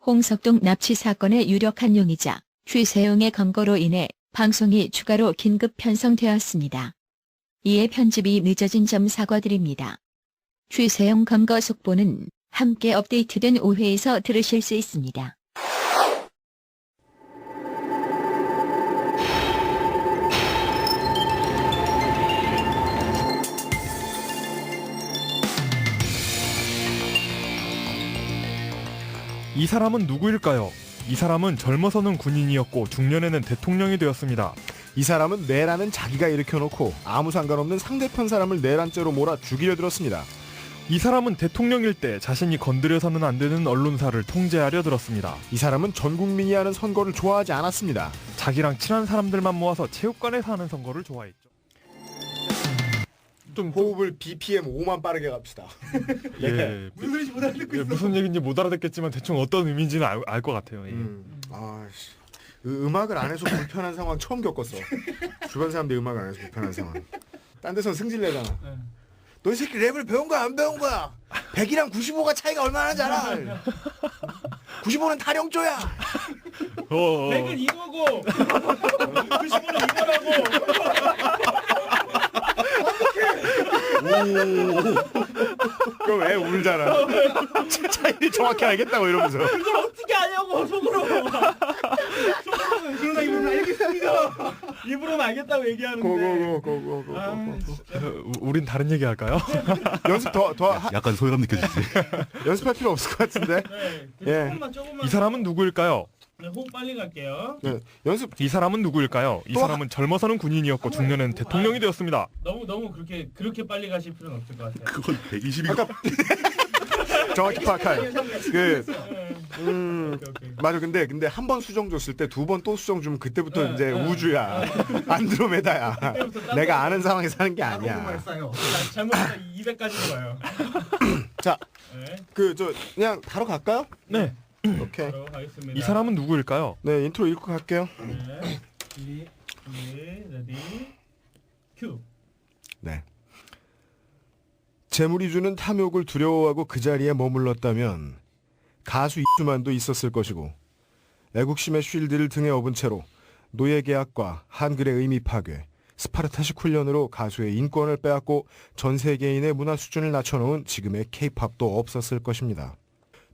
홍석동 납치 사건의 유력한 용의자 최세용의 검거로 인해 방송이 추가로 긴급 편성되었습니다. 이에 편집이 늦어진 점 사과드립니다. 최세용 검거 속보는 함께 업데이트된 5회에서 들으실 수 있습니다. 이 사람은 누구일까요? 이 사람은 젊어서는 군인이었고 중년에는 대통령이 되었습니다. 이 사람은 내란은 자기가 일으켜놓고 아무 상관없는 상대편 사람을 내란죄로 몰아 죽이려 들었습니다. 이 사람은 대통령일 때 자신이 건드려서는 안 되는 언론사를 통제하려 들었습니다. 이 사람은 전 국민이 하는 선거를 좋아하지 않았습니다. 자기랑 친한 사람들만 모아서 체육관에서 하는 선거를 좋아했죠. 좀 호흡을 BPM 5만 빠르게 갑시다. 예, 무슨 소리인지 못 알아듣고 있어. 무슨 얘기인지 못 알아듣겠지만 대충 어떤 의미인지는 알 것 같아요. 예. 아씨, 음악을 안 해서 불편한 상황 처음 겪었어. 주변 사람들이 음악을 안 해서 불편한 상황. 딴 데서 승질내잖아. 너 이 새끼 랩을 배운 거야 안 배운 거야? 100이랑 95가 차이가 얼마나 나는지 알아? 95는 타령조야. 100은 이거고 95는 이거라고. 그럼 애 울잖아. 차이를 정확히 알겠다고 이러면서. 그걸 어떻게 아냐고 속으로. 그러다 입으로는 알겠습니다. 입으로는 알겠다고 얘기하는데. 고고고고고고. 우린 다른 얘기 할까요? 연습 더 약간 소외감 느껴지지. 연습할 필요 없을 것 같은데. 네, 예. 조금만. 이 사람은 누구일까요? 네, 호흡 빨리 갈게요. 네, 연습. 이 사람은 누구일까요? 이 사람은 젊어서는 군인이었고 중년에는 대통령이 되었습니다. 너무 그렇게 빨리 가실 필요는 없을 것 같아요. 그건 120이. 아까 정확히 파악할. 오케이. 맞아. 근데 한 번 수정 줬을 때 두 번 또 수정 주면 그때부터 네, 이제 네. 우주야. 안드로메다야. 내가 아는 상황에 사는 게 아니야. 잘못하면 200까지로 가요. 자, 네, 그냥 바로 갈까요? 네. 오케이. 바로 가겠습니다. 이 사람은 누구일까요? 네, 인트로 읽고 갈게요. 네, 레디, 큐. 네. 재물이 주는 탐욕을 두려워하고 그 자리에 머물렀다면 가수 이수만도 있었을 것이고 애국심의 쉴드를 등에 업은 채로 노예계약과 한글의 의미 파괴, 스파르타식 훈련으로 가수의 인권을 빼앗고 전 세계인의 문화 수준을 낮춰놓은 지금의 케이팝도 없었을 것입니다.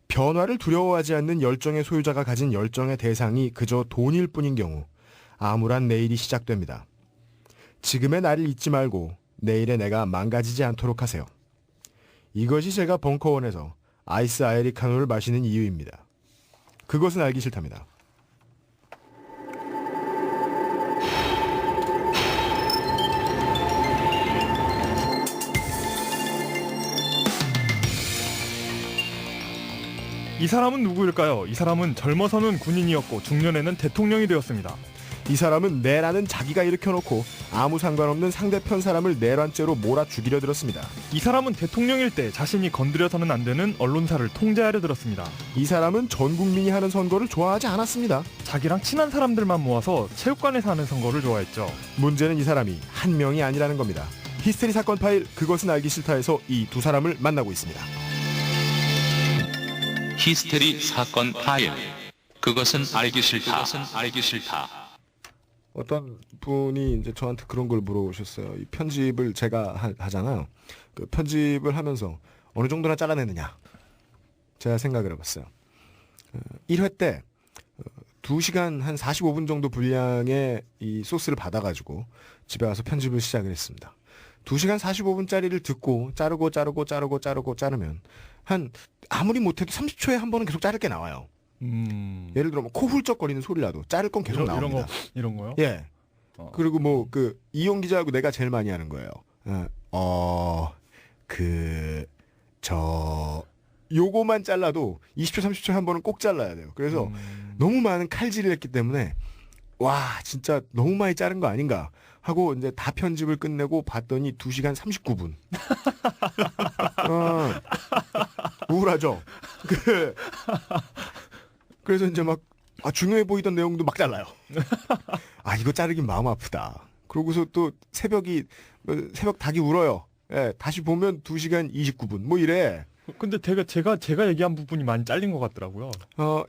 변화를 두려워하지 않는 열정의 소유자가 가진 열정의 대상이 그저 돈일 뿐인 경우 암울한 내일이 시작됩니다. 지금의 나를 잊지 말고 내일의 내가 망가지지 않도록 하세요. 이것이 제가 벙커원에서 아이스 아메리카노를 마시는 이유입니다. 그것은 알기 싫답니다. 이 사람은 누구일까요? 이 사람은 젊어서는 군인이었고 중년에는 대통령이 되었습니다. 이 사람은 내란은 자기가 일으켜놓고 아무 상관없는 상대편 사람을 내란죄로 몰아 죽이려 들었습니다. 이 사람은 대통령일 때 자신이 건드려서는 안 되는 언론사를 통제하려 들었습니다. 이 사람은 전 국민이 하는 선거를 좋아하지 않았습니다. 자기랑 친한 사람들만 모아서 체육관에서 하는 선거를 좋아했죠. 문제는 이 사람이 한 명이 아니라는 겁니다. 히스테리 사건 파일 그것은 알기 싫다에서 이 두 사람을 만나고 있습니다. 히스테리 사건 파일. 그것은 알기 싫다. 어떤 분이 이제 저한테 그런 걸 물어보셨어요. 이 편집을 제가 하잖아요. 그 편집을 하면서 어느 정도나 잘라내느냐. 제가 생각을 해봤어요. 1회 때 2시간 한 45분 정도 분량의 이 소스를 받아가지고 집에 와서 편집을 시작을 했습니다. 2시간 45분짜리를 듣고 자르면 한 아무리 못해도 30초에 한 번은 계속 자를 게 나와요. 예를 들어 코 훌쩍거리는 소리라도 자를 건 계속 나옵니다. 이런 거요? 예. 그리고 뭐 이용 기자하고 내가 제일 많이 하는 거예요. 요거만 잘라도 20초 30초에 한 번은 꼭 잘라야 돼요. 그래서 너무 많은 칼질을 했기 때문에 와 진짜 너무 많이 자른 거 아닌가 하고 이제 다 편집을 끝내고 봤더니 2시간 39분. 우울하죠. 그래서 이제 막 중요해 보이던 내용도 막 잘라요. 이거 자르긴 마음 아프다. 그러고서 또 새벽 닭이 울어요. 예, 다시 보면 2시간 29분 뭐 이래. 근데 제가 얘기한 부분이 많이 잘린 것 같더라고요.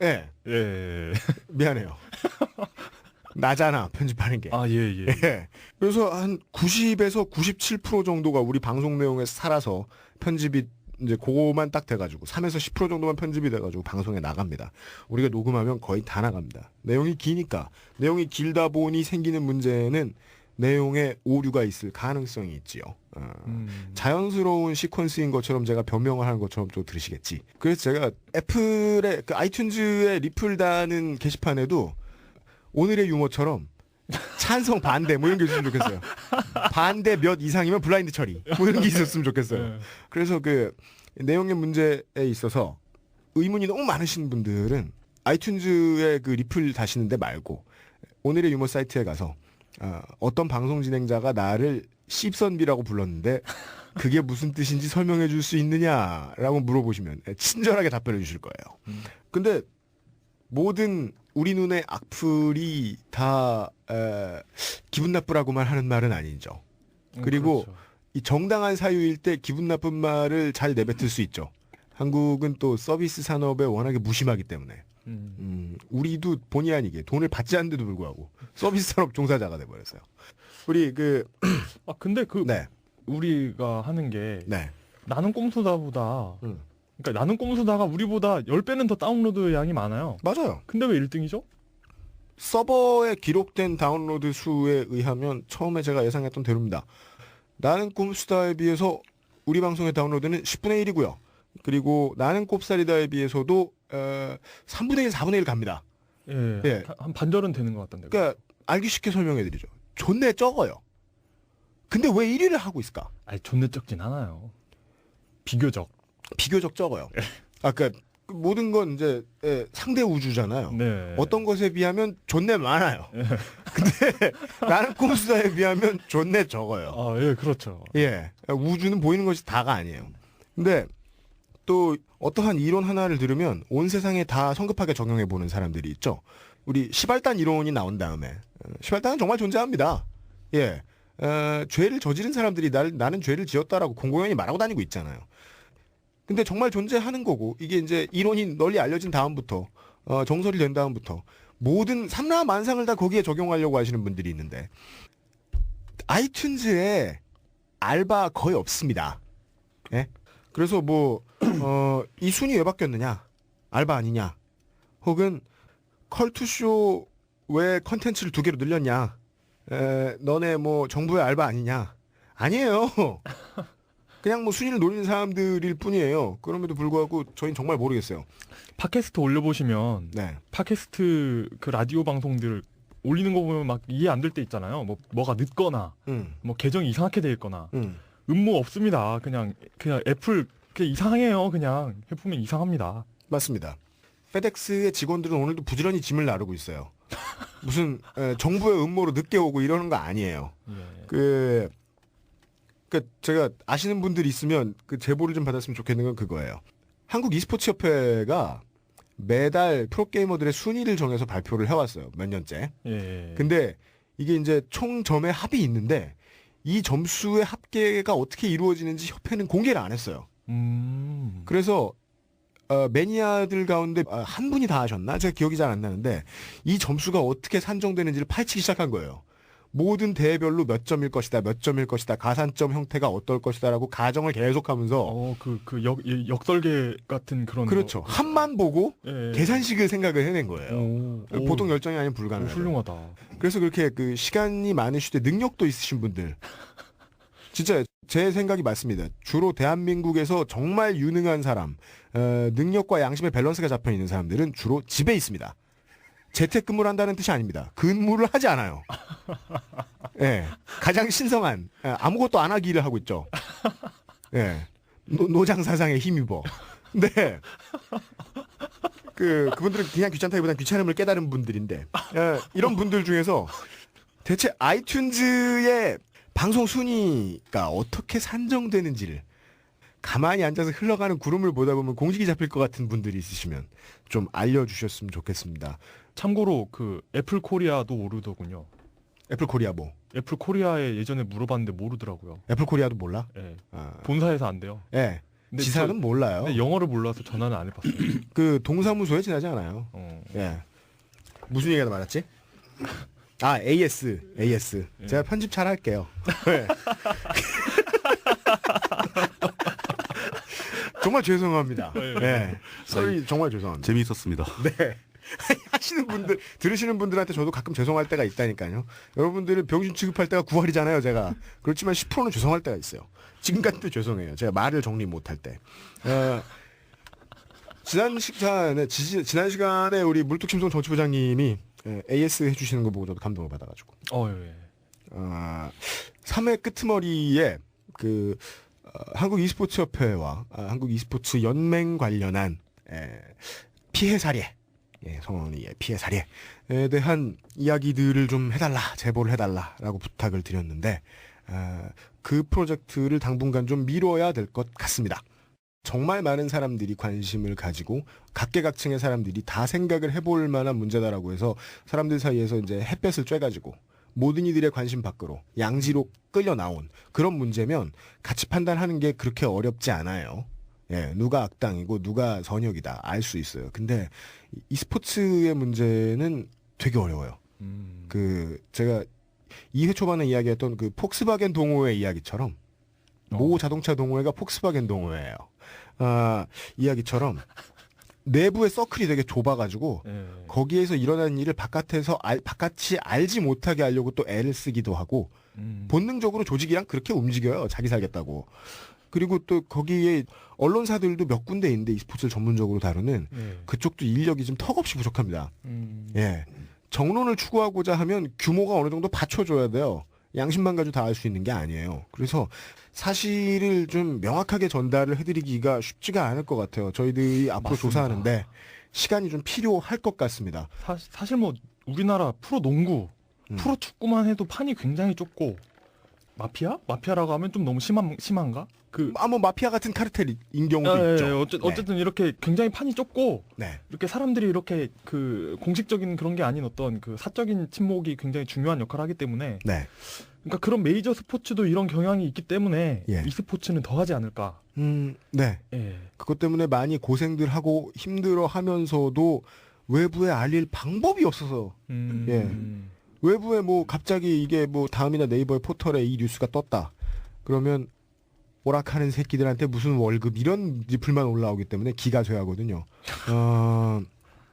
예. 예. 미안해요. 나잖아 편집하는 게. 아, 예. 예. 그래서 한 90에서 97% 정도가 우리 방송 내용에 살아서 편집이 이제 그거만 딱 돼가지고 3에서 10% 정도만 편집이 돼가지고 방송에 나갑니다. 우리가 녹음하면 거의 다 나갑니다. 내용이 기니까. 내용이 길다 보니 생기는 문제는 내용에 오류가 있을 가능성이 있지요. 자연스러운 시퀀스인 것처럼 제가 변명을 하는 것처럼 또 들으시겠지. 그래서 제가 애플의 그 아이튠즈의 리플다는 게시판에도 오늘의 유머처럼 찬성 반대 뭐 이런 게 있으면 좋겠어요. 반대 몇 이상이면 블라인드 처리 뭐 이런 게 있었으면 좋겠어요. 그래서 그 내용의 문제에 있어서 의문이 너무 많으신 분들은 아이튠즈의 그 리플 다시는데 말고 오늘의 유머 사이트에 가서 어떤 방송 진행자가 나를 씹선비라고 불렀는데 그게 무슨 뜻인지 설명해 줄 수 있느냐라고 물어보시면 친절하게 답변해 주실 거예요. 근데 모든 우리 눈의 악플이 다 기분 나쁘라고만 하는 말은 아니죠. 그리고 그렇죠. 이 정당한 사유일 때 기분 나쁜 말을 잘 내뱉을 수 있죠. 한국은 또 서비스 산업에 워낙에 무심하기 때문에 우리도 본의 아니게 돈을 받지 않는데도 불구하고 서비스 산업 종사자가 돼버렸어요. 우리 근데 네. 우리가 하는 게 네. 나는 꼼수다보다 그러니까 나는 꼼수다가 우리보다 10배는 더 다운로드 양이 많아요. 맞아요. 근데 왜 1등이죠? 서버에 기록된 다운로드 수에 의하면 처음에 제가 예상했던 대로입니다. 나는 꼼수다에 비해서 우리 방송의 다운로드는 10분의 1이고요. 그리고 나는 꼽사리다에 비해서도 3분의 1, 4분의 1 갑니다. 예. 예. 한 반절은 되는 것 같던데. 그러니까 알기 쉽게 설명해드리죠. 존내 적어요. 근데 왜 1위를 하고 있을까? 아니, 존내 적진 않아요. 비교적 적어요. 그러니까 모든 건 이제 상대 우주잖아요. 네. 어떤 것에 비하면 존내 많아요. 근데 나는 꼼수다에 비하면 존내 적어요. 아, 예, 그렇죠. 예. 우주는 보이는 것이 다가 아니에요. 근데 또 어떠한 이론 하나를 들으면 온 세상에 다 성급하게 적용해 보는 사람들이 있죠. 우리 시발단 이론이 나온 다음에 시발단은 정말 존재합니다. 예. 죄를 저지른 사람들이 나는 죄를 지었다라고 공공연히 말하고 다니고 있잖아요. 근데 정말 존재하는 거고 이게 이제 이론이 널리 알려진 다음부터 정설이 된 다음부터 모든 삼라만상을 다 거기에 적용하려고 하시는 분들이 있는데 아이튠즈에 알바 거의 없습니다. 예? 그래서 이 순위 왜 바뀌었느냐? 알바 아니냐? 혹은 컬투쇼 왜 컨텐츠를 2개로 늘렸냐? 너네 정부의 알바 아니냐? 아니에요. 그냥 순위를 노리는 사람들일 뿐이에요. 그럼에도 불구하고 저희는 정말 모르겠어요. 팟캐스트 올려보시면 네. 팟캐스트 그 라디오 방송들 올리는 거 보면 막 이해 안 될 때 있잖아요. 뭐가 늦거나 뭐 계정이 이상하게 돼 있거나 음모 없습니다. 그냥 애플 그냥 이상해요. 그냥 해보면 이상합니다. 맞습니다. 페덱스의 직원들은 오늘도 부지런히 짐을 나르고 있어요. 무슨 정부의 음모로 늦게 오고 이러는 거 아니에요. 예. 제가 아시는 분들 있으면 그 제보를 좀 받았으면 좋겠는 건 그거예요. 한국 e스포츠 협회가 매달 프로게이머들의 순위를 정해서 발표를 해왔어요. 몇 년째. 예. 근데 이게 이제 총 점의 합이 있는데 이 점수의 합계가 어떻게 이루어지는지 협회는 공개를 안 했어요. 그래서 매니아들 가운데 한 분이 다 하셨나? 제가 기억이 잘 안 나는데 이 점수가 어떻게 산정되는지를 파헤치기 시작한 거예요. 모든 대회별로 몇 점일 것이다, 몇 점일 것이다, 가산점 형태가 어떨 것이다라고 가정을 계속하면서 역설계 같은 그런 그렇죠. 합만 보고 예. 계산식을 생각을 해낸 거예요. 보통 열정이 아니면 불가능해요. 훌륭하다. 그래서 그렇게 그 시간이 많으실 때 능력도 있으신 분들 진짜 제 생각이 맞습니다. 주로 대한민국에서 정말 유능한 사람, 능력과 양심의 밸런스가 잡혀 있는 사람들은 주로 집에 있습니다. 재택근무를 한다는 뜻이 아닙니다. 근무를 하지 않아요. 예, 가장 신성한 아무것도 안 하기를 하고 있죠. 예, 노장 사상에 힘입어. 근데 그분들은 그냥 귀찮다기보단 귀찮음을 깨달은 분들인데 이런 분들 중에서 대체 아이튠즈의 방송 순위가 어떻게 산정되는지를 가만히 앉아서 흘러가는 구름을 보다 보면 공식이 잡힐 것 같은 분들이 있으시면 좀 알려주셨으면 좋겠습니다. 참고로 그 애플 코리아도 모르더군요. 애플 코리아 뭐? 애플 코리아에 예전에 물어봤는데 모르더라고요. 애플 코리아도 몰라? 예. 아. 본사에서 안 돼요. 예. 근데 지사는 몰라요. 근데 영어를 몰라서 전화는 안 해봤어요. 그 동사무소에 지나지 않아요. 예. 무슨 얘기가 많았지? 아, AS. 예. 제가 편집 잘 할게요. 네. 정말 죄송합니다. 네. 썰이 정말 죄송합니다. 재미있었습니다. 네. 하시는 분들, 들으시는 분들한테 저도 가끔 죄송할 때가 있다니까요. 여러분들을 병신 취급할 때가 9할이잖아요, 제가. 그렇지만 10%는 죄송할 때가 있어요. 지금 같은 때 죄송해요. 제가 말을 정리 못할 때. 지난 시간에 우리 물뚝심송 정치부장님이 AS 해주시는 거 보고 저도 감동을 받아가지고. 예. 3회 끄트머리에 한국 e스포츠 협회와 한국 e스포츠 연맹 관련한 피해 사례, 성원이의 피해 사례에 대한 이야기들을 좀 해달라, 제보를 해달라라고 부탁을 드렸는데 그 프로젝트를 당분간 좀 미뤄야 될 것 같습니다. 정말 많은 사람들이 관심을 가지고 각계각층의 사람들이 다 생각을 해볼 만한 문제다라고 해서 사람들 사이에서 이제 햇볕을 쬐가지고 모든 이들의 관심 밖으로 양지로 끌려 나온 그런 문제면 같이 판단하는 게 그렇게 어렵지 않아요. 예, 누가 악당이고 누가 선역이다 알 수 있어요. 근데 e스포츠의 문제는 되게 어려워요. 제가 2회 초반에 이야기했던 그 폭스바겐 동호회 이야기처럼 모 자동차 동호회가 폭스바겐 동호회예요. 이야기처럼 내부의 서클이 되게 좁아가지고 거기에서 일어나는 일을 바깥이 알지 못하게 하려고 또 애를 쓰기도 하고 본능적으로 조직이랑 그렇게 움직여요. 자기 살겠다고. 그리고 또 거기에 언론사들도 몇 군데 있는데 e스포츠를 전문적으로 다루는 그쪽도 인력이 좀 턱없이 부족합니다. 예, 정론을 추구하고자 하면 규모가 어느 정도 받쳐줘야 돼요. 양심만 가지고 다 알 수 있는 게 아니에요. 그래서 사실을 좀 명확하게 전달을 해드리기가 쉽지가 않을 것 같아요. 저희들이 앞으로 맞습니다. 조사하는데 시간이 좀 필요할 것 같습니다. 사실 뭐 우리나라 프로농구, 프로축구만 해도 판이 굉장히 좁고 마피아라고 하면 좀 너무 심한가? 뭐 마피아 같은 카르텔인 경우도 있죠. 어쨌든 이렇게 굉장히 판이 좁고 네. 이렇게 사람들이 이렇게 공식적인 그런 게 아닌 어떤 사적인 침묵이 굉장히 중요한 역할을 하기 때문에 네. 그러니까 그런 메이저 스포츠도 이런 경향이 있기 때문에 예. e스포츠는 더 하지 않을까. 네. 예. 그것 때문에 많이 고생들 하고 힘들어 하면서도 외부에 알릴 방법이 없어서 예. 외부에 뭐 갑자기 이게 뭐 다음이나 네이버의 포털에 이 뉴스가 떴다. 그러면 오락하는 새끼들한테 무슨 월급 이런 불만 올라오기 때문에 기가 쇠하거든요.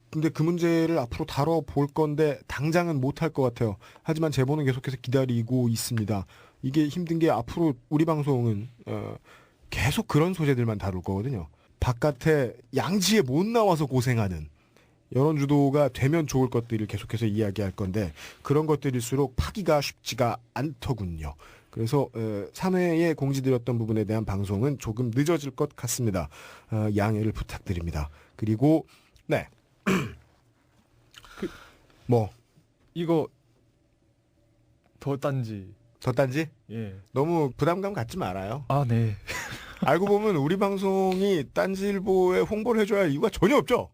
근데 그 문제를 앞으로 다뤄볼 건데 당장은 못할 것 같아요. 하지만 제보는 계속해서 기다리고 있습니다. 이게 힘든 게 앞으로 우리 방송은 계속 그런 소재들만 다룰 거거든요. 바깥에 양지에 못 나와서 고생하는 여론주도가 되면 좋을 것들을 계속해서 이야기할 건데 그런 것들일수록 파기가 쉽지가 않더군요. 그래서 3회에 공지드렸던 부분에 대한 방송은 조금 늦어질 것 같습니다. 양해를 부탁드립니다. 그리고 네. 뭐 이거 더 딴지. 예. 너무 부담감 갖지 말아요. 네. 알고 보면 우리 방송이 딴지일보에 홍보를 해줘야 할 이유가 전혀 없죠.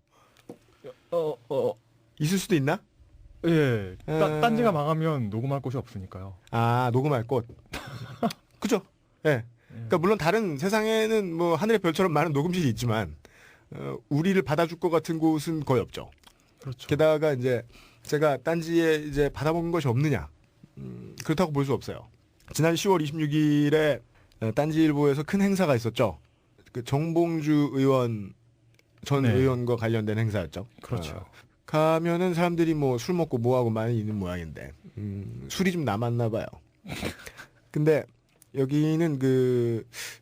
있을 수도 있나? 예. 딴지가 망하면 녹음할 곳이 없으니까요. 녹음할 곳. 그죠? 예. 그러니까 물론 다른 세상에는 뭐 하늘의 별처럼 많은 녹음실이 있지만 우리를 받아줄 것 같은 곳은 거의 없죠. 그렇죠. 게다가 이제 제가 딴지에 이제 받아먹은 것이 없느냐? 그렇다고 볼 수 없어요. 지난 10월 26일에 딴지일보에서 큰 행사가 있었죠. 그 정봉주 의원 전 의원과 관련된 행사였죠. 그렇죠. 가면은 사람들이 뭐 술 먹고 뭐하고 많이 있는 모양인데 술이 좀 남았나 봐요. 근데 여기는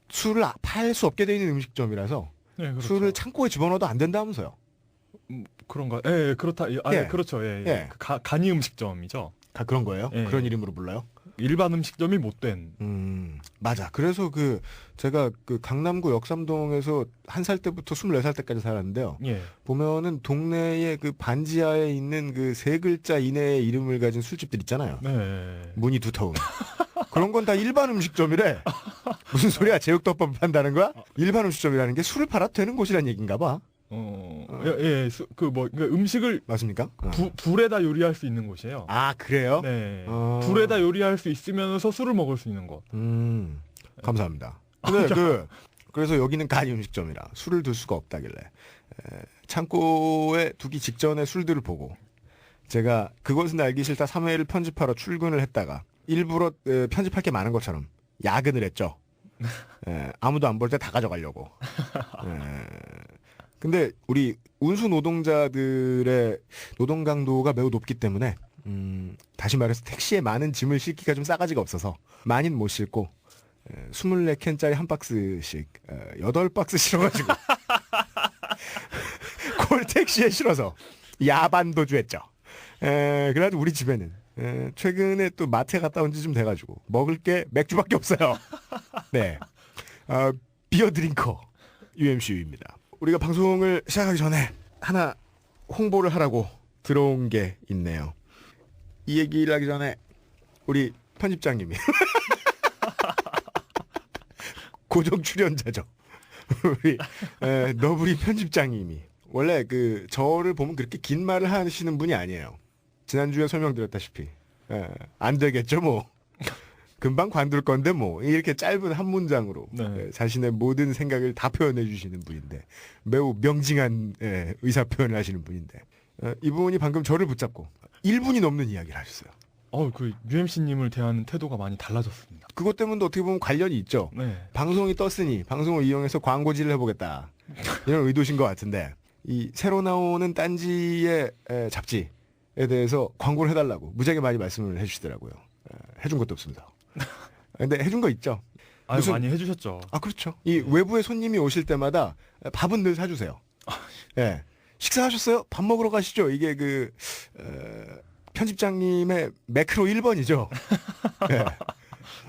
술을 팔 수 없게 돼 있는 음식점이라서 네, 그렇죠. 술을 창고에 집어넣어도 안 된다면서요. 그런가? 예, 그렇다. 예. 그렇죠. 예. 예. 간이 음식점이죠. 다 그런 거예요? 예. 그런 이름으로 불러요? 일반 음식점이 못 된. 맞아. 그래서 제가 강남구 역삼동에서 1살 때부터 24살 때까지 살았는데요. 예. 보면은 동네에 반지하에 있는 3글자 이내의 이름을 가진 술집들 있잖아요. 네. 문이 두터운. 그런 건 다 일반 음식점이래. 무슨 소리야? 제육덮밥 판다는 거야? 일반 음식점이라는 게 술을 팔아도 되는 곳이란 얘기인가 봐. 예. 그러니까 음식을 맞습니까? 불에다 요리할 수 있는 곳이에요. 그래요? 네. 불에다 요리할 수 있으면서 술을 먹을 수 있는 곳. 감사합니다. 근데 그래서 여기는 간이 음식점이라 술을 둘 수가 없다길래 창고에 두기 직전에 술들을 보고 제가 그것은 알기 싫다 3회를 편집하러 출근을 했다가 일부러 편집할 게 많은 것처럼 야근을 했죠. 아무도 안 볼 때 다 가져가려고. 근데 우리 운수 노동자들의 노동 강도가 매우 높기 때문에 다시 말해서 택시에 많은 짐을 싣기가 좀 싸가지가 없어서 많이는 못 싣고 24캔짜리 한 박스씩 8박스 실어가지고 그걸 택시에 실어서 야반도주했죠. 그래가지고 우리 집에는 최근에 또 마트에 갔다 온 지 좀 돼가지고 먹을 게 맥주밖에 없어요. 네, 비어 드링커 UMCU입니다. 우리가 방송을 시작하기 전에 하나 홍보를 하라고 들어온 게 있네요. 이 얘기를 하기 전에 우리 편집장님이 고정 출연자죠. 우리 너브리 편집장님이 원래 그 저를 보면 그렇게 긴 말을 하시는 분이 아니에요. 지난주에 설명드렸다시피 안 되겠죠 뭐. 금방 관둘 건데 뭐 이렇게 짧은 한 문장으로 네. 자신의 모든 생각을 다 표현해 주시는 분인데 매우 명징한 의사 표현을 하시는 분인데 이분이 방금 저를 붙잡고 1분이 넘는 이야기를 하셨어요. 그 UMC님을 대하는 태도가 많이 달라졌습니다. 그것 때문에 어떻게 보면 관련이 있죠. 네. 방송이 떴으니 방송을 이용해서 광고질을 해보겠다 이런 의도신 것 같은데 이 새로 나오는 딴지의 잡지에 대해서 광고를 해달라고 무지하게 많이 말씀을 해주시더라고요. 해준 것도 없습니다. 근데 해준 거 있죠. 무슨- 많이 해주셨죠. 그렇죠. 이 외부의 손님이 오실 때마다 밥은 늘 사주세요. 예. 식사하셨어요? 밥 먹으러 가시죠. 이게 편집장님의 매크로 1번이죠. 예.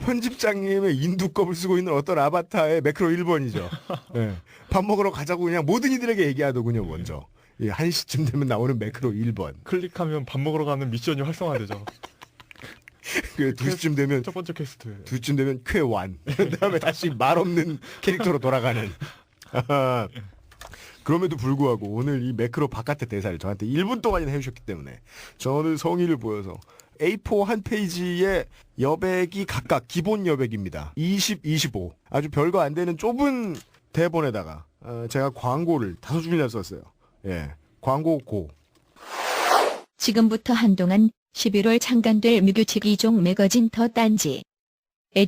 편집장님의 인두껍을 쓰고 있는 어떤 아바타의 매크로 1번이죠. 예. 밥 먹으러 가자고 그냥 모든 이들에게 얘기하더군요, 먼저. 1시쯤 되면 나오는 매크로 1번. 클릭하면 밥 먹으러 가는 미션이 활성화되죠. 2시쯤 되면 첫 번째 퀘스트. 2시쯤 되면 쾌완. 그다음에 다시 말 없는 캐릭터로 돌아가는. 그럼에도 불구하고 오늘 이 매크로 바깥의 대사를 저한테 1분 동안이나 해주셨기 때문에 저는 성의를 보여서 A4 한 페이지에 여백이 각각 기본 여백입니다. 20, 25. 아주 별거 안 되는 좁은 대본에다가 제가 광고를 5줄이나 썼어요. 예, 광고 고. 지금부터 한동안 11월 창간될 무규칙 2종 매거진 더 딴지에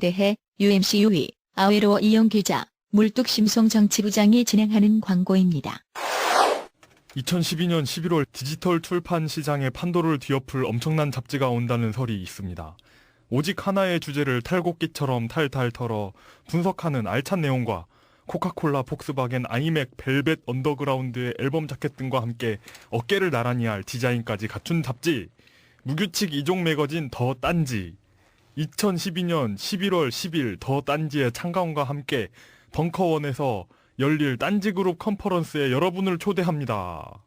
대해 UMCU의 아웨로 이용 기자, 물뚝심송 정치부장이 진행하는 광고입니다. 2012년 11월 디지털 출판 시장의 판도를 뒤엎을 엄청난 잡지가 온다는 설이 있습니다. 오직 하나의 주제를 탈곡기처럼 탈탈 털어 분석하는 알찬 내용과 코카콜라, 폭스바겐, 아이맥, 벨벳, 언더그라운드의 앨범 자켓 등과 함께 어깨를 나란히 할 디자인까지 갖춘 잡지, 무규칙 2종 매거진 더 딴지. 2012년 11월 10일 더 딴지의 창간과 함께 벙커원에서 열릴 딴지그룹 컨퍼런스에 여러분을 초대합니다.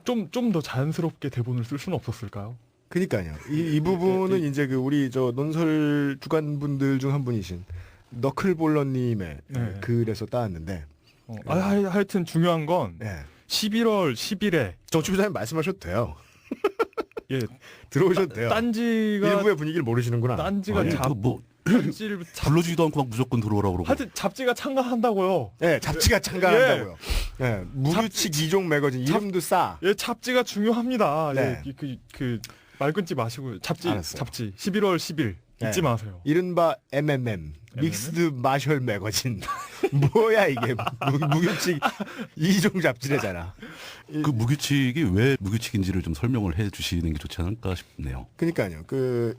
좀 더 자연스럽게 대본을 쓸 수는 없었을까요? 그니까요. 이 부분은 이제 우리 논설 주간분들 중 한 분이신 너클볼러님의 글에서 따왔는데. 하여튼 중요한 건 11월 10일에 정치부장님 말씀하셔도 돼요. 예, 들어오셔도 돼요. 딴지가 일부의 분위기를 모르시는구나. 딴지가 잡지를 불러주지도 않고 막 무조건 들어오라고 그러고. 하여튼 잡지가 창간한다고요. 네, 잡지가 창간한다고요. 네, 무규칙 2종 매거진 이름도 싸. 예, 잡지가 중요합니다. 네. 그 말 끊지 마시고요. 알았어요. 잡지 11월 10일 잊지 마세요. 이른바 MMM 믹스드 마셜 매거진. 뭐야 이게 무규칙 2종 잡지래잖아. 그 무규칙이 왜 무규칙인지를 좀 설명을 해주시는 게 좋지 않을까 싶네요. 그러니까요.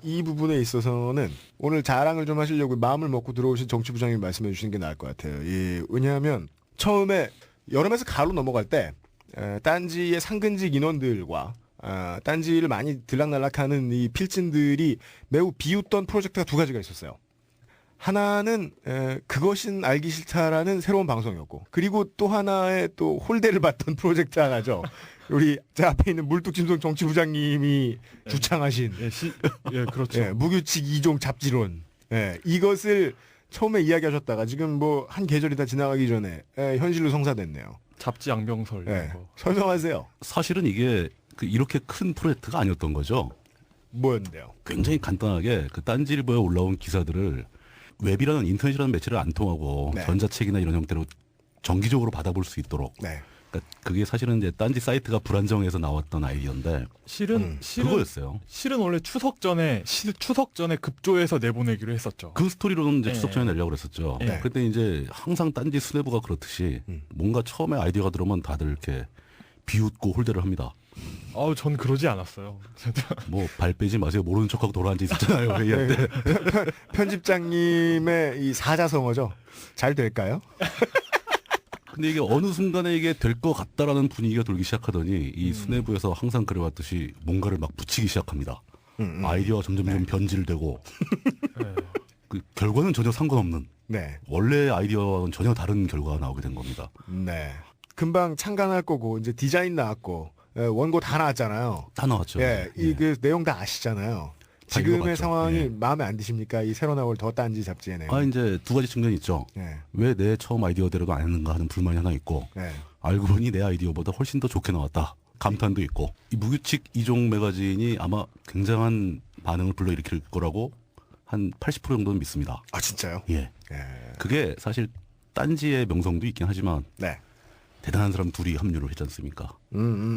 이 부분에 있어서는 오늘 자랑을 좀 하시려고 마음을 먹고 들어오신 정치부장님이 말씀해 주시는 게 나을 것 같아요. 왜냐하면 처음에 여름에서 가을로 넘어갈 때 딴지의 상근직 인원들과 딴지를 많이 들락날락하는 이 필진들이 매우 비웃던 프로젝트가 두 가지가 있었어요. 하나는 그것은 알기 싫다라는 새로운 방송이었고, 그리고 또 하나의 또 홀대를 받던 프로젝트 하나죠. 우리 제 앞에 있는 물뚝심송 정치부장님이 주창하신 그렇죠. 무규칙 2종 잡지론. 이것을 처음에 이야기하셨다가 지금 한 계절이 다 지나가기 전에 현실로 성사됐네요. 잡지 양병설 이런 거. 설명하세요. 사실은 이게 이렇게 큰 프로젝트가 아니었던 거죠. 뭐였는데요? 굉장히 간단하게 그 딴지일보에 올라온 기사들을 웹이라는 인터넷이라는 매체를 안 통하고 네. 전자책이나 이런 형태로 정기적으로 받아볼 수 있도록. 네. 그러니까 그게 사실은 이제 딴지 사이트가 불안정해서 나왔던 아이디어인데 실은 그거였어요. 실은 원래 추석 전에 급조해서 내보내기로 했었죠. 그 스토리로는 이제 네. 추석 전에 내려고 그랬었죠. 네. 그때 이제 항상 딴지 수뇌부가 그렇듯이 뭔가 처음에 아이디어가 들어오면 다들 이렇게 비웃고 홀대를 합니다. 전 그러지 않았어요. 뭐 발 빼지 마세요. 모르는 척하고 돌아앉아 있었잖아요. 회의할 때. 편집장님의 이 사자성어죠. 잘 될까요? 근데 이게 어느 순간에 이게 될 것 같다라는 분위기가 돌기 시작하더니 이 수뇌부에서 항상 그래왔듯이 뭔가를 막 붙이기 시작합니다. 아이디어가 점점점 변질되고 네. 그 결과는 전혀 상관없는 네. 원래 아이디어와는 전혀 다른 결과가 나오게 된 겁니다. 네. 금방 창간할 거고 이제 디자인 나왔고 원고 다 나왔잖아요. 다 나왔죠. 예, 이 그 내용 다 아시잖아요. 지금의 읽어봤죠. 상황이 예. 마음에 안 드십니까? 이 새로 나올 더 딴지 잡지의 내용. 이제 두 가지 측면이 있죠. 예. 왜 내 처음 아이디어대로도 안 했는가 하는 불만이 하나 있고 예. 알고 보니 내 아이디어보다 훨씬 더 좋게 나왔다. 감탄도 있고 이 무규칙 이종 매거진이 아마 굉장한 반응을 불러일으킬 거라고 한 80% 정도는 믿습니다. 아 진짜요? 예. 예. 그게 사실 딴지의 명성도 있긴 하지만 네. 대단한 사람 둘이 합류를 했지 않습니까?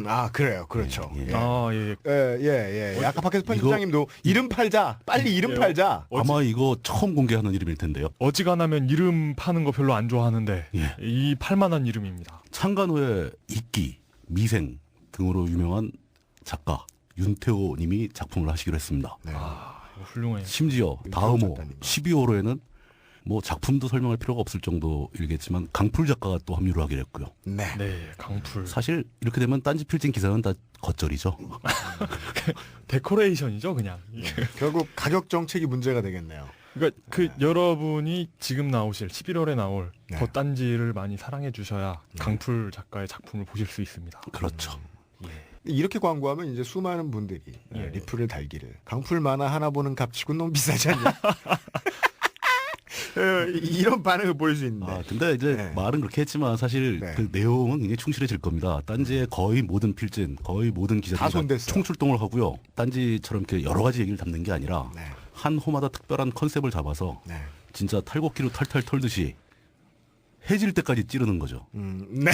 아 그래요. 그렇죠. 예, 예. 예. 예. 아까 밖에서 편집장님도 이름 팔자. 빨리 이름 팔자. 아마 이거 처음 공개하는 이름일 텐데요. 어지간하면 이름 파는 거 별로 안 좋아하는데 예. 이 팔만한 이름입니다. 창간호의 이끼, 미생 등으로 유명한 작가 윤태호 님이 작품을 하시기로 했습니다. 네. 이거 훌륭해요. 심지어 윤태호 다음 호 작가님. 12호로에는 뭐 작품도 설명할 필요가 없을 정도이겠지만 강풀 작가가 또 합류를 하기로 했고요. 네. 네, 강풀. 사실 이렇게 되면 딴지 필진 기사는 다 겉절이죠. 데코레이션이죠, 그냥. 결국 가격 정책이 문제가 되겠네요. 그러니까 여러분이 지금 나오실 11월에 나올 네. 더 딴지를 많이 사랑해 주셔야 강풀 작가의 작품을 보실 수 있습니다. 그렇죠. 이렇게 광고하면 이제 수많은 분들이 예. 리플을 달기를 강풀 만화 하나 보는 값치고 너무 비싸지 않냐? 이런 반응을 보일 수 있는데. 근데 이제 네. 말은 그렇게 했지만 사실 네. 그 내용은 굉장히 충실해질 겁니다. 딴지의 거의 모든 필진, 거의 모든 다 기자들이 손댔어요. 총출동을 하고요. 딴지처럼 이렇게 여러 가지 얘기를 담는 게 아니라 네. 한 호마다 특별한 컨셉을 잡아서 네. 진짜 탈곡기로 탈탈 털듯이 해질 때까지 찌르는 거죠. 네.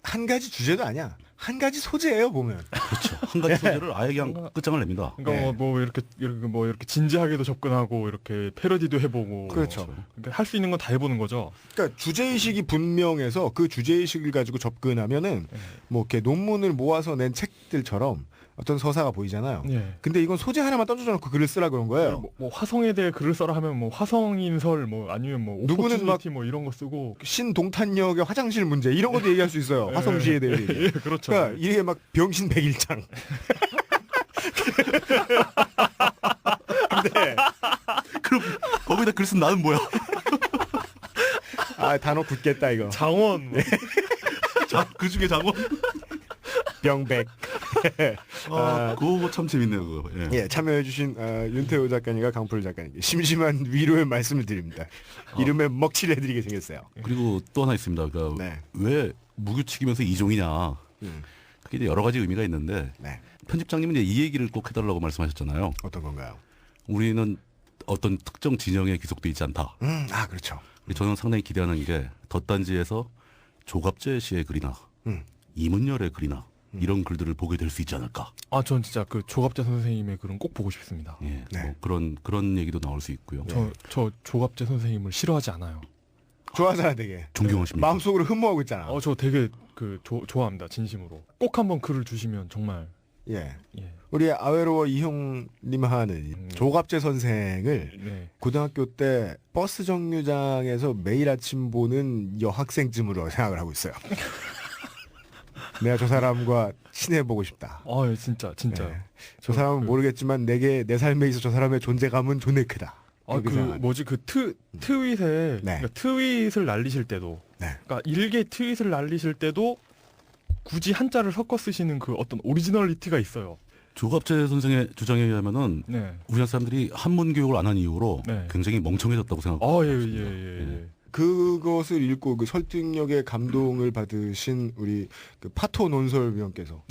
한 가지 주제도 아니야. 한 가지 소재예요 보면. 그렇죠. 한 가지 소재를 아예 그냥 끝장을 냅니다. 그러니까 네. 뭐 이렇게 진지하게도 접근하고 이렇게 패러디도 해보고 그렇죠. 그러니까 할 수 있는 건 다 해보는 거죠. 그러니까 주제의식이 분명해서 그 주제의식을 가지고 접근하면은 뭐 이렇게 논문을 모아서 낸 책들처럼 어떤 서사가 보이잖아요. 예. 근데 이건 소재 하나만 던져놓고 글을 쓰라 그런 거예요. 뭐 화성에 대해 글을 써라 하면 뭐 화성인설 뭐 아니면 뭐 누구는 오퍼튜니티 뭐 이런 거 쓰고 신동탄역의 화장실 문제 이런 것도 얘기할 수 있어요. 화성시에 대해. 예, 그렇죠. 그러니까 이게 막 병신 백일장. 근데 그럼 거기다 글 쓴 나는 뭐야? 단어 굳겠다 이거. 장원 뭐. 그 중에 장원? 병백. 그거 참 재밌네요. 그거. 예. 예, 참여해주신 윤태호 작가님과 강풀 작가님께 심심한 위로의 말씀을 드립니다. 이름에 먹칠을 해드리게 생겼어요. 그리고 또 하나 있습니다. 그러니까 네. 왜 무규칙이면서 이종이냐? 그게 이제 여러 가지 의미가 있는데 네, 편집장님은 이제 이 얘기를 꼭 해달라고 말씀하셨잖아요. 어떤 건가요? 우리는 어떤 특정 진영에 귀속돼 있지 않다. 그렇죠. 저는 상당히 기대하는 게 덧단지에서 조갑재 씨의 글이나 이문열의 글이나 이런 글들을 보게 될 수 있지 않을까. 전 진짜 그 조갑재 선생님의 글은 꼭 보고 싶습니다. 예, 네. 뭐 그런 얘기도 나올 수 있고요. 저 조갑재 선생님을 싫어하지 않아요. 좋아하잖아 되게. 존경하십니까? 마음속으로 흠모하고 있잖아. 저 되게 좋아합니다. 진심으로. 꼭 한번 글을 주시면 정말 예. 예. 우리 아웨로워 이형님 하는 조갑재 선생을 네. 고등학교 때 버스 정류장에서 매일 아침 보는 여학생쯤으로 생각을 하고 있어요. 내가 저 사람과 친해보고 싶다. 예, 진짜. 예. 저 사람은 모르겠지만 내게 내 삶에 있어 저 사람의 존재감은 존내 크다. 그렇게 생각합니다. 트윗에 네. 그러니까 트윗을 날리실 때도 네. 그러니까 일개 트윗을 날리실 때도 굳이 한자를 섞어 쓰시는 그 어떤 오리지널리티가 있어요. 조갑재 선생의 주장에 의하면은 네. 우리나라 사람들이 한문 교육을 안 한 이후로 네. 굉장히 멍청해졌다고 생각합니다. 예. 그것을 읽고 그 설득력에 감동을 받으신 우리 그 파토 논설위원께서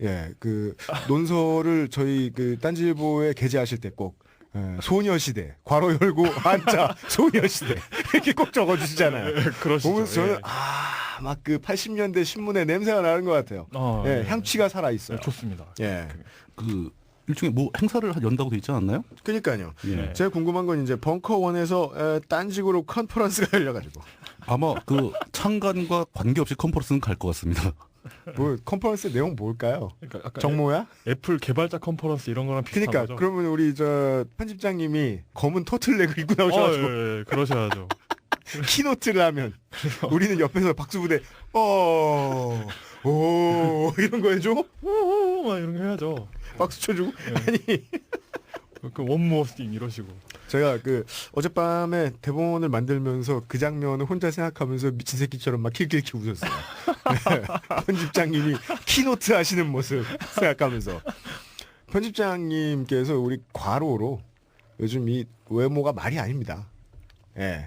예, 그 논설을 저희 그 딴지일보에 게재하실 때 꼭 소녀시대 괄호 열고 한자 소녀시대 이렇게 꼭 적어주시잖아요. 그러시죠. 보면서 저는 예. 막 그 80년대 신문의 냄새가 나는 것 같아요. 예. 향취가 살아 있어요. 좋습니다. 예. 그 일종의 뭐 행사를 연다고 돼 있지 않았나요? 그러니까요. 예. 제가 궁금한 건 이제 벙커원에서 딴직으로 컨퍼런스가 열려가지고 아마 그 창간과 관계없이 컨퍼런스는 갈 것 같습니다. 뭐 컨퍼런스 내용 뭘까요? 그러니까 약간 정모야? 애플 개발자 컨퍼런스 이런 거랑 비슷한 그러니까 거죠. 그러면 우리 저 편집장님이 검은 터틀넥을 입고 나오셔가지고 예, 그러셔야죠. 키노트를 하면 우리는 옆에서 박수부대 오 이런 거 해줘? 오, 막 이런 거 해야죠. 박수 쳐주고 예. 아니 그 원모어 띵 이러시고. 제가 그 어젯밤에 대본을 만들면서 그 장면을 혼자 생각하면서 미친 새끼처럼 막 킬킬킬 웃었어요. 편집장님이 키노트 하시는 모습 생각하면서 편집장님께서 우리 과로로 요즘 이 외모가 말이 아닙니다. 예.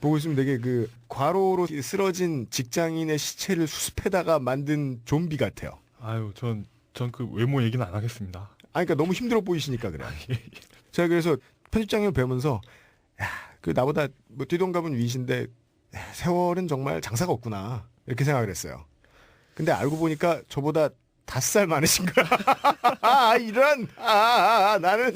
보고 있으면 되게 그 과로로 쓰러진 직장인의 시체를 수습해다가 만든 좀비 같아요. 아유, 전 그 외모 얘기는 안 하겠습니다. 그러니까 너무 힘들어 보이시니까 그래요. 제가 그래서 편집장님을 뵈면서 야, 그 나보다 뭐 뒤동갑은 위신데 세월은 정말 장사가 없구나 이렇게 생각을 했어요. 근데 알고 보니까 저보다 5살 많으신 거야. 이런 나는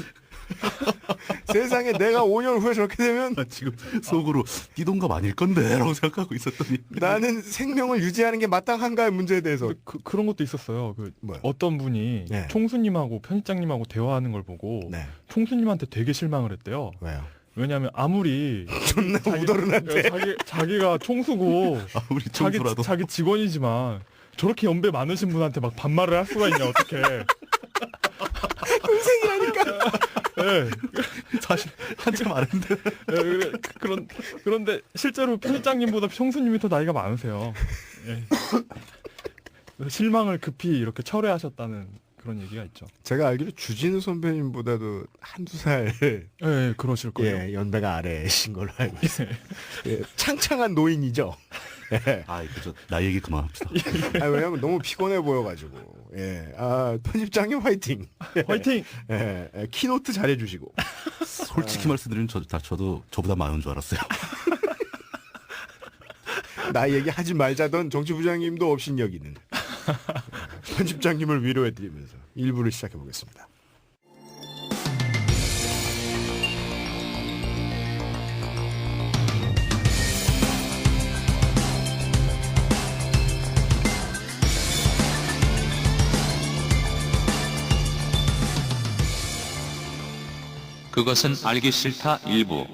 세상에 내가 5년 후에 저렇게 되면 지금 속으로 띠동갑 아닐 건데라고 생각하고 있었더니 나는 생명을 유지하는 게 마땅한가의 문제에 대해서 그런 것도 있었어요. 그 뭐요? 어떤 분이 네. 총수님하고 편집장님하고 대화하는 걸 보고 네. 총수님한테 되게 실망을 했대요. 왜요? 왜냐하면 아무리 존나 우더른한데 자기가 총수고 아무리 청소라도 자기 직원이지만 저렇게 연배 많으신 분한테 막 반말을 할 수가 있냐 어떻게? 동생이라니까. 네. 사실 한참 아는데 그런데 실제로 편집장님보다 총수님이 더 나이가 많으세요. 예. 그래서 실망을 급히 이렇게 철회하셨다는 그런 얘기가 있죠. 제가 알기로 주진우 선배님보다도 한두 살 예, 그러실 거예요. 연배가 아래신 걸로 알고 있어요. 예, 창창한 노인이죠. 예. 그저 나이 얘기 그만합시다. 왜냐면 너무 피곤해 보여가지고. 예. 편집장님 화이팅. 화이팅! 예. 키노트 잘해주시고. 솔직히 말씀드리면 저도 저보다 많은 줄 알았어요. 나 얘기하지 말자던 정치부장님도 없인 여기는 편집장님을 위로해드리면서 1부를 시작해보겠습니다. 그것은 알기 싫다 일부.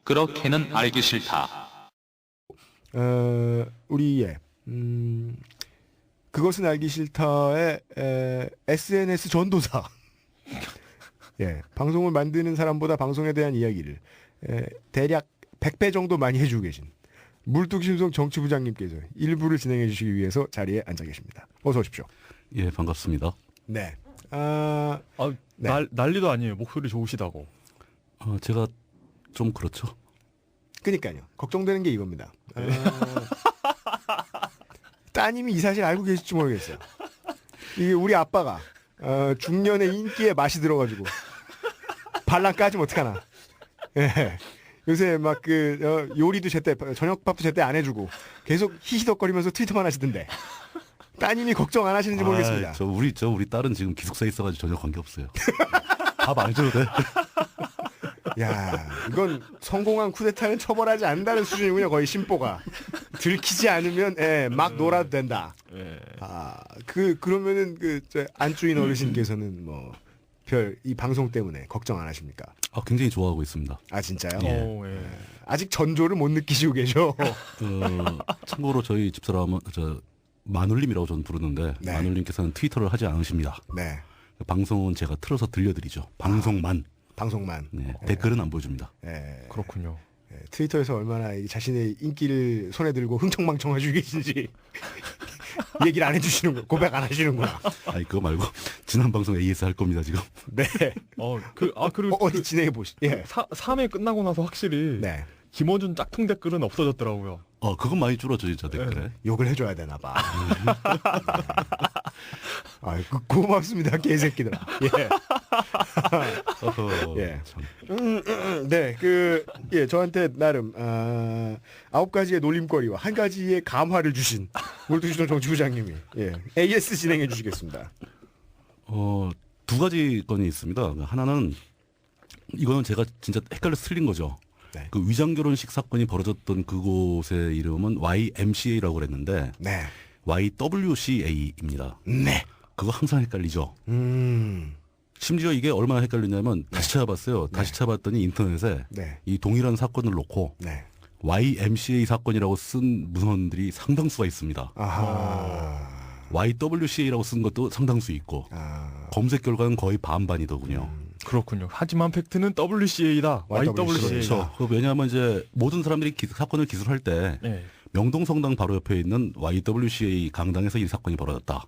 그렇게는 알기 싫다. 우리의 그것은 알기 싫다의 SNS 전도사. 예, 방송을 만드는 사람보다 방송에 대한 이야기를 대략 100배 정도 많이 해주고 계신 물뚝심송 정치부장님께서 1부를 진행해 주시기 위해서 자리에 앉아 계십니다. 어서 오십시오. 예, 반갑습니다. 네. 네. 난리도 아니에요. 목소리 좋으시다고. 제가 좀 그렇죠. 그러니까요. 걱정되는 게 이겁니다. 따님이 이 사실 알고 계실지 모르겠어요. 이게 우리 아빠가 중년의 인기에 맛이 들어가지고 발랑 까지면 어떡하나. 예. 요새 막 요리도 제때 저녁밥도 제때 안 해주고 계속 히히덕거리면서 트위터만 하시던데 따님이 걱정 안 하시는지 모르겠습니다. 우리 딸은 지금 기숙사에 있어가지고 전혀 관계 없어요. 밥 안 해줘도 돼. 야, 이건 성공한 쿠데타는 처벌하지 않는다는 수준이군요. 거의 심보가 들키지 않으면 막 놀아도 된다. 그러면은 안주인 어르신께서는 뭐 별 이 방송 때문에 걱정 안 하십니까? 굉장히 좋아하고 있습니다. 진짜요? 예. 아직 전조를 못 느끼시고 계셔. 참고로 저희 집사람은 마눌님이라고 저는 부르는데 네. 마눌님께서는 트위터를 하지 않으십니다. 네. 방송은 제가 틀어서 들려드리죠. 방송만. 네, 댓글은 안 보여줍니다. 그렇군요. 트위터에서 얼마나 자신의 인기를 손에 들고 흥청망청 하시고 계신지 얘기를 안 해주시는 거, 고백 안 하시는구나. 그거 말고 지난 방송 AS 할 겁니다 지금. 네. 그리고 어디 진행해 보시. 예. 3회 끝나고 나서 확실히 네. 김어준 짝퉁 댓글은 없어졌더라고요. 그건 많이 줄었죠 진짜 댓글에. 욕을 해줘야 되나 봐. 고맙습니다 개새끼들아. 예. 어허, 예. 참. 네, 저한테 나름 9가지의 놀림거리와 1가지의 감화를 주신 몰두주동 정치부장님이 AS 진행해 주시겠습니다. 두 가지 건이 있습니다. 하나는 이거는 제가 진짜 헷갈려서 틀린 거죠. 네. 그 위장 결혼식 사건이 벌어졌던 그곳의 이름은 YMCA라고 그랬는데 네. YWCA입니다. 네. 그거 항상 헷갈리죠. 심지어 이게 얼마나 헷갈리냐면 다시 찾아봤어요. 다시 찾아봤더니 인터넷에 네. 이 동일한 사건을 놓고 네. YMCA 사건이라고 쓴 문헌들이 상당수가 있습니다. 아하. YWCA라고 쓴 것도 상당수 있고 검색 결과는 거의 반반이더군요. 그렇군요. 하지만 팩트는 WCA다. YWCA. 그렇죠. 왜냐하면 이제 모든 사람들이 사건을 기술할 때 네. 명동성당 바로 옆에 있는 YWCA 강당에서 이 사건이 벌어졌다.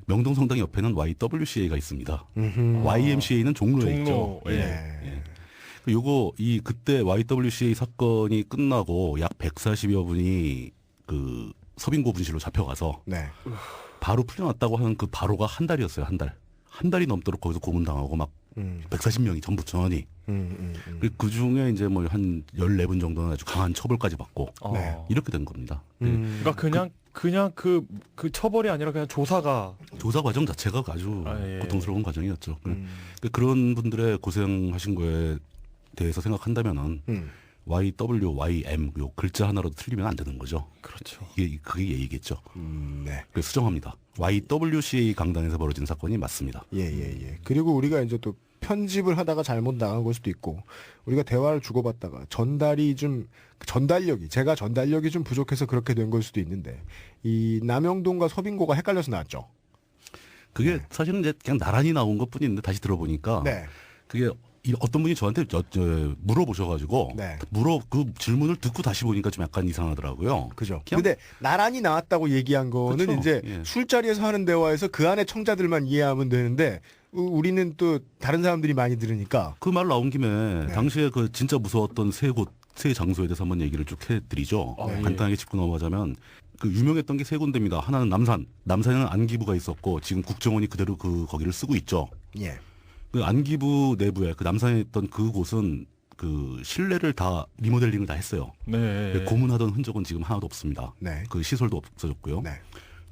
명동성당 옆에는 YWCA가 있습니다. YMCA는 종로에 있죠. 종로. 예. 요거 그때 YWCA 사건이 끝나고 약 140여 분이 그 서빙고 분실로 잡혀가서 네. 바로 풀려났다고 하는 그 바로가 한 달이었어요. 한 달. 한 달이 넘도록 거기서 고문당하고 막 140명이 전부 전원이. 그 중에 이제 뭐 한 14분 정도는 아주 강한 처벌까지 받고 네. 이렇게 된 겁니다. 그러니까 그냥 그 처벌이 아니라 그냥 조사가 조사 과정 자체가 아주 예. 고통스러운 과정이었죠. 그런 분들의 고생하신 거에 대해서 생각한다면은 YWYM 요 글자 하나라도 틀리면 안 되는 거죠. 그렇죠. 그게 예의겠죠. 네. 그래서 수정합니다. YWCA 강당에서 벌어진 사건이 맞습니다. 예. 그리고 우리가 이제 또 편집을 하다가 잘못 나간 걸 수도 있고 우리가 대화를 주고받다가 제가 전달력이 좀 부족해서 그렇게 된 걸 수도 있는데 이 남영동과 서빙고가 헷갈려서 나왔죠. 그게 사실은 이제 그냥 나란히 나온 것 뿐인데 다시 들어보니까 네. 그게 어떤 분이 저한테 물어보셔가지고 네. 그 질문을 듣고 다시 보니까 좀 약간 이상하더라고요. 그죠. 그냥- 근데 나란히 나왔다고 얘기한 거는 그쵸. 이제 예. 술자리에서 하는 대화에서 그 안에 청자들만 이해하면 되는데 우리는 또 다른 사람들이 많이 들으니까 그 말 나온 김에 네. 당시에 당시에 그 진짜 무서웠던 세 장소에 대해서 한번 얘기를 쭉 해드리죠. 예. 간단하게 짚고 넘어가자면 그 유명했던 게 세 군데입니다. 하나는 남산에는 안기부가 있었고 지금 국정원이 그대로 거기를 쓰고 있죠. 예. 그 안기부 내부에 그 남산에 있던 그곳은 그 실내를 다 리모델링을 다 했어요. 네. 고문하던 흔적은 지금 하나도 없습니다. 네. 그 시설도 없어졌고요. 네.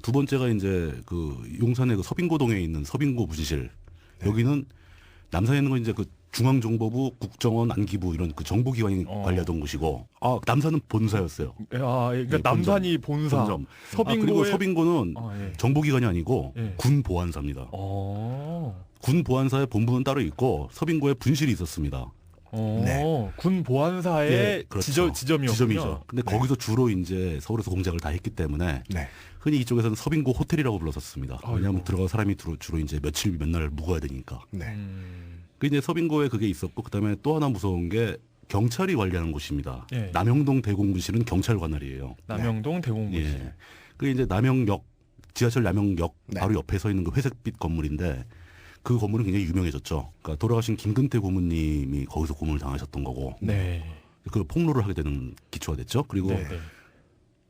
두 번째가 이제 그 용산의 그 서빙고동에 있는 서빙고 분실. 네. 여기는 남산에 있는 건 이제 그 중앙정보부, 국정원, 안기부 이런 그 정보기관이 관리하던 곳이고, 남산은 본사였어요. 그러니까 예, 남산이 본사. 본점. 그리고 서빙고의 서빙고는 예. 정보기관이 아니고 예. 군 보안사입니다. 어. 군 보안사의 본부는 따로 있고 서빙고에 분실이 있었습니다. 네. 군 보안사의 예, 그렇죠. 지점이었군요. 지점이죠. 근데 거기서 주로 이제 서울에서 공작을 다 했기 때문에 네. 흔히 이쪽에서는 서빙고 호텔이라고 불렀었습니다. 왜냐하면 아이고. 들어간 사람이 주로 이제 며칠 몇 날 묵어야 되니까. 네. 그 이제 서빙고에 그게 있었고 그다음에 또 하나 무서운 게 경찰이 관리하는 곳입니다. 예. 남영동 대공분실은 경찰 관할이에요. 남영동 대공분실. 예. 그 이제 남영역 지하철 남영역 네. 바로 옆에 서 있는 그 회색빛 건물인데 그 건물은 굉장히 유명해졌죠. 그러니까 돌아가신 김근태 고문님이 거기서 고문을 당하셨던 거고. 네. 그 폭로를 하게 되는 기초가 됐죠. 그리고 네.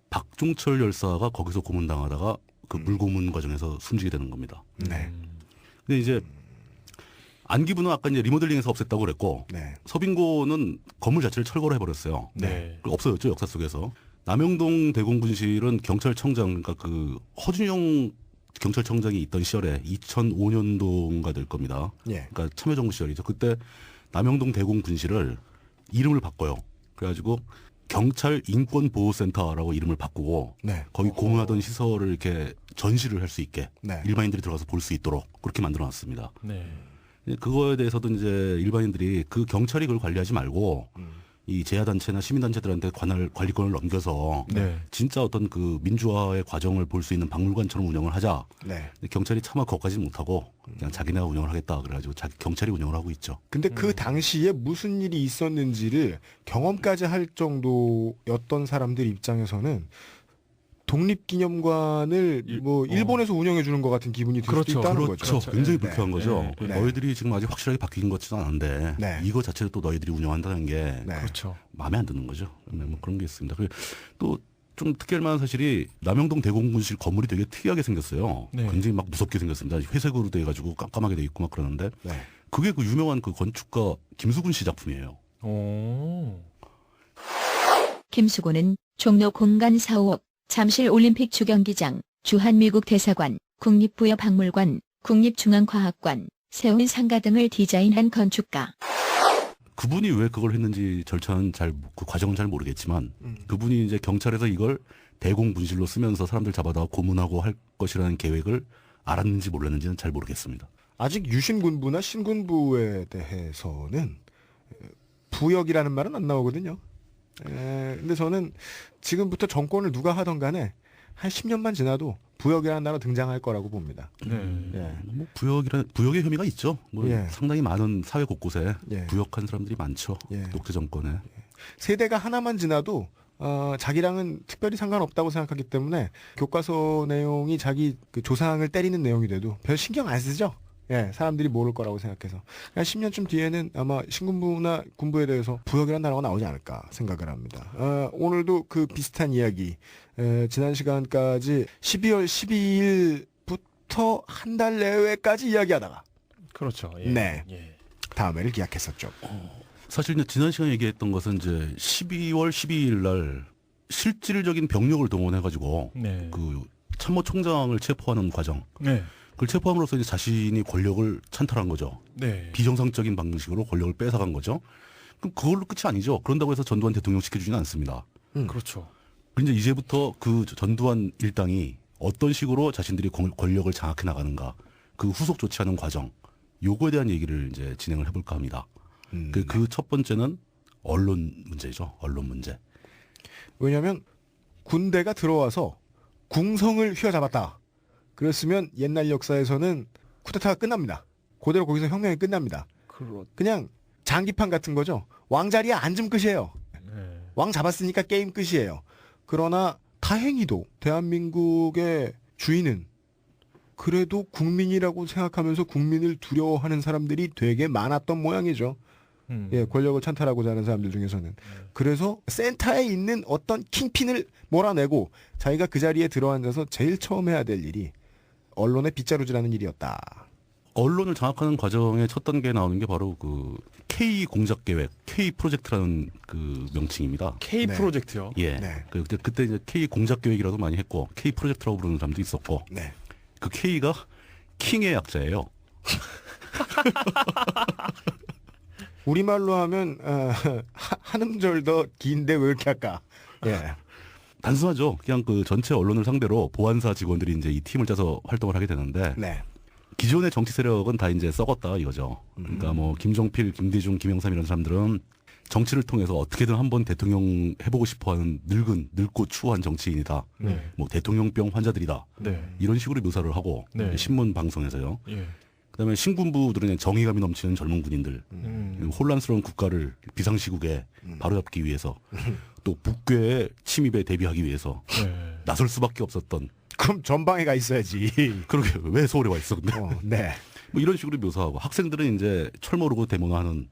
박종철 열사가 거기서 고문당하다가 그 물고문 과정에서 숨지게 되는 겁니다. 네. 근데 이제 안기부는 아까 이제 리모델링해서 없앴다고 그랬고 네. 서빙고는 건물 자체를 철거를 해버렸어요. 네. 없어졌죠 역사 속에서. 남영동 대공분실은 경찰청장 그러니까 그 허준영 경찰청장이 있던 시절에 2005년도인가 될 겁니다. 예. 그러니까 참여정부 시절이죠. 그때 남영동 대공분실을 이름을 바꿔요. 그래가지고 경찰 인권보호센터라고 이름을 바꾸고 네. 거기 공유하던 시설을 이렇게 전시를 할 수 있게 네. 일반인들이 들어가서 볼 수 있도록 그렇게 만들어놨습니다. 네. 그거에 대해서도 이제 일반인들이 그 경찰이 그걸 관리하지 말고 이 제야단체나 시민단체들한테 관리권을 넘겨서 네. 진짜 어떤 그 민주화의 과정을 볼 수 있는 박물관처럼 운영을 하자. 네. 근데 경찰이 차마 거기까지 못하고 그냥 자기네가 운영을 하겠다 그래가지고 경찰이 운영을 하고 있죠. 근데 그 당시에 무슨 일이 있었는지를 경험까지 할 정도였던 사람들 입장에서는 독립기념관을 일본에서 운영해 주는 것 같은 기분이 들 수도 있다는 거죠. 그렇죠. 굉장히 네. 불쾌한 거죠. 네. 네. 너희들이 지금 아직 확실하게 바뀐 것 같지는 않은데 네. 이거 자체를 또 너희들이 운영한다는 게 네. 그렇죠. 마음에 안 드는 거죠. 뭐 그런 게 있습니다. 또 좀 특이할 만한 사실이 남영동 대공분실 건물이 되게 특이하게 생겼어요. 네. 굉장히 막 무섭게 생겼습니다. 회색으로 돼가지고 깜깜하게 돼 있고 막 그러는데 네. 그게 그 유명한 그 건축가 김수근 씨 작품이에요. 오. 김수곤은 종로 공간 4억, 잠실 올림픽 주경기장, 주한미국 대사관, 국립부여박물관, 국립중앙과학관, 세운 상가 등을 디자인한 건축가. 그분이 왜 그걸 했는지 절차는 그 과정은 잘 모르겠지만 그분이 이제 경찰에서 이걸 대공분실로 쓰면서 사람들 잡아다 고문하고 할 것이라는 계획을 알았는지 몰랐는지는 잘 모르겠습니다. 아직 유신군부나 신군부에 대해서는 부역이라는 말은 안 나오거든요. 근데 저는 지금부터 정권을 누가 하던 간에 한 10년만 지나도 부역이라는 단어 등장할 거라고 봅니다. 네. 예. 뭐 부역의 혐의가 있죠. 뭐 예. 상당히 많은 사회 곳곳에 예. 부역한 사람들이 많죠. 예. 독재 정권에. 세대가 하나만 지나도 자기랑은 특별히 상관없다고 생각하기 때문에 교과서 내용이 자기 그 조상을 때리는 내용이 돼도 별 신경 안 쓰죠. 예, 사람들이 모를 거라고 생각해서. 10년쯤 뒤에는 아마 신군부나 군부에 대해서 부역이라는 단어가 나오지 않을까 생각을 합니다. 오늘도 그 비슷한 이야기, 지난 시간까지 12월 12일부터 한 달 내외까지 이야기하다가 그렇죠. 예. 네. 예. 다음 회를 기약했었죠. 사실 이제 지난 시간에 얘기했던 것은 이제 12월 12일 날 실질적인 병력을 동원해가지고 네. 그 참모총장을 체포하는 과정. 네. 그걸 체포함으로써 이제 자신이 권력을 찬탈한 거죠. 네. 비정상적인 방식으로 권력을 뺏어간 거죠. 그럼 그걸로 끝이 아니죠. 그런다고 해서 전두환 대통령 시켜주지는 않습니다. 그렇죠. 그런데 이제부터 그 전두환 일당이 어떤 식으로 자신들이 권력을 장악해 나가는가, 그 후속 조치하는 과정, 요거에 대한 얘기를 이제 진행을 해볼까 합니다. 그 첫 번째는 언론 문제죠. 언론 문제. 왜냐하면 군대가 들어와서 궁성을 휘어잡았다. 그랬으면 옛날 역사에서는 쿠데타가 끝납니다. 그대로 거기서 혁명이 끝납니다. 그냥 장기판 같은 거죠. 왕자리에 앉으면 끝이에요. 네. 왕 잡았으니까 게임 끝이에요. 그러나 다행히도 대한민국의 주인은 그래도 국민이라고 생각하면서 국민을 두려워하는 사람들이 되게 많았던 모양이죠. 예, 권력을 찬탈하고자 하는 사람들 중에서는. 그래서 센터에 있는 어떤 킹핀을 몰아내고 자기가 그 자리에 들어앉아서 제일 처음 해야 될 일이 언론의 빗자루질하는 일이었다. 언론을 장악하는 과정의 첫 단계에 나오는 게 바로 그 K 공작 계획, K 프로젝트라는 그 명칭입니다. K 네. 프로젝트요. 예. 네. 그때 이제 K 공작 계획이라도 많이 했고 K 프로젝트라고 부르는 사람도 있었고 네. 그 K가 킹의 약자예요. 우리말로 하면 한 음절 더 긴데 왜 이렇게 할까? 예. 단순하죠. 그냥 그 전체 언론을 상대로 보안사 직원들이 이제 이 팀을 짜서 활동을 하게 되는데 네. 기존의 정치 세력은 다 이제 썩었다 이거죠. 그러니까 뭐 김종필, 김대중, 김영삼 이런 사람들은 정치를 통해서 어떻게든 한번 대통령 해보고 싶어하는 늙고 추한 정치인이다. 네. 뭐 대통령병 환자들이다. 네. 이런 식으로 묘사를 하고 네. 신문 방송에서요. 예. 그다음에 신군부들은 정의감이 넘치는 젊은 군인들, 혼란스러운 국가를 비상시국에 바로잡기 위해서 또 북괴의 침입에 대비하기 위해서 네. 나설 수밖에 없었던. 그럼 전방에 가 있어야지. 그러게 왜 서울에 와 있어 근데? 네. 뭐 이런 식으로 묘사하고 학생들은 이제 철 모르고 데모하는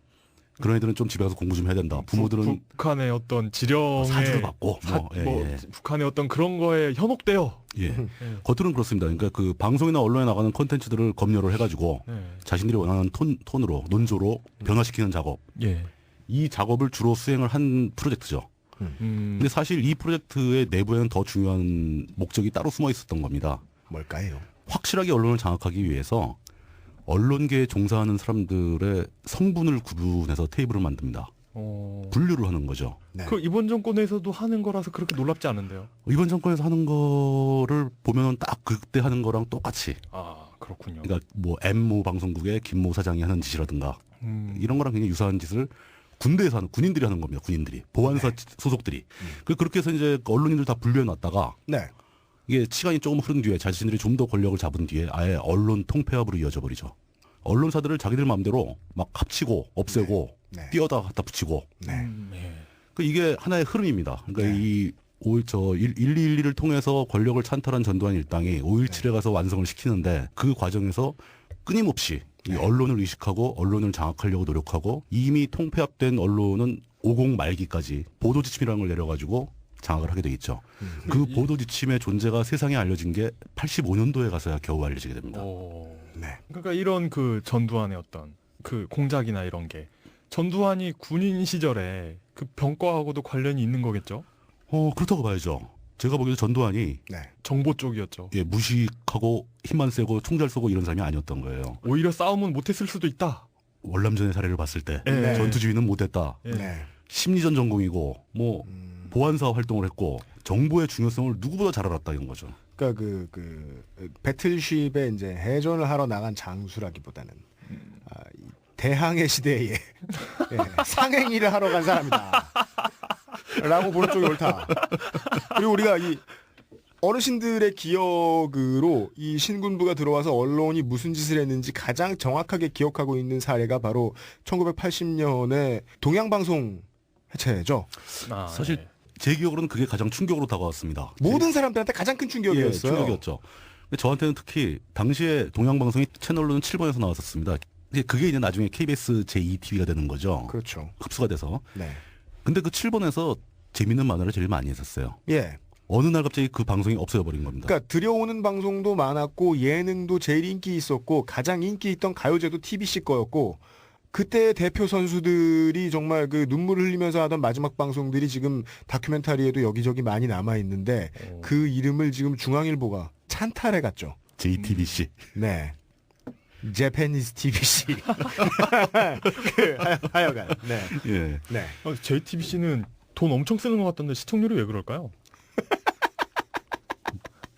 그런 애들은 좀 집에 가서 공부 좀 해야 된다. 부모들은 북한의 어떤 지령에 사주를 받고 예. 북한의 어떤 그런 거에 현혹되어. 예. 겉으로는 그렇습니다. 그러니까 그 방송이나 언론에 나가는 콘텐츠들을 검열을 해가지고 네. 자신들이 원하는 톤으로 논조로 변화시키는 작업. 예. 이 작업을 주로 수행을 한 프로젝트죠. 근데 사실 이 프로젝트의 내부에는 더 중요한 목적이 따로 숨어 있었던 겁니다. 뭘까요? 확실하게 언론을 장악하기 위해서 언론계에 종사하는 사람들의 성분을 구분해서 테이블을 만듭니다. 분류를 하는 거죠. 네. 그 이번 정권에서도 하는 거라서 그렇게 놀랍지 않은데요. 이번 정권에서 하는 거를 보면은 딱 그때 하는 거랑 똑같이. 아 그렇군요. 그러니까 뭐 M모 방송국의 김모 사장이 하는 짓이라든가 이런 거랑 굉장히 유사한 짓을 군대에서 하는 군인들이 하는 겁니다. 군인들이 보안사 소속들이. 그렇게 해서 이제 언론인들 다 분류해 놨다가 네. 이게 시간이 조금 흐른 뒤에 자신들이 좀 더 권력을 잡은 뒤에 아예 언론 통폐합으로 이어져 버리죠. 언론사들을 자기들 마음대로 막 합치고 없애고 네. 띄어다 갖다 붙이고. 네. 예. 그 이게 하나의 흐름입니다. 그러니까 네. 이 1212를 통해서 권력을 찬탈한 전두환 일당이 5.17에 가서 완성을 시키는데 그 과정에서 끊임없이 이 언론을 의식하고 언론을 장악하려고 노력하고 이미 통폐합된 언론은 50 말기까지 보도 지침이라는 걸 내려가지고 장악을 하게 돼 있죠. 그 보도 지침의 존재가 세상에 알려진 게 85년도에 가서야 겨우 알려지게 됩니다. 오. 네. 그러니까 이런 그 전두환의 어떤 그 공작이나 이런 게 전두환이 군인 시절에 그 병과하고도 관련이 있는 거겠죠? 그렇다고 봐야죠. 제가 보기에도 전두환이 네. 정보 쪽이었죠. 예, 무식하고 힘만 세고 총 잘 쏘고 이런 사람이 아니었던 거예요. 오히려 싸움은 못했을 수도 있다. 월남전의 사례를 봤을 때 네. 전투지휘는 못했다. 예. 네. 심리전 전공이고 뭐 보안사 활동을 했고 정보의 중요성을 누구보다 잘 알았다 이런 거죠. 그러니까 그 배틀쉽에 이제 해전을 하러 나간 장수라기보다는 이 대항해 시대에 예, 상행일을 하러 간 사람이다. 라고 보는 쪽이 옳다. 그리고 우리가 이 어르신들의 기억으로 이 신군부가 들어와서 언론이 무슨 짓을 했는지 가장 정확하게 기억하고 있는 사례가 바로 1980년에 동양방송 해체죠. 사실 예. 제 기억으로는 그게 가장 충격으로 다가왔습니다. 모든 사람들한테 가장 큰 충격이었어요. 예, 충격이었죠. 근데 저한테는 특히 당시에 동양방송이 채널로는 7번에서 나왔었습니다. 그게 이제 나중에 KBS 제2TV가 되는 거죠. 그렇죠. 흡수가 돼서. 네. 근데 그 7번에서 재밌는 만화를 제일 많이 했었어요. 예. 어느 날 갑자기 그 방송이 없어져 버린 겁니다. 그러니까 들여오는 방송도 많았고 예능도 제일 인기 있었고 가장 인기 있던 가요제도 TBC 거였고 그때 대표 선수들이 정말 그 눈물을 흘리면서 하던 마지막 방송들이 지금 다큐멘터리에도 여기저기 많이 남아 있는데 그 이름을 지금 중앙일보가 찬탈해 갔죠. JTBC. 네. 제페니스 TBC. 하여간. 네. 예. 네. JTBC는 돈 엄청 쓰는 것 같던데 시청률이 왜 그럴까요?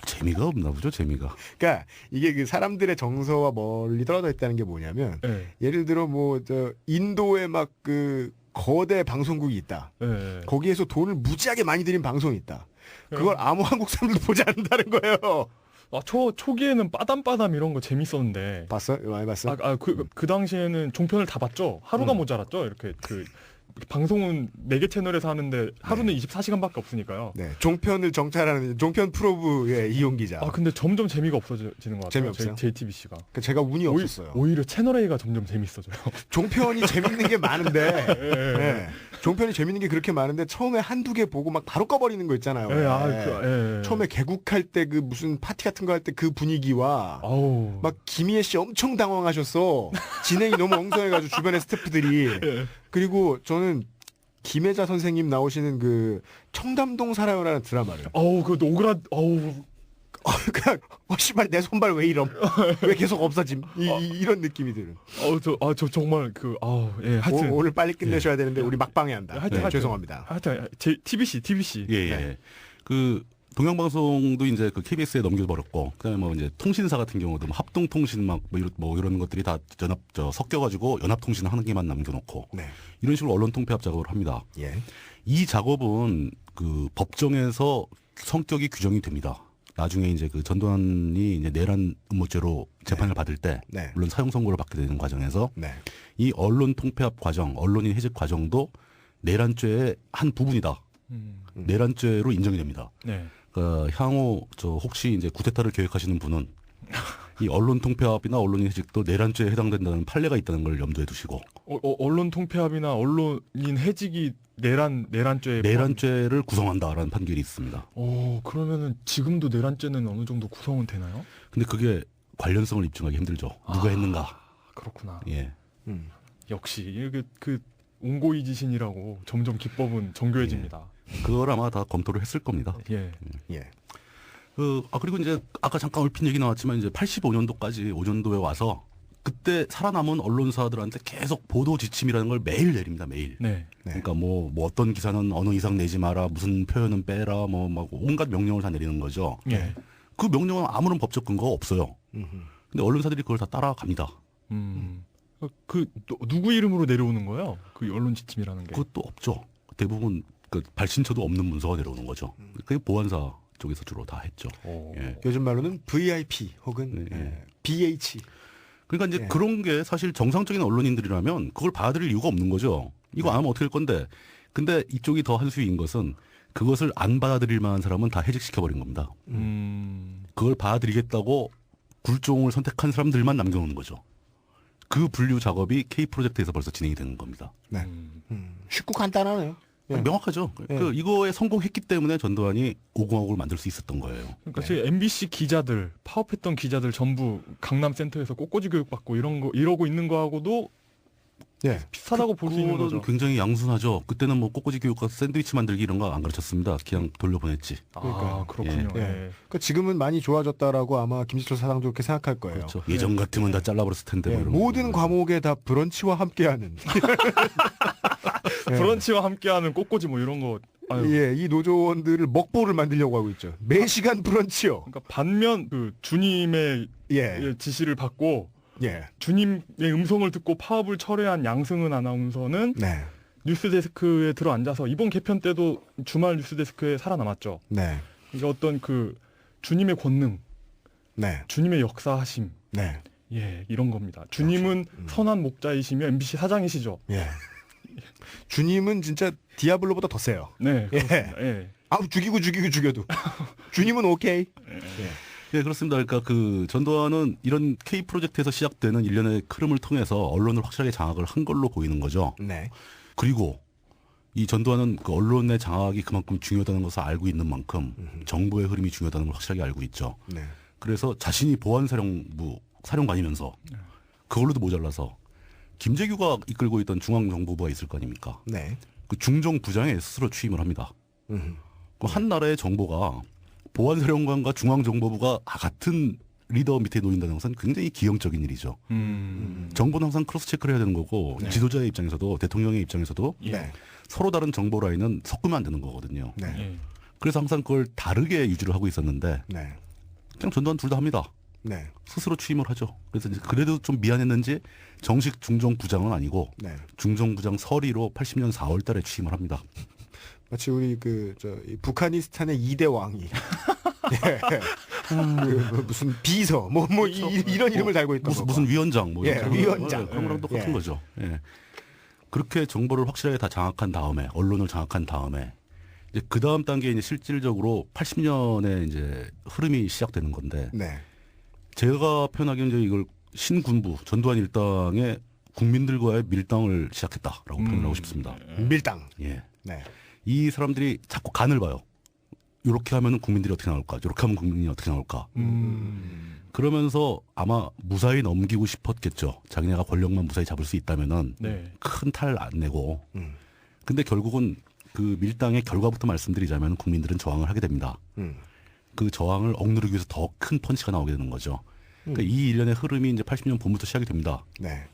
재미가 없나 보죠, 재미가. 그러니까 이게 그 사람들의 정서와 멀리 떨어져 있다는 게 뭐냐면 예. 예를 들어 뭐 저 인도에 막 그 거대 방송국이 있다. 예. 거기에서 돈을 무지하게 많이 들인 방송이 있다. 그걸 아무 한국 사람들도 보지 않는다는 거예요. 초기에는 빠담빠담 이런 거 재밌었는데. 봤어요? 많이 봤어? 그 당시에는 종편을 다 봤죠. 하루가 모자랐죠. 이렇게 방송은 4개 채널에서 하는데 하루는 24시간밖에 없으니까요. 네. 종편을 정찰하는 종편 프로브의 이용 기자. 근데 점점 재미가 없어지는 것 같아요. 재미없어요? JTBC가. 제가 운이 없었어요. 오히려 채널 A가 점점 재밌어져요. 종편이 재밌는 게 많은데. 예. 네. 종편이 재밌는 게 그렇게 많은데 처음에 한두 개 보고 막 바로 꺼버리는 거 있잖아요. 예. 처음에 개국할 때 그 무슨 파티 같은 거 할 때 그 분위기와 아우. 막 김희애 씨 엄청 당황하셨어. 진행이 너무 엉성해가지고 주변의 스태프들이. 예. 그리고 저는 김혜자 선생님 나오시는 그 청담동 살아요라는 드라마를. 그 오그라. 그냥 씨발 내 손발 왜 이럼? 왜 계속 없어짐? 이런 느낌이 드는. 저 정말 하여튼 오늘 빨리 끝내셔야 되는데 우리 막방에 한다. 하여튼. 죄송합니다. 하여튼 TBC. 예. 네. 그 동양방송도 이제 그 KBS에 넘겨버렸고, 그다음에 뭐 이제 통신사 같은 경우도 뭐 합동통신 뭐 이런 것들이 다 섞여가지고 연합통신 하는 게만 남겨놓고 네. 이런 식으로 언론 통폐합 작업을 합니다. 예. 이 작업은 그 법정에서 성격이 규정이 됩니다. 나중에 이제 그 전두환이 이제 내란 음모죄로 재판을 받을 때, 네. 물론 사형 선고를 받게 되는 과정에서 네. 이 언론 통폐합 과정, 언론인 해직 과정도 내란죄의 한 부분이다. 내란죄로 인정이 됩니다. 네. 향후 혹시 이제 쿠데타를 계획하시는 분은 이 언론 통폐합이나 언론인 해직도 내란죄에 해당된다는 판례가 있다는 걸 염두에 두시고 언론 통폐합이나 언론인 해직이 내란죄를 구성한다라는 판결이 있습니다. 그러면은 지금도 내란죄는 어느 정도 구성은 되나요? 근데 그게 관련성을 입증하기 힘들죠. 누가 했는가. 그렇구나. 예. 역시 그 옹고이지신이라고 점점 기법은 정교해집니다. 그걸 아마 다 검토를 했을 겁니다. 예. 예. 그리고 이제 아까 잠깐 얼핏 얘기 나왔지만 이제 85년도까지 5년도에 와서 그때 살아남은 언론사들한테 계속 보도 지침이라는 걸 매일 내립니다. 매일. 네. 그러니까 뭐 어떤 기사는 어느 이상 내지 마라, 무슨 표현은 빼라, 막 온갖 명령을 다 내리는 거죠. 예. 그 명령은 아무런 법적 근거가 없어요. 근데 언론사들이 그걸 다 따라갑니다. 누구 이름으로 내려오는 거예요? 그 언론 지침이라는 게. 그것도 없죠. 대부분 그 발신처도 없는 문서가 내려오는 거죠. 그게 보안사 쪽에서 주로 다 했죠. 예. 요즘 말로는 VIP 혹은 BH. 그러니까 이제 그런 게 사실 정상적인 언론인들이라면 그걸 받아들일 이유가 없는 거죠. 이거 안 하면 어떻게 할 건데. 근데 이쪽이 더 한수위인 것은 그것을 안 받아들일 만한 사람은 다 해직시켜버린 겁니다. 그걸 받아들이겠다고 굴종을 선택한 사람들만 남겨놓는 거죠. 그 분류 작업이 K 프로젝트에서 벌써 진행이 되는 겁니다. 네. 쉽고 간단하네요. 예. 명확하죠. 이거에 성공했기 때문에 전두환이 5공화국을 만들 수 있었던 거예요. 그러니까 지금 MBC 기자들, 파업했던 기자들 전부 강남 센터에서 꽃꽂이 교육받고 이러고 있는 거하고도 예. 비슷하다고 볼 수 있는 그거는 거죠. 굉장히 양순하죠. 그때는 뭐 꼬꼬지 교육과 샌드위치 만들기 이런 거 안 가르쳤습니다. 그냥 돌려보냈지. 아, 그렇군요. 예. 예. 그러니까 지금은 많이 좋아졌다라고 아마 김지철 사장도 그렇게 생각할 거예요. 그렇죠. 예전 같으면 다 잘라버렸을 텐데. 예, 뭐 이런 모든 거. 과목에 다 브런치와 함께하는 브런치와 함께하는 꽃꽂이 뭐 이런 거. 아유. 예, 이 노조원들을 먹보를 만들려고 하고 있죠. 매 시간 브런치요. 그러니까 반면 그 주님의 예, 지시를 받고 예, 주님의 음성을 듣고 파업을 철회한 양승은 아나운서는 네, 뉴스데스크에 들어앉아서 이번 개편 때도 주말 뉴스데스크에 살아남았죠. 네, 이게 어떤 그 주님의 권능, 네, 주님의 역사하심, 네, 예, 이런 겁니다. 주님은 선한 목자이시며 MBC 사장이시죠. 예. 주님은 진짜 디아블로보다 더 세요. 네, 그렇습니다. 예. 아우 죽이고 죽여도 주님은 오케이. 예, 그렇습니다. 그러니까 그 전두환은 이런 K 프로젝트에서 시작되는 일련의 흐름을 통해서 언론을 확실하게 장악을 한 걸로 보이는 거죠. 네, 그리고 이 전두환은 그 언론의 장악이 그만큼 중요하다는 것을 알고 있는 만큼 정보의 흐름이 중요하다는 걸 확실하게 알고 있죠. 네, 그래서 자신이 보안사령부 사령관이면서 그걸로도 모자라서 김재규가 이끌고 있던 중앙정보부가 있을 거 아닙니까? 네, 그 중정부장에 스스로 취임을 합니다. 음, 그 한 나라의 정보가 보안사령관과 중앙정보부가 같은 리더 밑에 놓인다는 것은 굉장히 기형적인 일이죠. 정보는 항상 크로스 체크를 해야 되는 거고 네. 지도자의 입장에서도 대통령의 입장에서도 예. 네, 서로 다른 정보 라인은 섞으면 안 되는 거거든요. 네, 예. 그래서 항상 그걸 다르게 유지를 하고 있었는데 네, 그냥 전두환 둘 다 합니다. 네, 스스로 취임을 하죠. 그래서 이제 그래도 좀 미안했는지 정식 중정부장은 아니고 네. 중정부장 서리로 80년 4월 달에 취임을 합니다. 마치 우리 이 북한이스탄의 2대 왕이 예. 무슨 비서 이런 이름을 달고 있던 무슨 위원장 뭐 예, 이런 위원장. 그런 거랑 똑같은 예. 거죠. 예. 그렇게 정보를 확실하게 다 장악한 다음에 언론을 장악한 다음에 이제 그 다음 단계 이제 실질적으로 80년에 이제 흐름이 시작되는 건데 네, 제가 표현하기는 이제 이걸 신군부 전두환 일당의 국민들과의 밀당을 시작했다라고 표현하고 싶습니다. 밀당. 예. 네, 이 사람들이 자꾸 간을 봐요. 이렇게 하면 국민들이 어떻게 나올까? 이렇게 하면 국민이 어떻게 나올까? 그러면서 아마 무사히 넘기고 싶었겠죠. 자기네가 권력만 무사히 잡을 수 있다면은 네. 큰 탈 안 내고. 근데 결국은 그 밀당의 결과부터 말씀드리자면 국민들은 저항을 하게 됩니다. 그 저항을 억누르기 위해서 더 큰 펀치가 나오게 되는 거죠. 그러니까 이 일련의 흐름이 이제 80년 봄부터 시작이 됩니다. 네,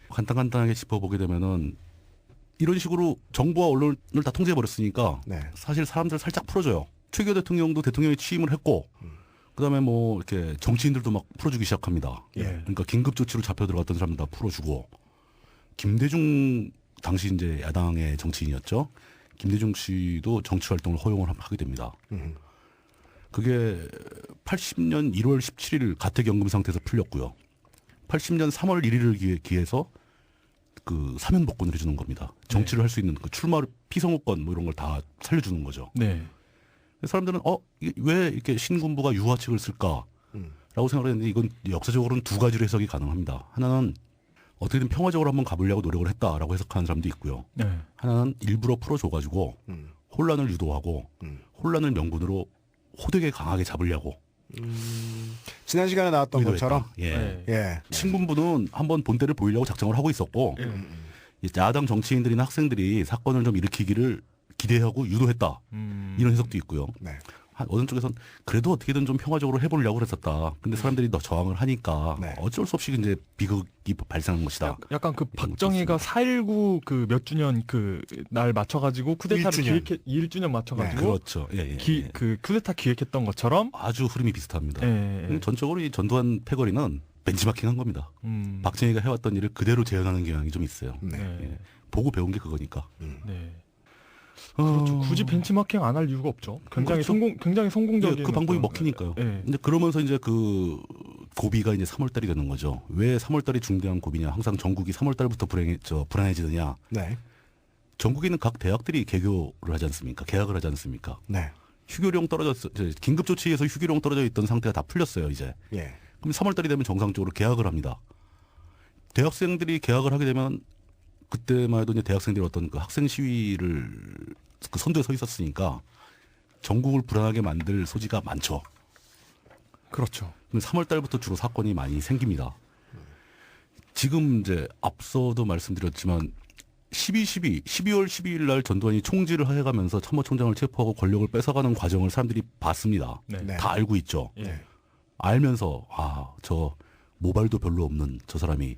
간단하게 짚어보게 되면은 이런 식으로 정부와 언론을 다 통제해버렸으니까 네, 사실 사람들 살짝 풀어줘요. 최규호 대통령도 대통령이 취임을 했고, 그다음에 뭐 이렇게 정치인들도 막 풀어주기 시작합니다. 예. 그러니까 긴급 조치로 잡혀 들어갔던 사람들 다 풀어주고, 김대중 당시 이제 야당의 정치인이었죠. 김대중 씨도 정치 활동을 허용을 하게 됩니다. 그게 80년 1월 17일 가택연금 상태에서 풀렸고요. 80년 3월 1일을 기해서 그 사면 복권을 해주는 겁니다. 정치를 할 수 있는 그 출마 피선거권 뭐 이런 걸 다 살려주는 거죠. 네. 사람들은 이게 왜 이렇게 신군부가 유화책을 쓸까라고 생각을 했는데 이건 역사적으로는 두 가지로 해석이 가능합니다. 하나는 어떻게든 평화적으로 한번 가보려고 노력을 했다라고 해석하는 사람도 있고요. 네. 하나는 일부러 풀어줘가지고 혼란을 유도하고 혼란을 명분으로 호되게 강하게 잡으려고 지난 시간에 나왔던 의도했다. 것처럼 예. 네. 예, 신군부는 한번 본때를 보이려고 작정을 하고 있었고 이 야당 정치인들이나 학생들이 사건을 좀 일으키기를 기대하고 유도했다. 이런 해석도 있고요. 네, 어느 쪽에선 그래도 어떻게든 좀 평화적으로 해보려고 그랬었다. 근데 사람들이 더 저항을 하니까 네. 어쩔 수 없이 이제 비극이 발생한 것이다. 약간 그 박정희가 4.19 그 몇 주년 그 날 맞춰가지고 쿠데타를 1주년. 2주년 맞춰가지고 그렇죠. 예, 예, 예. 그 쿠데타 기획했던 것처럼 아주 흐름이 비슷합니다. 예. 전적으로 이 전두환 패거리는 벤치마킹한 겁니다. 박정희가 해왔던 일을 그대로 재현하는 경향이 좀 있어요. 네, 네. 보고 배운 게 그거니까. 네. 그렇죠. 굳이 벤치마킹 안 할 이유가 없죠. 굉장히 그렇죠. 굉장히 성공적인 그 방법이 어떤- 먹히니까요. 예. 이제 그러면서 이제 그 고비가 이제 3월달이 되는 거죠. 왜 3월달이 중대한 고비냐? 항상 전국이 3월달부터 불안해지느냐? 네, 전국에 있는 각 대학들이 개교를 하지 않습니까? 개학을 하지 않습니까? 네, 휴교령 떨어졌어. 긴급조치에서 휴교령 떨어져 있던 상태가 다 풀렸어요, 이제. 예, 그럼 3월달이 되면 정상적으로 개학을 합니다. 대학생들이 개학을 하게 되면 그때만 해도 이제 대학생들이 어떤 그 학생 시위를 그 선두에 서 있었으니까 전국을 불안하게 만들 소지가 많죠. 그렇죠. 그럼 3월달부터 주로 사건이 많이 생깁니다. 지금 이제 앞서도 말씀드렸지만 12월 12일 날 전두환이 총질을 해가면서 참모총장을 체포하고 권력을 뺏어가는 과정을 사람들이 봤습니다. 네. 네. 다 알고 있죠. 예. 알면서 저 모발도 별로 없는 저 사람이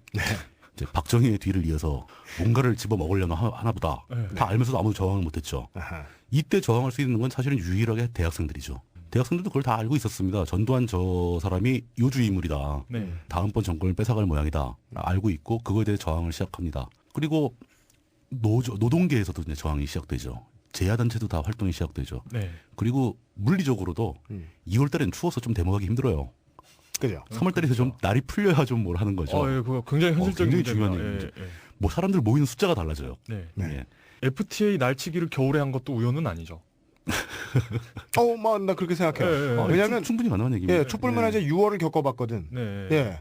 이제 박정희의 뒤를 이어서 뭔가를 집어 먹으려나 하나 보다. 네. 다 알면서도 아무 저항을 못했죠. 아하. 이때 저항할 수 있는 건 사실은 유일하게 대학생들이죠. 대학생들도 그걸 다 알고 있었습니다. 전두환 저 사람이 요주 인물이다. 네. 다음번 정권을 뺏어갈 모양이다. 알고 있고 그거에 대해 저항을 시작합니다. 그리고 노동계에서도 이제 저항이 시작되죠. 제야단체도 다 활동이 시작되죠. 네. 그리고 물리적으로도 2월 달에는 추워서 좀 데모하기 힘들어요. 그죠. 3월 달에 좀 날이 풀려야 좀 뭘 하는 거죠. 예, 그거 굉장히 현실적인 굉장히 중요한 문제입니다. 얘기죠. 예, 뭐 사람들 모이는 숫자가 달라져요. 네. 네. 예. FTA 날치기를 겨울에 한 것도 우연은 아니죠. 나 그렇게 생각해요. 예, 예. 왜냐하면 충분히 가능한 얘기입니다. 예, 촛불문화제 6월을 겪어봤거든. 네. 예.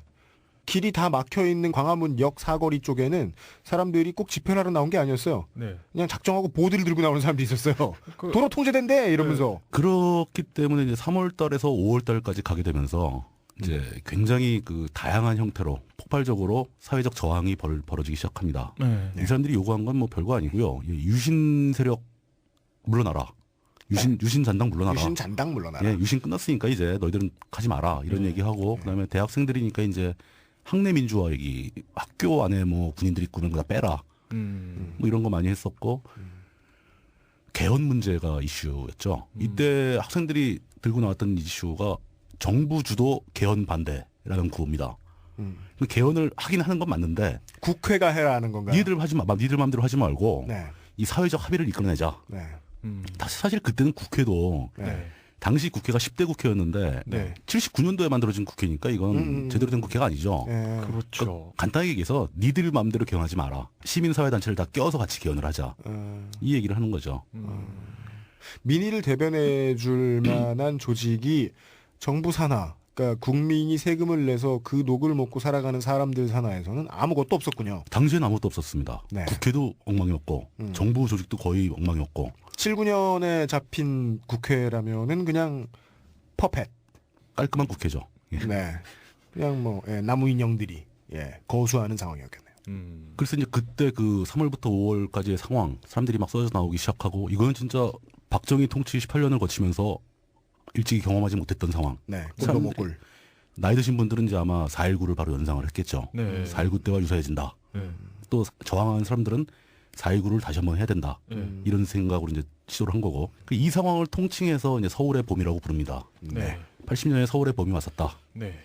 길이 다 막혀 있는 광화문 역 사거리 쪽에는 사람들이 꼭 집회를 하러 나온 게 아니었어요. 네. 그냥 작정하고 보드를 들고 나오는 사람들이 있었어요. 그- 도로 통제된대 이러면서. 그렇기 때문에 이제 3월 달에서 5월 달까지 가게 되면서 이제 굉장히 그 다양한 형태로 폭발적으로 사회적 저항이 벌어지기 시작합니다. 네. 이 사람들이 요구한 건 뭐 별거 아니고요. 유신 세력 물러나라. 유신 잔당 물러나라. 유신 잔당 물러나라. 예, 유신 끝났으니까 이제 너희들은 가지 마라. 이런 얘기하고 그다음에 대학생들이니까 이제 학내 민주화 얘기, 학교 안에 뭐 군인들이 꾸는 거 다 빼라. 뭐 이런 거 많이 했었고 개헌 문제가 이슈였죠. 이때 학생들이 들고 나왔던 이슈가 정부 주도 개헌 반대라는 구호입니다. 개헌을 하긴 하는 건 맞는데 국회가 해라 하는 건가요? 니들 하지 마, 니들 마음대로 하지 말고 네. 이 사회적 합의를 이끌어내자. 네. 사실 그때는 국회도 네. 당시 국회가 10대 국회였는데 네. 79년도에 만들어진 국회니까 이건 제대로 된 국회가 아니죠. 네. 그렇죠. 간단하게 얘기해서 니들 마음대로 개헌하지 마라. 시민사회단체를 다 껴서 같이 개헌을 하자. 이 얘기를 하는 거죠. 민의를 대변해 줄 만한 조직이 정부 산하, 그러니까 국민이 세금을 내서 그 녹을 먹고 살아가는 사람들 산하에서는 아무것도 없었군요. 당시에는 아무것도 없었습니다. 네. 국회도 엉망이었고 정부 조직도 거의 엉망이었고 79년에 잡힌 국회라면은 그냥 퍼펫. 깔끔한 국회죠. 예. 네. 그냥 뭐 나무 인형들이 거수하는 상황이었겠네요. 그래서 이제 그때 그 3월부터 5월까지의 상황 사람들이 막 쏟아져 나오기 시작하고 이거는 진짜 박정희 통치 18년을 거치면서 일찍이 경험하지 못했던 상황. 네. 사람들이- 꿀. 나이 드신 분들은 이제 아마 4.19를 바로 연상을 했겠죠. 네. 4.19 때와 유사해진다. 네. 또 저항하는 사람들은 4.19를 다시 한번 해야 된다. 네. 이런 생각으로 이제 시도를 한 거고. 이 상황을 통칭해서 이제 서울의 봄이라고 부릅니다. 네. 80년에 서울의 봄이 왔었다. 네.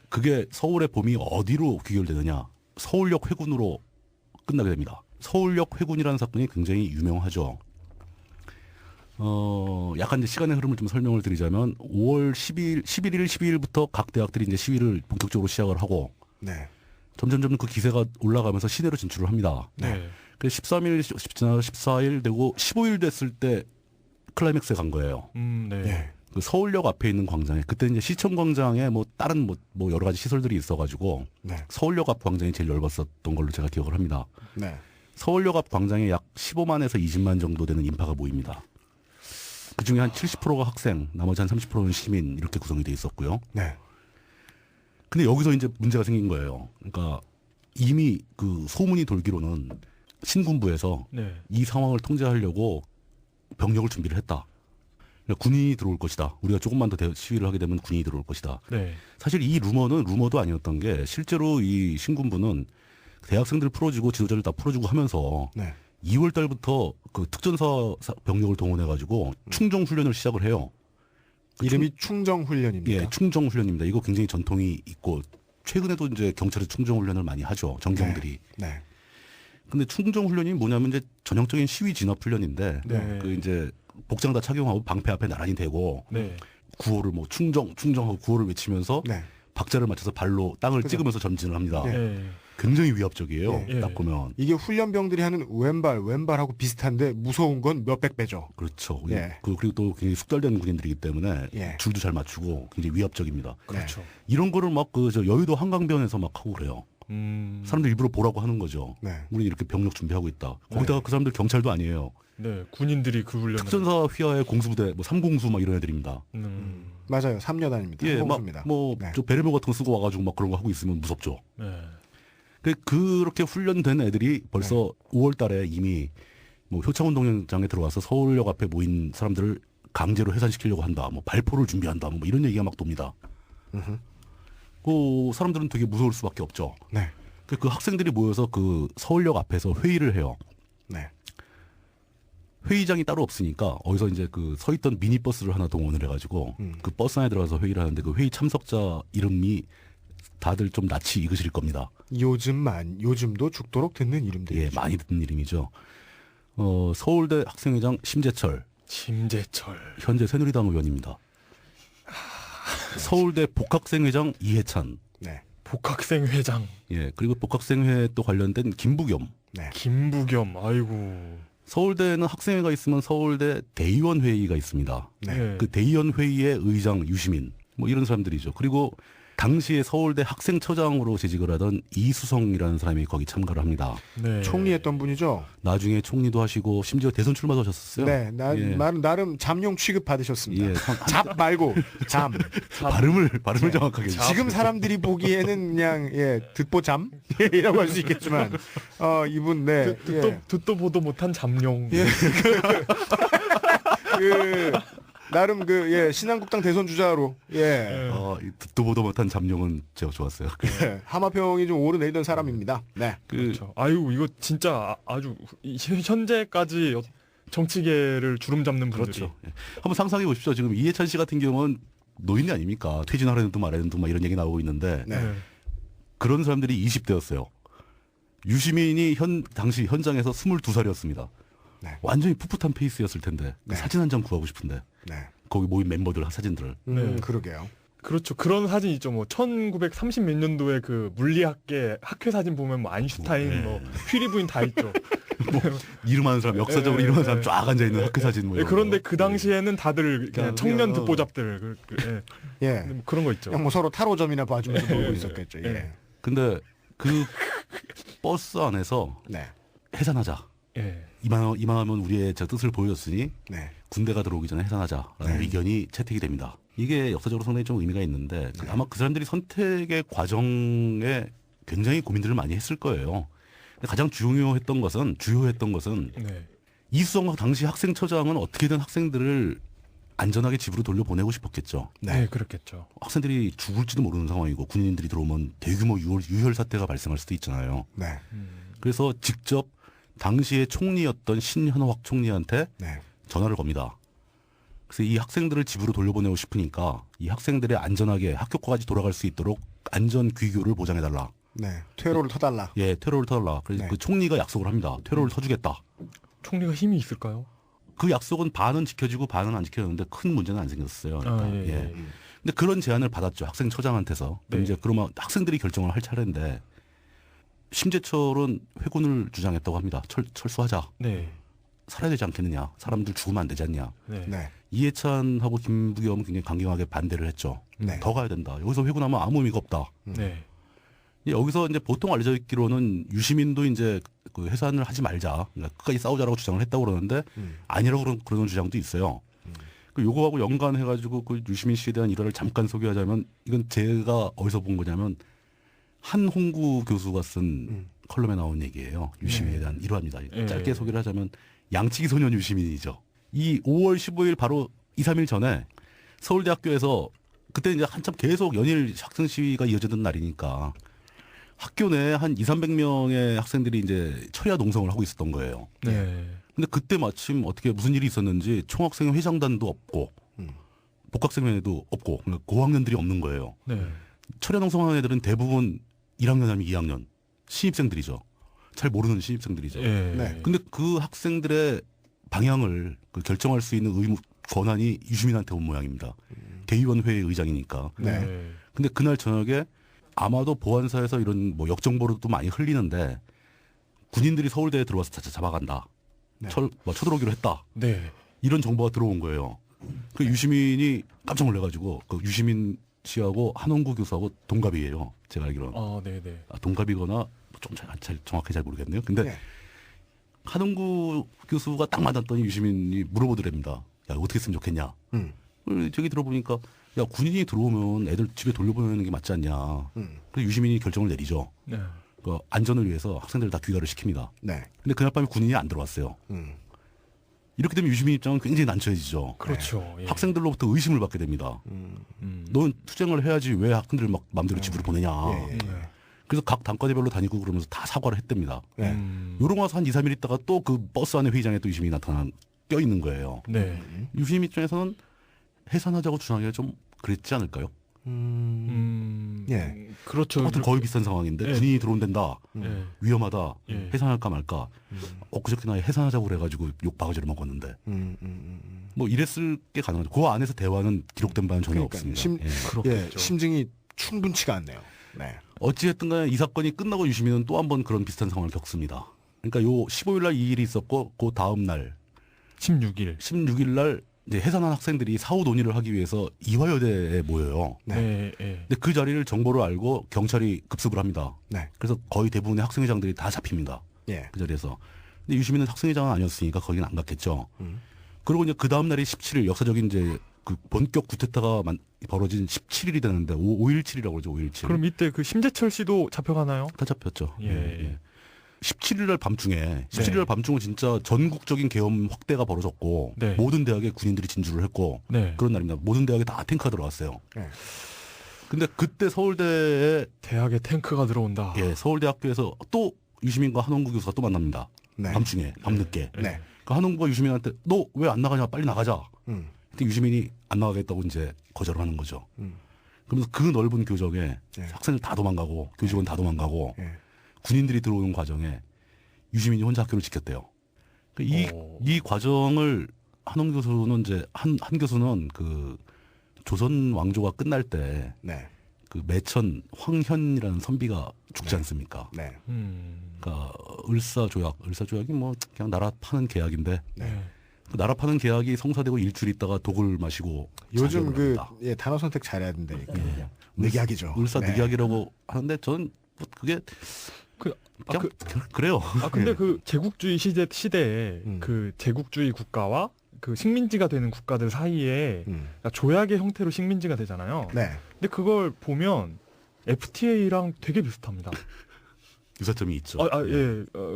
그게 서울의 봄이 어디로 귀결되느냐? 서울역 회군으로 끝나게 됩니다. 서울역 회군이라는 사건이 굉장히 유명하죠. 약간 이제 시간의 흐름을 좀 설명을 드리자면 5월 11일, 12일부터 각 대학들이 이제 시위를 본격적으로 시작을 하고 네. 점점점 그 기세가 올라가면서 시내로 진출을 합니다. 네. 그래서 13일, 14일 되고 15일 됐을 때 클라이맥스에 간 거예요. 네. 네. 그 서울역 앞에 있는 광장에 그때 이제 시청광장에 뭐 다른 뭐 여러 가지 시설들이 있어가지고 네. 서울역 앞 광장이 제일 넓었었던 걸로 제가 기억을 합니다. 네. 서울역 앞 광장에 약 15만에서 20만 정도 되는 인파가 모입니다. 그 중에 한 70%가 학생, 나머지 한 30%는 시민 이렇게 구성이 돼 있었고요. 네. 근데 여기서 이제 문제가 생긴 거예요. 그러니까 이미 그 소문이 돌기로는 신군부에서 네. 이 상황을 통제하려고 병력을 준비를 했다. 그러니까 군인이 들어올 것이다. 우리가 조금만 더 시위를 하게 되면 군인이 들어올 것이다. 네. 사실 이 루머는 루머도 아니었던 게 실제로 이 신군부는 대학생들 풀어주고 지도자를 다 풀어주고 하면서 네. 2월 달부터 그 특전사 병력을 동원해가지고 충정 훈련을 시작을 해요. 이름이 충정훈련입니다. 예, 충정 훈련입니다. 이거 굉장히 전통이 있고 최근에도 이제 경찰에 충정 훈련을 많이 하죠. 정경들이. 네. 근데 충정 훈련이 뭐냐면 이제 전형적인 시위 진압 훈련인데 네. 그 이제 복장 다 착용하고 방패 앞에 나란히 대고 네. 구호를 뭐 충정하고 구호를 외치면서 네. 박자를 맞춰서 발로 땅을 그죠. 찍으면서 전진을 합니다. 네. 네. 굉장히 위협적이에요. 네. 딱 보면. 이게 훈련병들이 하는 왼발하고 비슷한데 무서운 건 몇백 배죠. 그렇죠. 예. 그리고 또 굉장히 숙달된 군인들이기 때문에 예. 줄도 잘 맞추고 굉장히 위협적입니다. 그렇죠. 이런 거를 막 그 저 여의도 한강변에서 막 하고 그래요. 사람들 일부러 보라고 하는 거죠. 네. 우리 이렇게 병력 준비하고 있다. 거기다가 그 사람들 경찰도 아니에요. 네. 군인들이 그 훈련을. 특전사 휘하의 공수부대, 뭐 삼공수 막 이런 애들입니다. 맞아요. 3여단입니다. 예, 항공수입니다. 막뭐 네. 저 베레모 같은 거 쓰고 와가지고 막 그런 거 하고 있으면 무섭죠. 네. 그렇게 훈련된 애들이 벌써 5월 달에 이미 뭐 효창운동장에 들어와서 서울역 앞에 모인 사람들을 강제로 해산시키려고 한다. 뭐 발포를 준비한다. 뭐 이런 얘기가 막 돕니다. 그 사람들은 되게 무서울 수밖에 없죠. 네. 그 학생들이 모여서 그 서울역 앞에서 회의를 해요. 네. 회의장이 따로 없으니까 어디서 이제 그 서 있던 미니버스를 하나 동원을 해가지고 그 버스 안에 들어가서 회의를 하는데 그 회의 참석자 이름이 다들 좀 낯이 익으실 겁니다. 요즘도 죽도록 듣는 이름들이죠. 예, 많이 듣는 이름이죠. 서울대 학생회장 심재철, 현재 새누리당 의원입니다. 서울대 복학생회장 이해찬, 네. 복학생회장. 예, 그리고 복학생회 또 관련된 김부겸. 네. 김부겸, 아이고. 서울대는 학생회가 있으면 서울대 대의원 회의가 있습니다. 네. 그 대의원 회의의 의장 유시민, 뭐 이런 사람들이죠. 그리고 당시에 서울대 학생처장으로 재직을 하던 이수성이라는 사람이 거기 참가를 합니다. 네. 총리했던 분이죠. 나중에 총리도 하시고 심지어 대선 출마도 하셨었어요. 네, 예. 나름 잠용 취급 받으셨습니다. 예, 잡 말고 잠. 발음을 네. 정확하게 해주세요. 지금 사람들이 보기에는 그냥 듣보 잠이라고 할 수 있겠지만 이분 네. 듣도 보도 못한 잠룡. 예. 나름 신한국당 대선 주자로 이 듣도 보도 못한 잠룡은 제가 좋았어요. 하마평이 좀 오르내리던 사람입니다. 네. 그렇죠. 아유, 이거 진짜 아주 현재까지 정치계를 주름 잡는 분들이. 그렇죠. 예. 한번 상상해 보십시오. 지금 이해찬 씨 같은 경우는 노인이 아닙니까? 퇴진하려는 둥 말하는 둥 막 이런 얘기 나오고 있는데 네. 그런 사람들이 20대였어요. 유시민이 당시 현장에서 22살이었습니다. 네. 완전히 풋풋한 페이스였을 텐데 네. 사진 한 장 구하고 싶은데 네. 거기 모인 멤버들 사진들을 네. 그러게요. 그렇죠. 그런 사진 있죠. 뭐 1930 몇 년도에 그 물리학계 학회 사진 보면 뭐 아인슈타인, 뭐 휘리 부인 다 있죠. 이름 하는 사람 역사적으로 이름 하는 사람 쫙 앉아 있는 학교 사진 뭐. 네, 이런 그런데 거. 그 당시에는 다들 그냥 청년 그냥, 듣보잡들 예. 뭐 그런 거 있죠. 그냥 뭐 서로 타로점이나 봐주면서 놀고 있었겠죠. 예. 근데 그 버스 안에서 네. 해산하자. 예. 이만하면 우리의 저 뜻을 보여줬으니 네. 군대가 들어오기 전에 해산하자라는 네. 의견이 채택이 됩니다. 이게 역사적으로 상당히 좀 의미가 있는데 아마 그 사람들이 선택의 과정에 굉장히 고민들을 많이 했을 거예요. 가장 주요했던 것은 네. 이수성 당시 학생처장은 어떻게든 학생들을 안전하게 집으로 돌려보내고 싶었겠죠. 네, 그렇겠죠. 학생들이 죽을지도 모르는 상황이고 군인들이 들어오면 대규모 유혈 사태가 발생할 수도 있잖아요. 네. 그래서 직접 당시의 총리였던 신현확 총리한테 네. 전화를 겁니다. 그래서 이 학생들을 집으로 돌려보내고 싶으니까 이 학생들이 안전하게 학교까지 돌아갈 수 있도록 안전 귀교를 보장해달라. 네. 퇴로를 터달라. 예, 퇴로를 터달라. 그래서 네. 그 총리가 약속을 합니다. 퇴로를 터주겠다. 총리가 힘이 있을까요? 그 약속은 반은 지켜지고 반은 안 지켜졌는데 큰 문제는 안 생겼어요. 그러니까. 예. 예. 근데 그런 제안을 받았죠. 학생처장한테서. 네. 이제 그러면 학생들이 결정을 할 차례인데 심재철은 회군을 주장했다고 합니다. 철수하자. 네. 살아야 되지 않겠느냐. 사람들 죽으면 안 되지 않냐. 네. 네. 이해찬하고 김부겸은 굉장히 강경하게 반대를 했죠. 네. 더 가야 된다. 여기서 회군하면 아무 의미가 없다. 네. 여기서 이제 보통 알려져 있기로는 유시민도 이제 그 해산을 하지 말자. 그러니까 끝까지 싸우자라고 주장을 했다고 그러는데 아니라고 그러는 주장도 있어요. 그 요거하고 연관해가지고 그 유시민 씨에 대한 일화를 잠깐 소개하자면 이건 제가 어디서 본 거냐면 한홍구 교수가 쓴 컬럼에 나온 얘기예요. 유시민에 대한 일화입니다. 짧게 소개를 하자면 양치기 소년 유시민이죠. 이 5월 15일 바로 2, 3일 전에 서울대학교에서 그때 이제 한참 계속 연일 학생 시위가 이어지던 날이니까 학교 내에 한 200~300명의 학생들이 이제 철야 농성을 하고 있었던 거예요. 네. 근데 그때 마침 어떻게 무슨 일이 있었는지 총학생 회장단도 없고 복학생회도 없고 그러니까 고학년들이 없는 거예요. 네. 철야 농성하는 애들은 대부분 1학년 아니면 2학년 신입생들이죠. 잘 모르는 신입생들이죠. 예. 네. 근데 그 학생들의 방향을 결정할 수 있는 권한이 유시민한테 온 모양입니다. 대의원 회의 의장이니까. 네. 근데 그날 저녁에 아마도 보안사에서 이런 뭐 역정보도 많이 흘리는데 군인들이 서울대에 들어와서 잡아간다. 네. 쳐들어오기로 했다. 네. 이런 정보가 들어온 거예요. 그 유시민이 깜짝 놀래가지고 그 유시민 씨하고 한홍구 교수하고 동갑이에요. 제가 알기로는. 아, 네, 네. 동갑이거나 좀 정확히 잘 모르겠네요. 근데 네. 한홍구 교수가 딱 만났더니 유시민이 물어보더랍니다. 야, 어떻게 했으면 좋겠냐. 저기 들어보니까 야, 군인이 들어오면 애들 집에 돌려보내는 게 맞지 않냐. 그래서 유시민이 결정을 내리죠. 네. 그 안전을 위해서 학생들을 다 귀가를 시킵니다. 네. 근데 그날 밤에 군인이 안 들어왔어요. 이렇게 되면 유시민 입장은 굉장히 난처해지죠. 그렇죠. 예. 학생들로부터 의심을 받게 됩니다. 넌 투쟁을 해야지 왜 학생들을 막 마음대로 집으로 보내냐. 그래서 각 단과대별로 다니고 그러면서 다 사과를 했답니다. 요런 와서 한 2, 3일 있다가 또 그 버스 안에 회의장에 또 유시민이 껴 있는 거예요. 네. 유시민 입장에서는 해산하자고 주장하기가 좀 그랬지 않을까요? 예. 그렇죠. 똑같은 거의 비슷한 상황인데 예. 군인이 들어온댄다. 예. 위험하다. 예. 해산할까 말까. 엊그저께 나 해산하자고 그래가지고 욕 바가지를 먹었는데. 뭐 이랬을 게 가능하죠. 그 안에서 대화는 기록된 바는 전혀 그러니까 없습니다. 그렇겠죠. 심증이 충분치가 않네요. 네. 어찌됐든 간에 이 사건이 끝나고 유시민은 또 한 번 그런 비슷한 상황을 겪습니다. 그러니까 요 15일 날 이 일이 있었고 그 다음 날 16일 날 이제 해산한 학생들이 사후 논의를 하기 위해서 이화여대에 모여요. 네. 네. 근데 그 자리를 정보를 알고 경찰이 급습을 합니다. 네. 그래서 거의 대부분의 학생회장들이 다 잡힙니다. 예. 그 자리에서. 근데 유시민은 학생회장은 아니었으니까 거기는 안 갔겠죠. 그리고 이제 그 다음 날이 17일 역사적인 이제 그 본격 구테타가 벌어진 17일이 되는데 5.17이라고 그러죠. 5.17. 그럼 이때 그 심재철 씨도 잡혀가나요? 다 잡혔죠. 예. 17일 날 밤중에 17일 날 밤중은 진짜 전국적인 계엄 확대가 벌어졌고 네. 모든 대학에 군인들이 진주를 했고 네. 그런 날입니다. 모든 대학에 다 탱크가 들어왔어요. 네. 근데 그때 서울대에 대학에 탱크가 들어온다. 서울대학교에서 또 유시민과 한원구 교수가 또 만납니다. 네. 밤중에 밤늦게. 네. 그 한원구가 유시민한테 너 왜 안 나가냐 빨리 나가자. 음. 근데 유시민이 안 나가겠다고 이제 거절을 하는 거죠. 그러면서 그 넓은 교정에 네. 학생들 다 도망가고 교직원 다 도망가고 예. 군인들이 들어오는 과정에 유시민이 혼자 학교를 지켰대요. 이 과정을 한원 교수는 이제 한 교수는 그 조선 왕조가 끝날 때 네. 그 매천 황현이라는 선비가 죽지 않습니까? 네. 그러니까 을사조약이 뭐 그냥 나라 파는 계약인데 네. 그 나라 파는 계약이 성사되고 일주일 있다가 독을 마시고 요즘 자결을 그 합니다. 단어 선택 잘해야 된다니까. 늑약이죠. 을사늑약이라고 하는데 저는 뭐 그게 그냥 그래요. 근데 그 제국주의 시대에 음. 그 제국주의 국가와 그 식민지가 되는 국가들 사이에 그러니까 조약의 형태로 식민지가 되잖아요. 네. 근데 그걸 보면 FTA랑 되게 비슷합니다. 유사점이 있죠.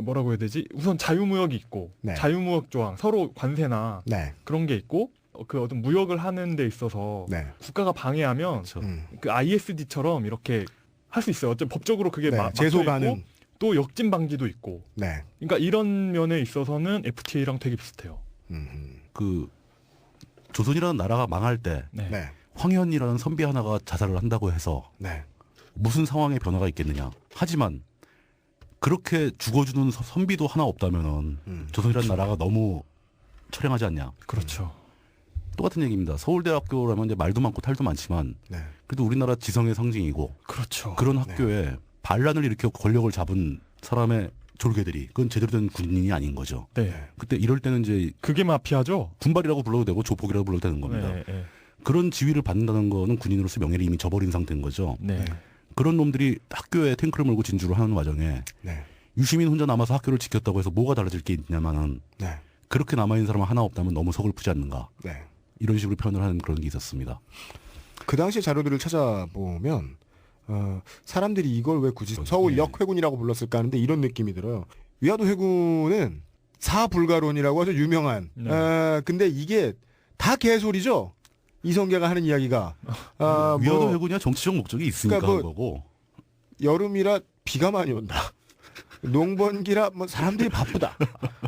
뭐라고 해야 되지? 우선 자유무역이 있고 네. 자유무역 조항, 서로 관세나 네. 그런 게 있고 그 어떤 무역을 하는 데 있어서 네. 국가가 방해하면 그렇죠. 그 ISD처럼 이렇게 할 수 있어요. 어쨌든 법적으로 그게 네. 제소 가능. 또 역진 방지도 있고. 네. 그러니까 이런 면에 있어서는 FTA랑 되게 비슷해요. 그 조선이라는 나라가 망할 때 네. 네. 황현이라는 선비 하나가 자살을 한다고 해서 네. 무슨 상황의 변화가 있겠느냐. 하지만 그렇게 죽어주는 선비도 하나 없다면은 조선이라는 나라가 너무 처량하지 않냐. 그렇죠. 똑같은 얘기입니다. 서울대학교라면 이제 말도 많고 탈도 많지만 네. 그래도 우리나라 지성의 상징이고 그렇죠. 그런 학교에 반란을 일으켜 권력을 잡은 사람의 졸개들이 그건 제대로 된 군인이 아닌 거죠. 네. 그때 이럴 때는 이제 그게 마피아죠. 군발이라고 불러도 되고 조폭이라고 불러도 되는 겁니다. 네. 네. 그런 지위를 받는다는 거는 군인으로서 명예를 이미 저버린 상태인 거죠. 네. 그런 놈들이 학교에 탱크를 몰고 진주를 하는 와중에 네. 유시민 혼자 남아서 학교를 지켰다고 해서 뭐가 달라질 게 있냐면은 네. 그렇게 남아있는 사람은 하나 없다면 너무 서글프지 않는가. 네. 이런 식으로 표현을 하는 그런 게 있었습니다. 그 당시 자료들을 찾아보면 사람들이 이걸 왜 굳이 서울역 회군이라고 불렀을까 하는데 이런 느낌이 들어요. 위화도 회군은 사불가론이라고 아주 유명한. 근데 이게 다 개소리죠. 이성계가 하는 이야기가. 위화도 회군이야 정치적 목적이 있으니까 그러니까 한 거고. 여름이라 비가 많이 온다. 농번기라 뭐 사람들이 바쁘다.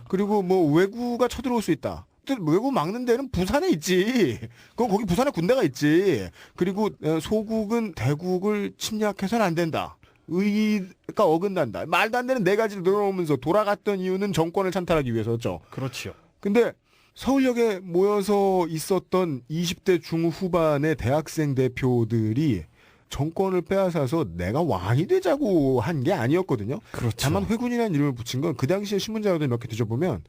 그리고 뭐 외구가 쳐들어올 수 있다. 외구 막는 데는 부산에 있지. 그건 거기 부산에 군대가 있지. 그리고 소국은 대국을 침략해서는 안 된다. 의가 어긋난다. 말도 안 되는 네 가지를 늘어놓으면서 돌아갔던 이유는 정권을 찬탈하기 위해서였죠. 그렇죠. 근데 서울역에 모여서 있었던 20대 중후반의 대학생 대표들이 정권을 빼앗아서 내가 왕이 되자고 한 게 아니었거든요. 그렇죠. 다만 회군이라는 이름을 붙인 건 그 당시에 신문자료들 몇 개 뒤져보면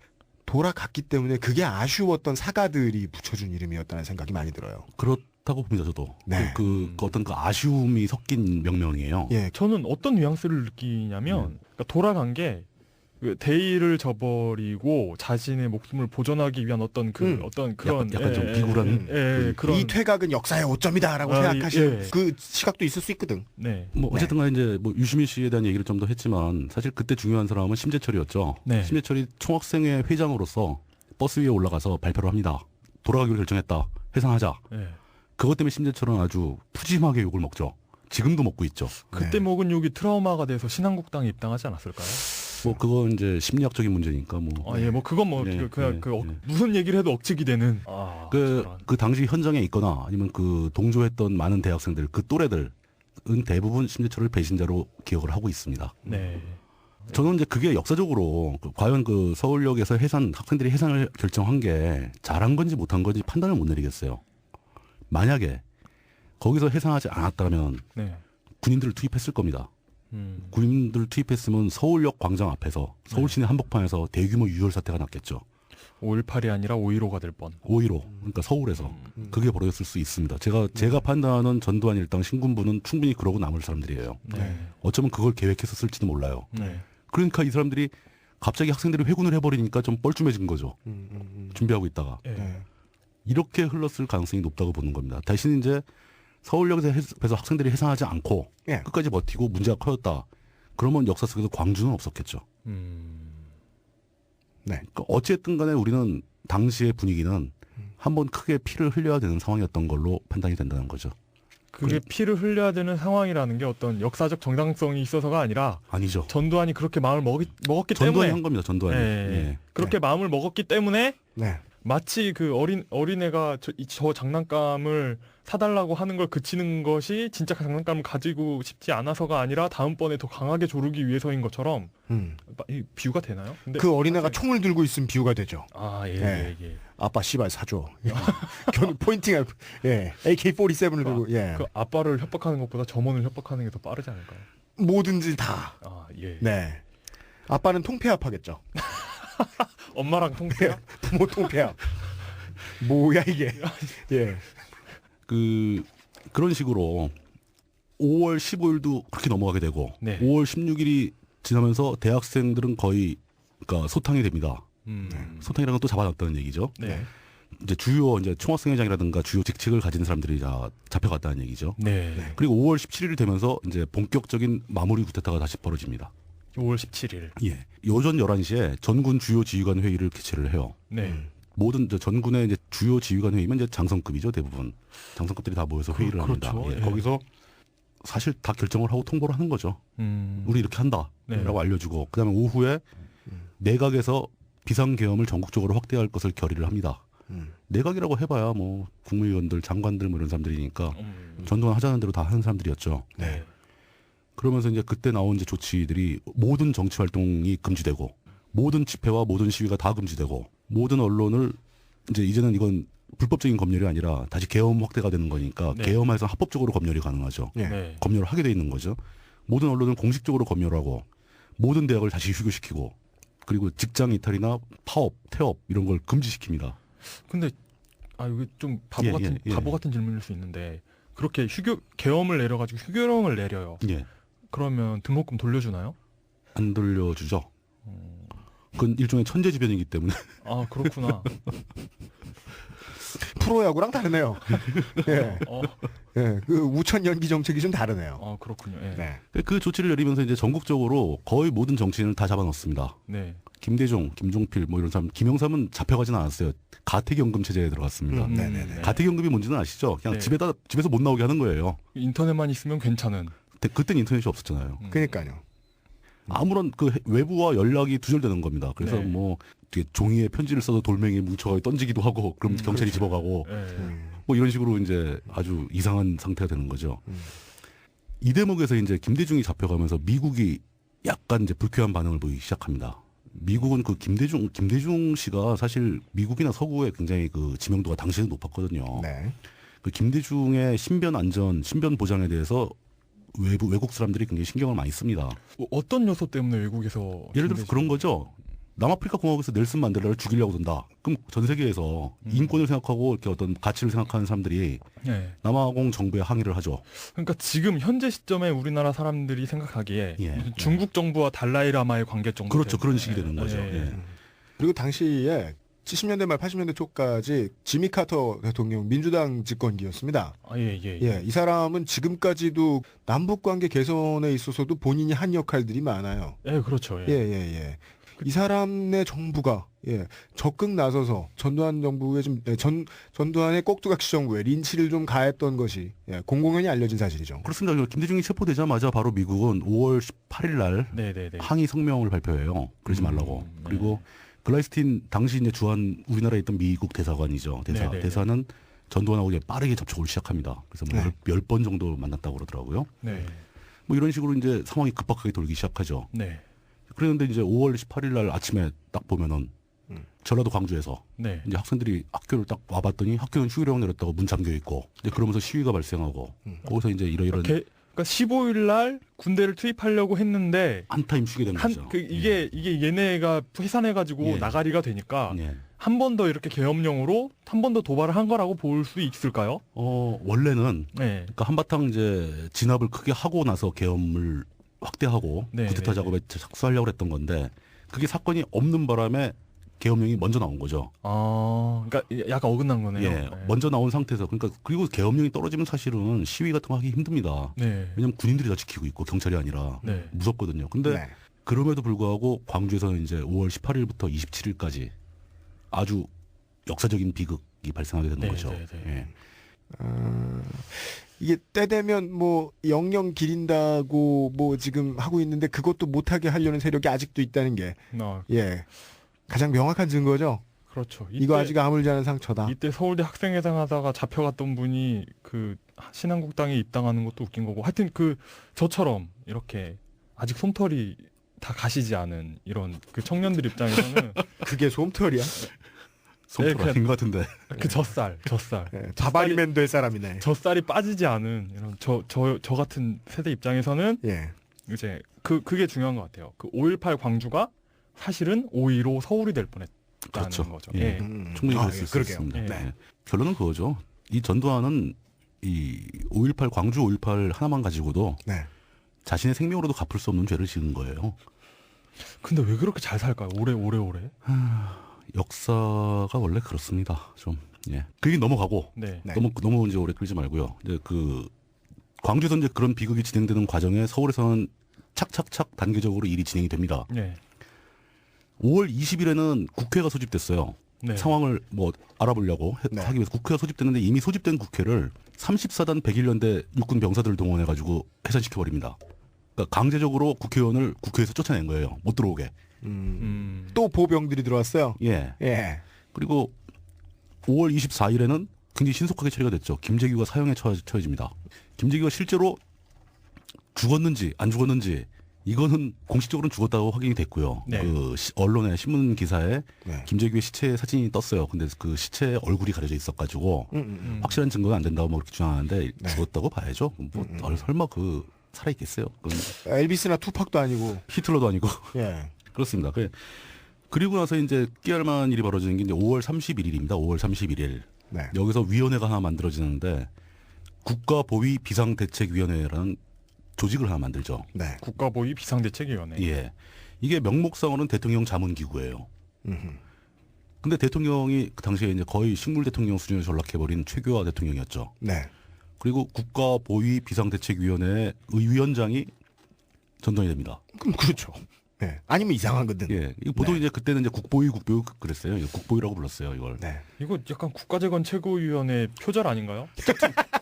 돌아갔기 때문에 그게 아쉬웠던 사가들이 붙여준 이름이었다는 생각이 많이 들어요. 그렇다고 봅니다, 저도. 네. 그 어떤 그 아쉬움이 섞인 명명이에요. 예. 저는 어떤 뉘앙스를 느끼냐면 그러니까 돌아간 게 그 대의를 저버리고 자신의 목숨을 보존하기 위한 어떤 어떤 그런 약간 좀 비굴한 그런 이 퇴각은 역사의 오점이다라고 생각하시는 그 시각도 있을 수 있거든. 네. 뭐 어쨌든 간에 이제 뭐 유시민 씨에 대한 얘기를 좀 더 했지만 사실 그때 중요한 사람은 심재철이었죠. 네. 심재철이 총학생회 회장으로서 버스 위에 올라가서 발표를 합니다. 돌아가기로 결정했다. 해산하자. 네. 그것 때문에 심재철은 아주 푸짐하게 욕을 먹죠. 지금도 먹고 있죠. 그때 먹은 욕이 트라우마가 돼서 신한국당에 입당하지 않았을까요? 뭐 그건 이제 심리학적인 문제니까 뭐. 뭐 그건 뭐 네, 그냥 네. 무슨 얘기를 해도 억측이 되는. 그 당시 현장에 있거나 아니면 그 동조했던 많은 대학생들 그 또래들은 대부분 심재철을 배신자로 기억을 하고 있습니다. 네. 저는 이제 그게 역사적으로 과연 그 서울역에서 학생들이 해산을 결정한 게 잘한 건지 못한 건지 판단을 못 내리겠어요. 만약에 거기서 해산하지 않았다면 네. 군인들을 투입했을 겁니다. 군인들을 투입했으면 서울역 광장 앞에서 서울 시내 한복판에서 대규모 유혈 사태가 났겠죠. 5.18이 아니라 5.15가 될 뻔. 5.15 그러니까 서울에서 그게 벌어졌을 수 있습니다. 제가 판단하는 전두환 일당 신군부는 충분히 그러고 남을 사람들이에요. 네. 어쩌면 그걸 계획했었을지도 몰라요. 네. 그러니까 이 사람들이 갑자기 학생들이 회군을 해버리니까 좀 뻘쭘해진 거죠. 준비하고 있다가 이렇게 흘렀을 가능성이 높다고 보는 겁니다. 대신 이제 서울역에서 학생들이 해산하지 않고 끝까지 버티고 문제가 커졌다. 그러면 역사 속에서 광주는 없었겠죠. 네. 그러니까 어찌됐든 간에 우리는 당시의 분위기는 한번 크게 피를 흘려야 되는 상황이었던 걸로 판단이 된다는 거죠. 그게 피를 흘려야 되는 상황이라는 게 어떤 역사적 정당성이 있어서가 아니라 아니죠. 전두환이 그렇게 마음을 먹었기 전두환이 때문에 한 겁니다. 전두환이. 예. 그렇게 마음을 먹었기 때문에 네. 마치 그 어린애가 저 장난감을 사달라고 하는 걸 그치는 것이 진짜 그 장난감을 가지고 싶지 않아서가 아니라 다음번에 더 강하게 조르기 위해서인 것처럼 이 비유가 되나요? 근데 그 어린애가 총을 들고 있으면 비유가 되죠. 예. 아빠 씨발 사줘. 포인팅을 AK-47을 들고 그 아빠를 협박하는 것보다 점원을 협박하는 게 더 빠르지 않을까요? 뭐든지 다. 예. 네. 아빠는 통폐합하겠죠. 엄마랑 통폐합? 부모 통폐합. 뭐야 이게? 예. 그런 식으로 5월 15일도 그렇게 넘어가게 되고 5월 16일이 지나면서 대학생들은 거의 그러니까 소탕이 됩니다. 소탕이라는 건 또 잡아놨다는 얘기죠. 네. 이제 주요 이제 총학생회장이라든가 주요 직책을 가진 사람들이 다 잡혀갔다는 얘기죠. 네. 그리고 5월 17일이 되면서 이제 본격적인 마무리 쿠데타가 다시 벌어집니다. 5월 17일. 예. 오전 11시에 전군 주요 지휘관 회의를 개최를 해요. 네. 모든 전군의 이제 주요 지휘관 회의면 이제 장성급이죠, 대부분. 장성급들이 다 모여서 회의를 합니다. 그렇죠. 예. 거기서 사실 다 결정을 하고 통보를 하는 거죠. 우리 이렇게 한다라고 알려주고 그다음에 오후에 내각에서 비상계엄을 전국적으로 확대할 것을 결의를 합니다. 내각이라고 해봐야 뭐 국무위원들, 장관들 뭐 이런 사람들이니까 전두환 하자는 대로 다 하는 사람들이었죠. 네. 그러면서 이제 그때 나온 이제 조치들이 모든 정치 활동이 금지되고 모든 집회와 모든 시위가 다 금지되고 모든 언론을 이제는 이건 불법적인 검열이 아니라 다시 계엄 확대가 되는 거니까 계엄에서 합법적으로 검열이 가능하죠. 검열을 하게 돼 있는 거죠. 모든 언론을 공식적으로 검열하고 모든 대학을 다시 휴교시키고 그리고 직장 이탈이나 파업, 태업 이런 걸 금지시킵니다. 근데 이게 좀 바보 같은 질문일 수 있는데 그렇게 계엄을 내려가지고 휴교령을 내려요. 그러면 등록금 돌려주나요? 안 돌려주죠. 그건 일종의 천재지변이기 때문에. 아 그렇구나. 프로야구랑 다르네요. 예. 그 우천 연기 정책이 좀 다르네요. 아 그렇군요. 예. 네. 그 조치를 내리면서 이제 전국적으로 거의 모든 정치인을 다 잡아넣습니다. 네. 김대중, 김종필 뭐 이런 사람, 김영삼은 잡혀가지는 않았어요. 가택연금 체제에 들어갔습니다. 가택연금이 뭔지는 아시죠? 그냥 집에서 못 나오게 하는 거예요. 인터넷만 있으면 괜찮은. 그때는 인터넷이 없었잖아요. 그러니까요. 아무런 그 외부와 연락이 두절되는 겁니다. 그래서 뭐 뒤에 종이에 편지를 써서 돌멩이에 뭉쳐 던지기도 하고 그럼 경찰이 집어가고 뭐 이런 식으로 이제 아주 이상한 상태가 되는 거죠. 이 대목에서 이제 김대중이 잡혀가면서 미국이 약간 이제 불쾌한 반응을 보이기 시작합니다. 미국은 그 김대중 씨가 사실 미국이나 서구에 굉장히 그 지명도가 당시에는 높았거든요. 그 김대중의 신변 안전, 신변 보장에 대해서 외국 사람들이 굉장히 신경을 많이 씁니다. 어떤 요소 때문에 외국에서 예를 들어서 그런 거죠. 남아프리카 공화국에서 넬슨 만델라를 죽이려고 든다. 그럼 전 세계에서 인권을 생각하고 이렇게 어떤 가치를 생각하는 사람들이 네. 남아공 정부에 항의를 하죠. 그러니까 지금 현재 시점에 우리나라 사람들이 생각하기에 예. 무슨 중국 정부와 달라이라마의 관계 정도 그렇죠. 되는 그런 식이 거예요. 되는 거죠. 예. 그리고 당시에 70년대 말 80년대 초까지 지미 카터 대통령 민주당 집권기였습니다. 이 사람은 지금까지도 남북 관계 개선에 있어서도 본인이 한 역할들이 많아요. 예, 그렇죠. 이 사람의 정부가 적극 나서서 전두환 정부의 전두환의 꼭두각시 정부에 린치를 좀 가했던 것이 공공연히 알려진 사실이죠. 그렇습니다. 김대중이 체포되자마자 바로 미국은 5월 18일 날 네네네. 항의 성명을 발표해요. 그러지 말라고. 그리고 글라이스틴 당시 이제 주한 우리나라에 있던 미국 대사관이죠. 대사는 전두환하고 이제 빠르게 접촉을 시작합니다. 그래서 뭐 10번 정도 만났다고 그러더라고요. 네. 뭐 이런 식으로 이제 상황이 급박하게 돌기 시작하죠. 네. 그런데 이제 5월 18일 날 아침에 딱 보면은 전라도 광주에서 네. 이제 학생들이 학교를 딱 와봤더니 학교는 휴교령 내렸다고 문 잠겨 있고 이제 그러면서 시위가 발생하고 거기서 이제 이러이런 그러니까 15일 날 군대를 투입하려고 했는데 한 타임 쉬게 된 거죠. 이게 얘네가 해산해가지고 나가리가 되니까 한 번 더 이렇게 계엄령으로 한 번 더 도발을 한 거라고 볼 수 있을까요? 원래는 그러니까 한바탕 이제 진압을 크게 하고 나서 계엄을 확대하고 쿠데타 작업에 착수하려고 했던 건데 그게 사건이 없는 바람에 계엄령이 먼저 나온 거죠. 그러니까 약간 어긋난 거네요. 먼저 나온 상태에서 그리고 계엄령이 떨어지면 사실은 시위 같은 거 하기 힘듭니다. 왜냐하면 군인들이 다 지키고 있고 경찰이 아니라 무섭거든요. 근데 그럼에도 불구하고 광주에서는 이제 5월 18일부터 27일까지 아주 역사적인 비극이 발생하게 되는 거죠. 이게 때 되면 뭐 영영 기린다고 뭐 지금 하고 있는데 그것도 못하게 하려는 세력이 아직도 있다는 게 가장 명확한 증거죠. 그렇죠. 이거 아직 아물지 않은 상처다. 이때 서울대 학생회장 하다가 잡혀갔던 분이 그 신한국당에 입당하는 것도 웃긴 거고 하여튼 저처럼 이렇게 아직 솜털이 다 가시지 않은 이런 그 청년들 입장에서는 그게 솜털이야? 솜털 아닌 것 같은데. 그 젖살. 바바리맨 될 사람이네. 젖살이 빠지지 않은 이런 저 같은 세대 입장에서는 이제 그게 중요한 것 같아요. 그 5.18 광주가 사실은 5.15 서울이 될 뻔했다는 거죠. 충분히 그럴 수 있습니다. 결론은 그거죠. 이 전두환은 이 5.18 광주 5.18 하나만 가지고도 자신의 생명으로도 갚을 수 없는 죄를 지은 거예요. 근데 왜 그렇게 잘 살까요? 오래? 역사가 원래 그렇습니다. 좀 그 얘기 넘어가고 너무 이제 오래 끌지 말고요. 이제 그 광주에서 이제 그런 비극이 진행되는 과정에 서울에서는 착착착 단계적으로 일이 진행이 됩니다. 5월 20일에는 국회가 소집됐어요. 상황을 뭐 알아보려고 하기 위해서 국회가 소집됐는데 이미 소집된 국회를 34단 101년대 육군 병사들을 동원해가지고 해산시켜버립니다. 그러니까 강제적으로 국회의원을 국회에서 쫓아낸 거예요. 못 들어오게. 또 보병들이 들어왔어요. 그리고 5월 24일에는 굉장히 신속하게 처리가 됐죠. 김재규가 사형에 처해집니다. 김재규가 실제로 죽었는지 안 죽었는지 이거는 공식적으로는 죽었다고 확인이 됐고요. 그 언론의 신문 기사에 김재규의 시체 사진이 떴어요. 근데 그 시체에 얼굴이 가려져 있어가지고 확실한 증거가 안 된다고 뭐 그렇게 주장하는데 죽었다고 봐야죠. 뭐 설마 살아있겠어요? 엘비스나 투팍도 아니고 히틀러도 아니고 그렇습니다. 그리고 나서 이제 깨알만 일이 벌어지는 게 이제 5월 31일입니다. 5월 31일 여기서 위원회가 하나 만들어지는데 국가보위 비상대책위원회라는 조직을 하나 만들죠. 국가보위 비상대책위원회. 이게 명목상으로는 대통령 자문기구예요. 근데 대통령이 그 당시에 이제 거의 식물 대통령 수준에 전락해버린 최규하 대통령이었죠. 그리고 국가보위 비상대책위원회의 위원장이 전두환이 됩니다. 그럼 그렇죠. 아니면 이상하거든. 보통 이제 그때는 이제 국보위 그랬어요. 국보위라고 불렀어요, 이걸. 이거 약간 국가재건 최고위원회 표절 아닌가요?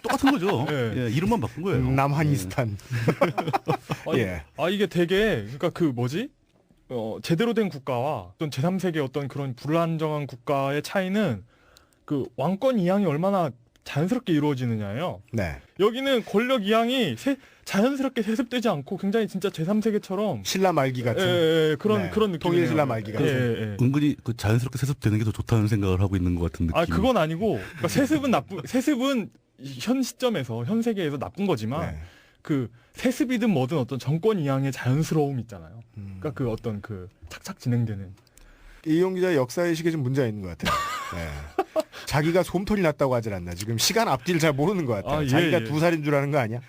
똑같은 거죠. 이름만 바꾼 거예요. 남한이스탄. 이게 되게 그러니까 제대로 된 국가와 어떤 제3세계 어떤 그런 불안정한 국가의 차이는 그 왕권 이양이 얼마나 자연스럽게 이루어지느냐예요. 여기는 권력 이양이 자연스럽게 세습되지 않고 굉장히 진짜 제3세계처럼 신라 말기 같은 그런 느낌이에요. 통일 신라 말기 같은. 은근히 그 자연스럽게 세습되는 게 더 좋다는 생각을 하고 있는 것 같은 느낌. 그건 아니고 그러니까 세습은 현 시점에서 현 세계에서 나쁜 거지만 그 세습이든 뭐든 어떤 정권 이양의 자연스러움 있잖아요. 그러니까 그 어떤 그 착착 진행되는 이용 기자 역사의식에 좀 문제가 있는 것 같아요. 예. 자기가 솜털이 났다고 하질 않나. 지금 시간 앞뒤를 잘 모르는 것 같아요. 아, 예, 자기가 예. 2살인 줄 아는 거 아니야?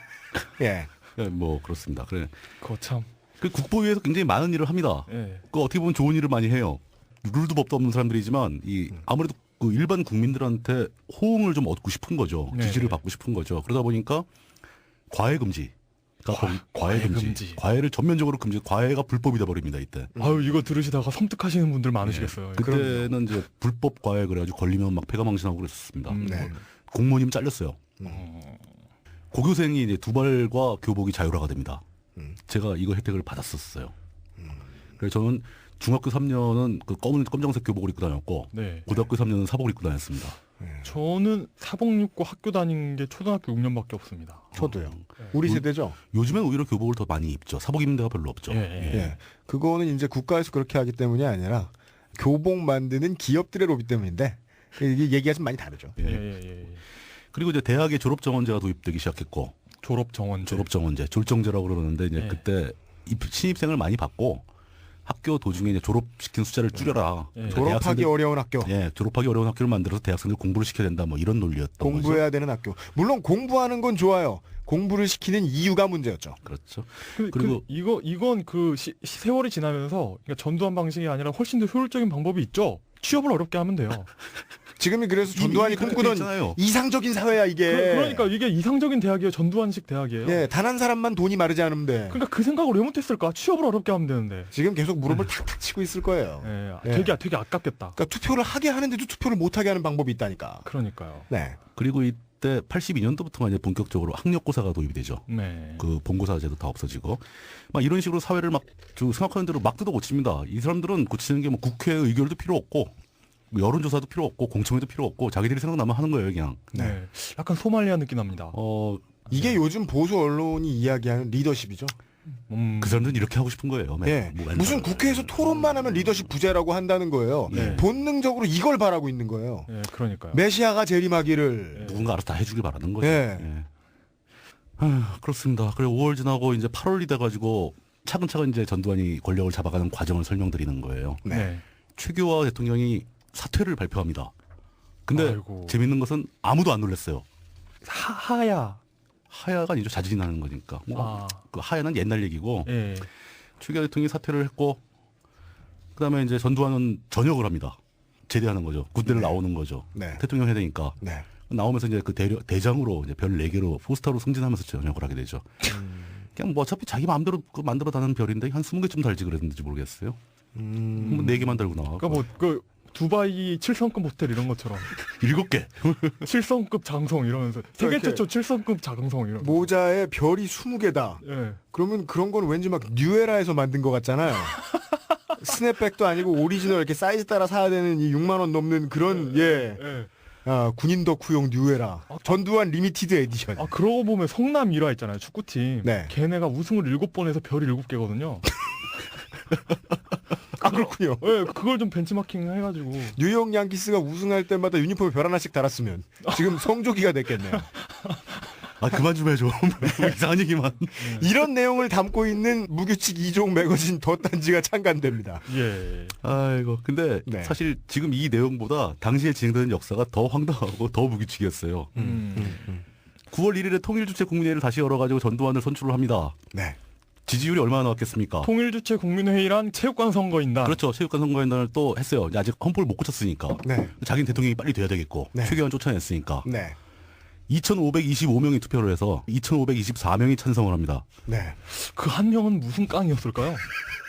예. 예, 뭐 그렇습니다. 그래. 그거 참. 그 국보위에서 굉장히 많은 일을 합니다. 예. 그 어떻게 보면 좋은 일을 많이 해요. 룰도 법도 없는 사람들이지만 이 아무래도 그 일반 국민들한테 호응을 좀 얻고 싶은 거죠. 네. 지지를 받고 싶은 거죠. 그러다 보니까 과외 금지. 과외 금지. 과외를 전면적으로 금지. 과외가 불법이 돼 버립니다 이때. 아유 이거 들으시다가 섬뜩하시는 분들 많으시겠어요. 그때는 이제 불법 과외 그래가지고 걸리면 막 폐가망신하고 그랬었습니다. 네. 공무원님 잘렸어요. 고교생이 이제 두발과 교복이 자율화가 됩니다. 제가 이거 혜택을 받았었어요. 그래서 저는 중학교 3년은 그 검정색 교복을 입고 다녔고 네. 고등학교 3년은 사복을 입고 다녔습니다. 저는 사복 입고 학교 다닌 게 초등학교 6년밖에 없습니다. 저도요. 우리 세대죠. 요즘엔 오히려 교복을 더 많이 입죠. 사복 입는 데가 별로 없죠. 예, 예. 예. 그거는 이제 국가에서 그렇게 하기 때문이 아니라 교복 만드는 기업들의 로비 때문인데 이게 얘기가 좀 많이 다르죠. 예. 예. 그리고 이제 대학의 졸업 정원제가 도입되기 시작했고 졸업 정원제. 졸업 정원제, 졸정제라고 그러는데 이제 예. 그때 신입생을 많이 받고 학교 도중에 이제 졸업시킨 숫자를 줄여라. 예. 졸업하기 어려운 학교. 예, 졸업하기 어려운 학교를 만들어서 대학생들 공부를 시켜야 된다. 뭐 이런 논리였던 공부해야 거죠. 되는 학교. 물론 공부하는 건 좋아요. 공부를 시키는 이유가 문제였죠. 그렇죠. 그리고 이건 그 세월이 지나면서 그러니까 전두환 방식이 아니라 훨씬 더 효율적인 방법이 있죠. 취업을 어렵게 하면 돼요. 지금이 그래서 전두환이 그렇게 꿈꾸던 있잖아요. 이상적인 사회야 이게. 그러니까 이게 이상적인 대학이에요. 전두환식 대학이에요. 예, 단 한 사람만 돈이 마르지 않으면 돼. 그러니까 그 생각을 왜 못했을까? 취업을 어렵게 하면 되는데. 지금 계속 무릎을 탁탁 치고 있을 거예요. 예, 예. 되게 아깝겠다. 그러니까 투표를 하게 하는데도 투표를 못 하게 하는 방법이 있다니까. 그러니까요. 네. 그리고 이때 82년도부터가 이제 본격적으로 학력고사가 도입이 되죠. 네. 그 본고사제도 다 없어지고 막 이런 식으로 사회를 막 생각하는 대로 막 뜯어 고칩니다. 이 사람들은 고치는 게 뭐 국회 의결도 필요 없고 뭐 여론조사도 필요 없고 공청회도 필요 없고 자기들이 생각나면 하는 거예요 그냥. 네. 약간 소말리아 느낌 납니다. 이게 요즘 보수 언론이 이야기하는 리더십이죠. 그 사람들은 이렇게 하고 싶은 거예요. 예. 뭐 무슨 국회에서 토론만 하면 리더십 부재라고 한다는 거예요. 네. 본능적으로 이걸 바라고 있는 거예요. 예, 그러니까요. 메시아가 재림하기를. 누군가 알아서 다 해주길 바라는 거죠. 예. 예. 그렇습니다. 그래 5월 지나고 이제 8월이 돼가지고 차근차근 이제 전두환이 권력을 잡아가는 과정을 설명드리는 거예요. 네. 최규하 대통령이 사퇴를 발표합니다. 근데 아이고. 재밌는 것은 아무도 안 놀랐어요. 하야. 하야가 아니죠. 자진이 나는 거니까. 아. 그 하야는 옛날 얘기고 예. 최규하 대통령이 사퇴를 했고 그다음에 이제 전두환은 전역을 합니다. 제대하는 거죠. 군대를 나오는 거죠. 네. 대통령 해야 되니까. 네. 나오면서 이제 그 대장으로 이제 별 4개로 포스터로 승진하면서 전역을 하게 되죠. 그냥 뭐 어차피 자기 마음대로 그 만들어 다는 별인데 한 20개쯤 달지 그랬는지 모르겠어요. 뭐 4개만 달고 나와. 그러니까 뭐 그 두바이 7성급 호텔 이런 것처럼 7개. 7성급 장성 이러면서 세계 이렇게 최초 7성급 장성 이런. 모자에 별이 20개다. 예. 그러면 그런 건 왠지 막 뉴에라에서 만든 것 같잖아요. 스냅백도 아니고 오리지널 이렇게 사이즈 따라 사야 되는 이 6만 원 넘는 그런 예. 예. 군인 덕후용 뉴에라. 전두환 리미티드 에디션. 아 그러고 보면 성남 일화 있잖아요. 축구팀. 네. 걔네가 우승을 7번 해서 별이 7개거든요. 아 그렇군요. 예, 그걸 좀 벤치마킹 해가지고. 뉴욕 양키스가 우승할 때마다 유니폼에 별 하나씩 달았으면 지금 성조기가 됐겠네요. 아 그만 좀 해줘. 이상한 얘기만. 이런 내용을 담고 있는 무규칙 2종 매거진 덧단지가 창간됩니다. 예. 아이고. 근데 네. 사실 지금 이 내용보다 당시에 진행되는 역사가 더 황당하고 더 무규칙이었어요. 9월 1일에 통일주체 국민회의를 다시 열어가지고 전두환을 선출을 합니다. 네. 지지율이 얼마나 나왔겠습니까? 통일주체 국민회의랑 체육관 선거인단. 그렇죠. 체육관 선거인단을 또 했어요. 아직 헌법을 못 고쳤으니까. 네. 자기는 대통령이 빨리 돼야 되겠고. 네. 최규환 쫓아냈으니까. 네. 2,525명이 투표를 해서 2,524명이 찬성을 합니다. 네. 그 한 명은 무슨 깡이었을까요?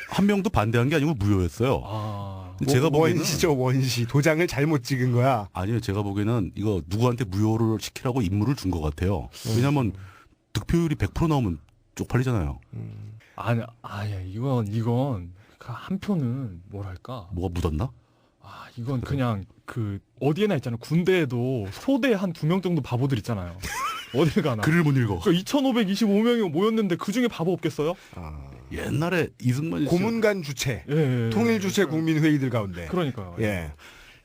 한 명도 반대한 게 아니고 무효였어요. 아. 제가 보기에는 원시죠, 원시. 도장을 잘못 찍은 거야. 아니요, 제가 보기에는 이거 누구한테 무효를 시키라고 임무를 준 것 같아요. 왜냐하면 득표율이 100% 나오면 쪽팔리잖아요. 아니야 이건 그 한 표는 뭐랄까. 뭐가 묻었나? 아 이건 그냥 그 어디에나 있잖아요. 군대에도 소대 한 2명 정도 바보들 있잖아요. 어딜 가나. 글을 못 읽어. 2,525명이 모였는데 그 중에 바보 없겠어요? 옛날에 이승만 고문관 주체, 예. 통일 주체 국민회의들 가운데. 그러니까요. 예.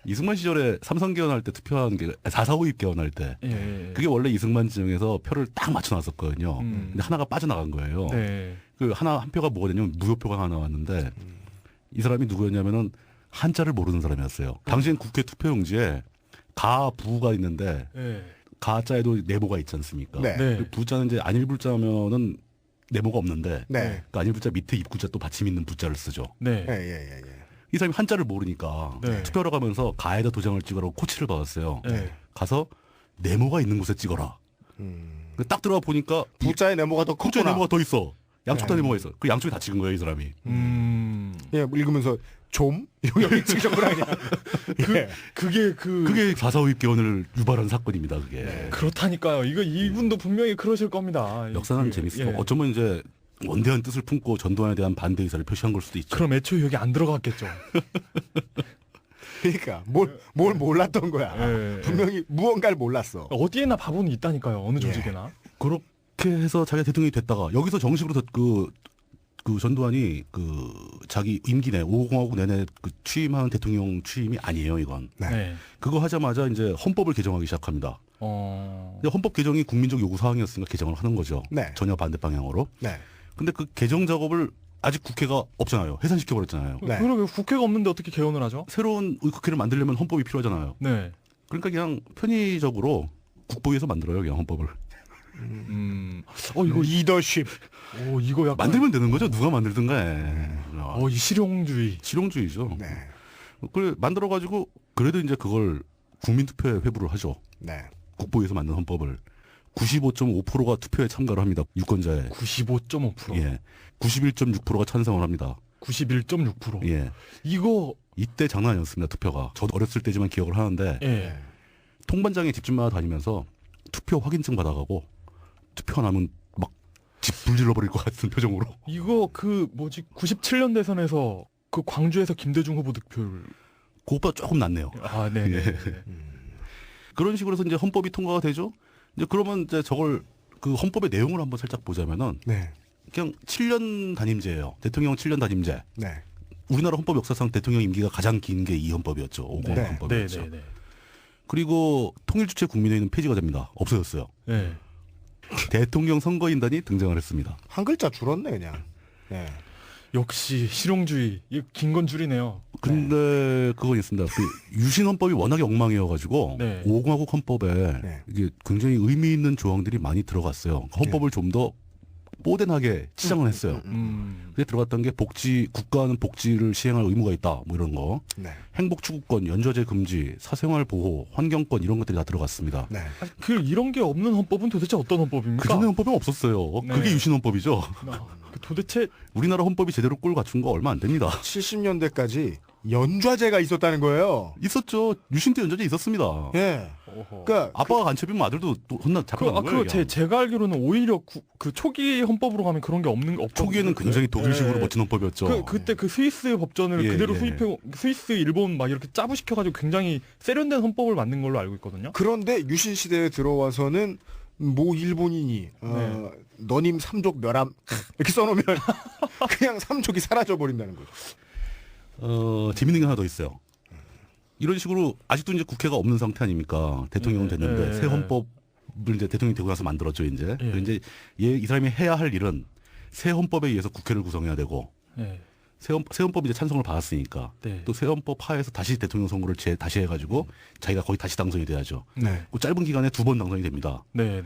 이승만 시절에 삼선 개헌할 때 투표한 게 4.4.5입 개헌할 때 예. 그게 원래 이승만 지정에서 표를 딱 맞춰놨었거든요. 근데 하나가 빠져나간 거예요. 네. 그 한 표가 뭐가 되냐면 무효표가 하나 나왔는데 이 사람이 누구였냐면은 한자를 모르는 사람이었어요. 당시엔 국회 투표용지에 가, 부가 있는데 네. 가자에도 네모가 있지 않습니까? 네. 네. 그 부자는 이제 안일부자면은 네모가 없는데 네. 그 안일부자 밑에 입구자 또 받침 있는 부자를 쓰죠. 네. 예, 예, 예, 예. 이 사람이 한자를 모르니까 네. 투표하러 가면서 가에다 도장을 찍으라고 코치를 받았어요. 네. 가서 네모가 있는 곳에 찍어라. 딱 들어가 보니까 부자의 네모가 더 국자 컸구나. 네모가 더 있어. 양쪽 다 네. 네모가 있어. 그 양쪽에 다 찍은 거예요, 이 사람이. 예, 읽으면서 좀 여기 찍으셨구나 그냥. 예. 그게 4.4.5 개헌을 유발한 사건입니다, 그게. 네. 그렇다니까요. 이분도 분명히 그러실 겁니다. 역사는 재밌어요. 예. 어쩌면 이제 원대한 뜻을 품고 전두환에 대한 반대 의사를 표시한 걸 수도 있죠. 그럼 애초에 여기 안 들어갔겠죠. 그러니까 뭘 몰랐던 거야. 예. 분명히 무언가를 몰랐어. 어디에나 바보는 있다니까요. 어느 조직에나. 그렇게 해서 자기가 대통령이 됐다가 여기서 정식으로 그 전두환이 그 자기 임기 내 5공화국 내내 그 취임한 대통령 취임이 아니에요, 이건. 네. 네. 그거 하자마자 이제 헌법을 개정하기 시작합니다. 근데 헌법 개정이 국민적 요구 사항이었으니까 개정을 하는 거죠. 네. 전혀 반대 방향으로. 네. 근데 그 개정 작업을 아직 국회가 없잖아요. 해산시켜 버렸잖아요. 네. 그러게 국회가 없는데 어떻게 개헌을 하죠? 새로운 국회를 만들려면 헌법이 필요하잖아요. 네. 그러니까 그냥 편의적으로 국보위에서 만들어요, 그냥 헌법을. 이거 리더십. 이거 약간 만들면 되는 거죠. 누가 만들든 간에. 이 실용주의. 실용주의죠. 네. 그래 만들어가지고 그래도 이제 그걸 국민투표에 회부를 하죠. 네. 국보위에서 만든 헌법을 95.5%가 투표에 참가를 합니다. 유권자의. 95.5%. 예. 91.6%가 찬성을 합니다. 91.6%. 예. 이거 이때 장난 아니었습니다. 투표가. 저도 어렸을 때지만 기억을 하는데 예. 통반장의 집집마다 다니면서 투표 확인증 받아가고 투표 안 하면 막 집 불질러 버릴 것 같은 표정으로. 이거 97년 대선에서 그 광주에서 김대중 후보 득표율. 그것보다 조금 낫네요. 아, 네. 네. 그런 식으로 해서 이제 헌법이 통과가 되죠. 이제 그러면 이제 저걸 그 헌법의 내용을 한번 살짝 보자면은 네. 그냥 7년 단임제예요. 대통령 7년 단임제. 네. 우리나라 헌법 역사상 대통령 임기가 가장 긴 게 이 헌법이었죠. 5공 네. 헌법이었죠. 네. 그리고 통일주체 국민회의는 폐지가 됩니다. 없어졌어요. 네. 대통령 선거인단이 등장을 했습니다. 한 글자 줄었네 그냥. 네. 역시 실용주의. 이거 긴 건 줄이네요. 근데 그건 있습니다. 그 유신 헌법이 워낙에 엉망이어가지고 네. 5공화국 헌법에 네. 이게 굉장히 의미 있는 조항들이 많이 들어갔어요. 헌법을 좀 더 뽀대나게 치장을 했어요. 근데 들어갔던 게 국가는 복지를 시행할 의무가 있다. 뭐 이런 거. 네. 행복 추구권, 연좌제 금지, 사생활 보호, 환경권 이런 것들이 다 들어갔습니다. 네. 이런 게 없는 헌법은 도대체 어떤 헌법입니까? 그 전에 헌법은 없었어요. 네. 그게 유신 헌법이죠. 도대체 우리나라 헌법이 제대로 꼴 갖춘 거 얼마 안 됩니다. 70년대까지 연좌제가 있었다는 거예요. 있었죠. 유신 때 연좌제 있었습니다. 예. 그러니까 아빠가 간첩이면 아들도 또 혼나 잡혀가는 거예요. 제가 알기로는 오히려 그 초기 헌법으로 가면 그런 게 없던 초기에는 굉장히 독일식으로 예. 멋진 헌법이었죠. 그때 그 스위스 법전을 예, 그대로 예. 수입해 스위스, 일본 막 이렇게 짜부시켜가지고 굉장히 세련된 헌법을 만든 걸로 알고 있거든요. 그런데 유신 시대에 들어와서는 모 일본인이 너님 삼족 멸함 이렇게 써놓으면 그냥 삼족이 사라져 버린다는 거죠. 재밌는 게 하나 더 있어요. 이런 식으로 아직도 이제 국회가 없는 상태 아닙니까? 대통령은 됐는데 새 헌법을 이제 대통령이 되고 나서 만들었죠 이제. 예. 이제 이 사람이 해야 할 일은 새 헌법에 의해서 국회를 구성해야 되고 네. 새 헌법이 이제 찬성을 받았으니까 네. 또 새 헌법 하에서 다시 대통령 선거를 다시 해가지고 자기가 거의 다시 당선이 돼야죠. 네. 그 짧은 기간에 2번 당선이 됩니다. 네.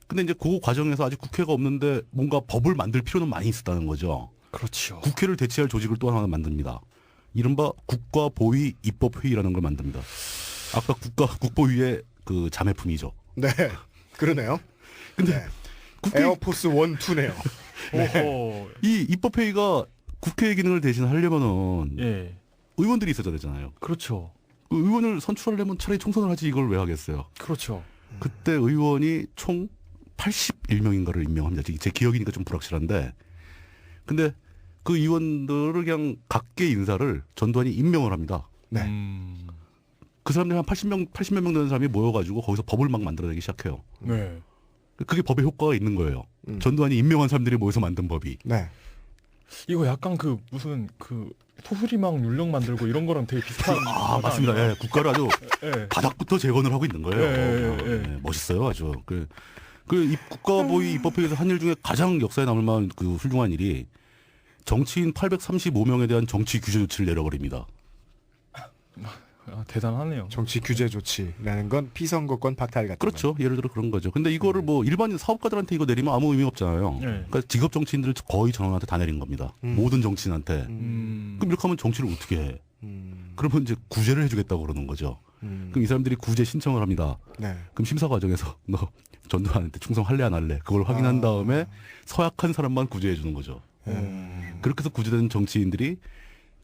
근데 이제 그 과정에서 아직 국회가 없는데 뭔가 법을 만들 필요는 많이 있었다는 거죠. 그렇죠. 국회를 대체할 조직을 또 하나 만듭니다. 이른바 국가보위 입법회의라는 걸 만듭니다. 아까 국보위의 그 자매품이죠. 네, 그러네요. 근데 네. 국회 에어포스 1, 2네요. 오호. 이 입법회의가 국회의 기능을 대신하려면은 예. 의원들이 있어야 되잖아요. 그렇죠. 그 의원을 선출하려면 차라리 총선을 하지 이걸 왜 하겠어요. 그렇죠. 그때 의원이 총 81명인가를 임명합니다. 제 기억이니까 좀 불확실한데 근데 그 의원들을 그냥 각계 인사를 전두환이 임명을 합니다. 네. 그 사람들이 한 80몇 명 되는 사람이 모여가지고 거기서 법을 막 만들어내기 시작해요. 네. 그게 법의 효과가 있는 거예요. 전두환이 임명한 사람들이 모여서 만든 법이. 네. 이거 약간 무슨 토수리망 율령 만들고 이런 거랑 되게 비슷한. 맞습니다. 예, 국가를 아주 예. 바닥부터 재건을 하고 있는 거예요. 예. 멋있어요, 아주. 이 국가보위 입법회의에서 한 일 중에 가장 역사에 남을 만한 그 훌륭한 일이 정치인 835명에 대한 정치 규제 조치를 내려버립니다. 대단하네요. 정치 규제 조치라는 건 피선거권 박탈 같은 그렇죠. 예를 들어 그런 거죠. 근데 이거를 뭐 일반인 사업가들한테 이거 내리면 아무 의미 없잖아요. 네. 그러니까 직업 정치인들 거의 전원한테 다 내린 겁니다. 모든 정치인한테. 그럼 이렇게 하면 정치를 어떻게 해? 그러면 이제 구제를 해주겠다고 그러는 거죠. 그럼 이 사람들이 구제 신청을 합니다. 네. 그럼 심사 과정에서 너 전두환한테 충성할래 안 할래? 그걸 확인한 다음에 서약한 사람만 구제해 주는 거죠. 그렇게 해서 구제된 정치인들이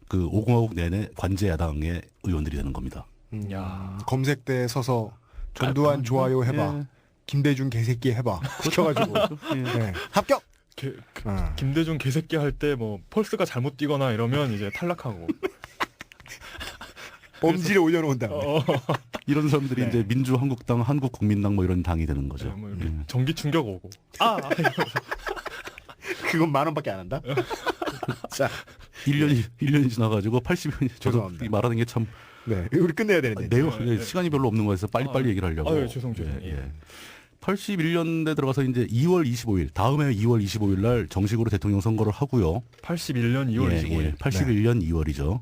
그 5공화국 내내 관제 야당의 의원들이 되는 겁니다. 야. 검색대에 서서 전두환 좋아요 해봐. 예. 김대중 개새끼 해봐. 시켜가지고 네. 합격. 김대중 개새끼 할 때 뭐 펄스가 잘못 뛰거나 이러면 이제 탈락하고. 범지를 올려놓은 다음에. 이런 사람들이 네. 이제 민주한국당, 한국국민당 뭐 이런 당이 되는 거죠. 뭐 이렇게 전기 충격 오고. 아. 그건 10,000원밖에 안 한다. 자, 1년이 지나가지고 80년이 저도 죄송합니다. 이 말하는 게 참 네, 우리 끝내야 되는데. 내용 시간이 별로 없는 거여서 빨리빨리 얘기를 하려고. 아유, 죄송. 예. 81년대 들어가서 이제 2월 25일 다음해 2월 25일 날 정식으로 대통령 선거를 하고요. 81년 2월 25일. 81년 2월이죠.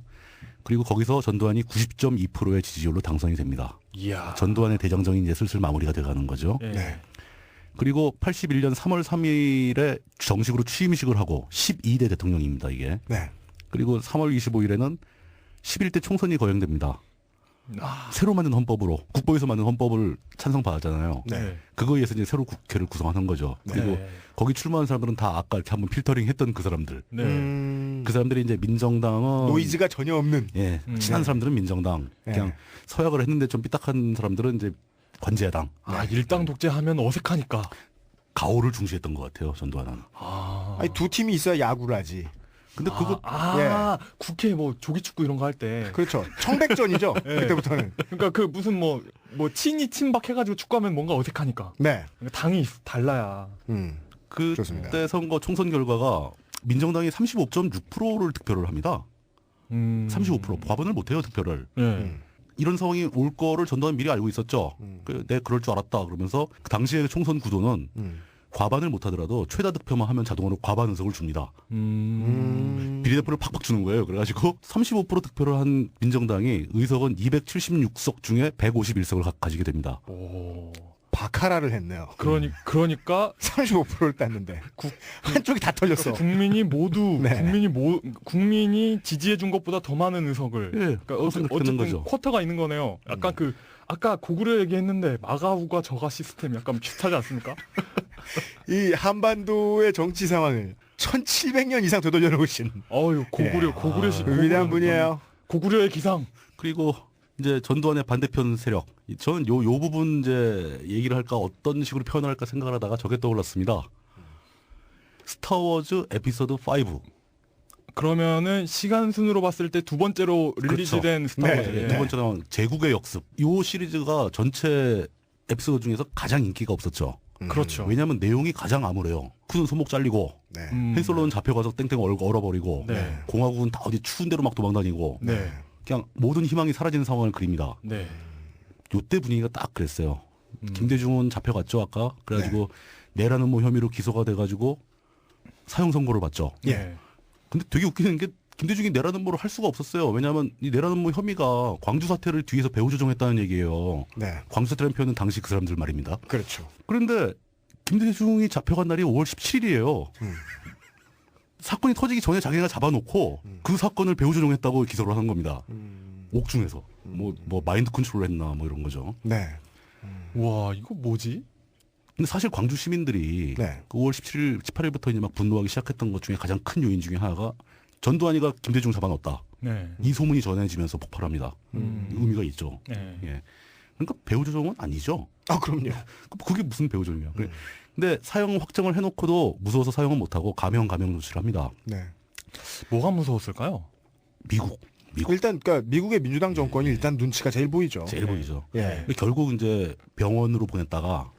그리고 거기서 전두환이 90.2%의 지지율로 당선이 됩니다. 이야. 전두환의 대장정이 이제 슬슬 마무리가 돼가는 거죠. 예. 네. 그리고 81년 3월 3일에 정식으로 취임식을 하고 12대 대통령입니다, 이게. 네. 그리고 3월 25일에는 11대 총선이 거행됩니다. 새로 만든 헌법으로 국보에서 만든 헌법을 찬성받았잖아요. 네. 그거에 의해서 이제 새로 국회를 구성하는 거죠. 그리고 네. 거기 출마한 사람들은 다 아까 이렇게 한번 필터링 했던 그 사람들. 네. 그 사람들이 이제 민정당은 노이즈가 전혀 없는. 예, 친한 사람들은 민정당. 그냥 네. 서약을 했는데 좀 삐딱한 사람들은 이제 관제야당. 일당 독재하면 어색하니까. 가오를 중시했던 것 같아요, 전두환은. 아니 두 팀이 있어야 야구를 하지. 근데 그거 국회 뭐 조기축구 이런 거 할 때. 그렇죠. 청백전이죠. 네. 그때부터는. 그러니까 그 무슨 뭐 친이 친박 해가지고 축구하면 뭔가 어색하니까. 네. 그러니까 당이 달라야. 좋습니다. 그때 선거 총선 결과가 민정당이 35.6%를 득표를 합니다. 35% 과반을 못해요 득표를. 네. 이런 상황이 올 거를 전두환 미리 알고 있었죠. 내 그럴 줄 알았다 그러면서 그 당시의 총선 구도는 과반을 못하더라도 최다 득표만 하면 자동으로 과반 의석을 줍니다. 비례대표를 팍팍 주는 거예요. 그래가지고 35% 득표를 한 민정당이 의석은 276석 중에 151석을 가지게 됩니다. 오. 바카라를 했네요. 그러니까 35%를 땄는데 한쪽이 다 털렸어. 국민이 모두 네. 국민이 지지해 준 것보다 더 많은 의석을. 예, 그러니까 어쨌든 거죠. 쿼터가 있는 거네요. 약간 아까 고구려 얘기했는데 마가우가 저가 시스템 약간 비슷하지 않습니까? 이 한반도의 정치 상황을 1700년 이상 되돌려 놓으신 어유 고구려식 위대한 분이에요. 고구려의 기상. 그리고 이제 전두환의 반대편 세력. 저는 요 부분 이제 얘기를 할까 어떤 식으로 표현할까 생각을 하다가 저게 떠올랐습니다. 스타워즈 에피소드 5. 그러면은 시간 순으로 봤을 때 두 번째로 릴리즈된 스타워즈. 네. 두 번째는 제국의 역습. 요 시리즈가 전체 에피소드 중에서 가장 인기가 없었죠. 그렇죠. 왜냐하면 내용이 가장 암울해요. 쿠는 손목 잘리고 네. 헨솔로는 잡혀가서 땡땡 얼어버리고 네. 공화국은 다 어디 추운 데로 막 도망다니고 네. 그냥 모든 희망이 사라지는 상황을 그립니다. 네. 요때 분위기가 딱 그랬어요. 김대중은 잡혀갔죠 아까. 그래가지고 내라는 뭐 혐의로 기소가 돼가지고 사형 선고를 받죠. 예. 근데 되게 웃기는 게 김대중이 내라는 뭐를 할 수가 없었어요. 왜냐하면 이 내라는 뭐 혐의가 광주 사태를 뒤에서 배후 조종했다는 얘기예요. 네. 광주 사태라는 표현은 당시 그 사람들 말입니다. 그렇죠. 그런데 김대중이 잡혀간 날이 5월 17일이에요. 사건이 터지기 전에 자기가 잡아놓고 그 사건을 배후 조종했다고 기소를 한 겁니다. 옥중에서 뭐 마인드 컨트롤 했나 뭐 이런 거죠. 네. 와 이거 뭐지? 근데 사실 광주 시민들이 네. 그 5월 17일, 18일부터 이제 막 분노하기 시작했던 것 중에 가장 큰 요인 중에 하나가 전두환이가 김대중 잡아넣었다. 네. 이 소문이 전해지면서 폭발합니다. 의미가 있죠. 네. 예. 그러니까 배후 조종은 아니죠. 아 그럼요. 그게 무슨 배후 조종이야. 근데 사형 확정을 해놓고도 무서워서 사형은 못하고 감형 조치를 합니다. 네. 뭐가 무서웠을까요? 미국. 일단 그러니까 미국의 민주당 정권이 일단 눈치가 제일 보이죠. 제일 보이죠. 예. 근데 결국 이제 병원으로 보냈다가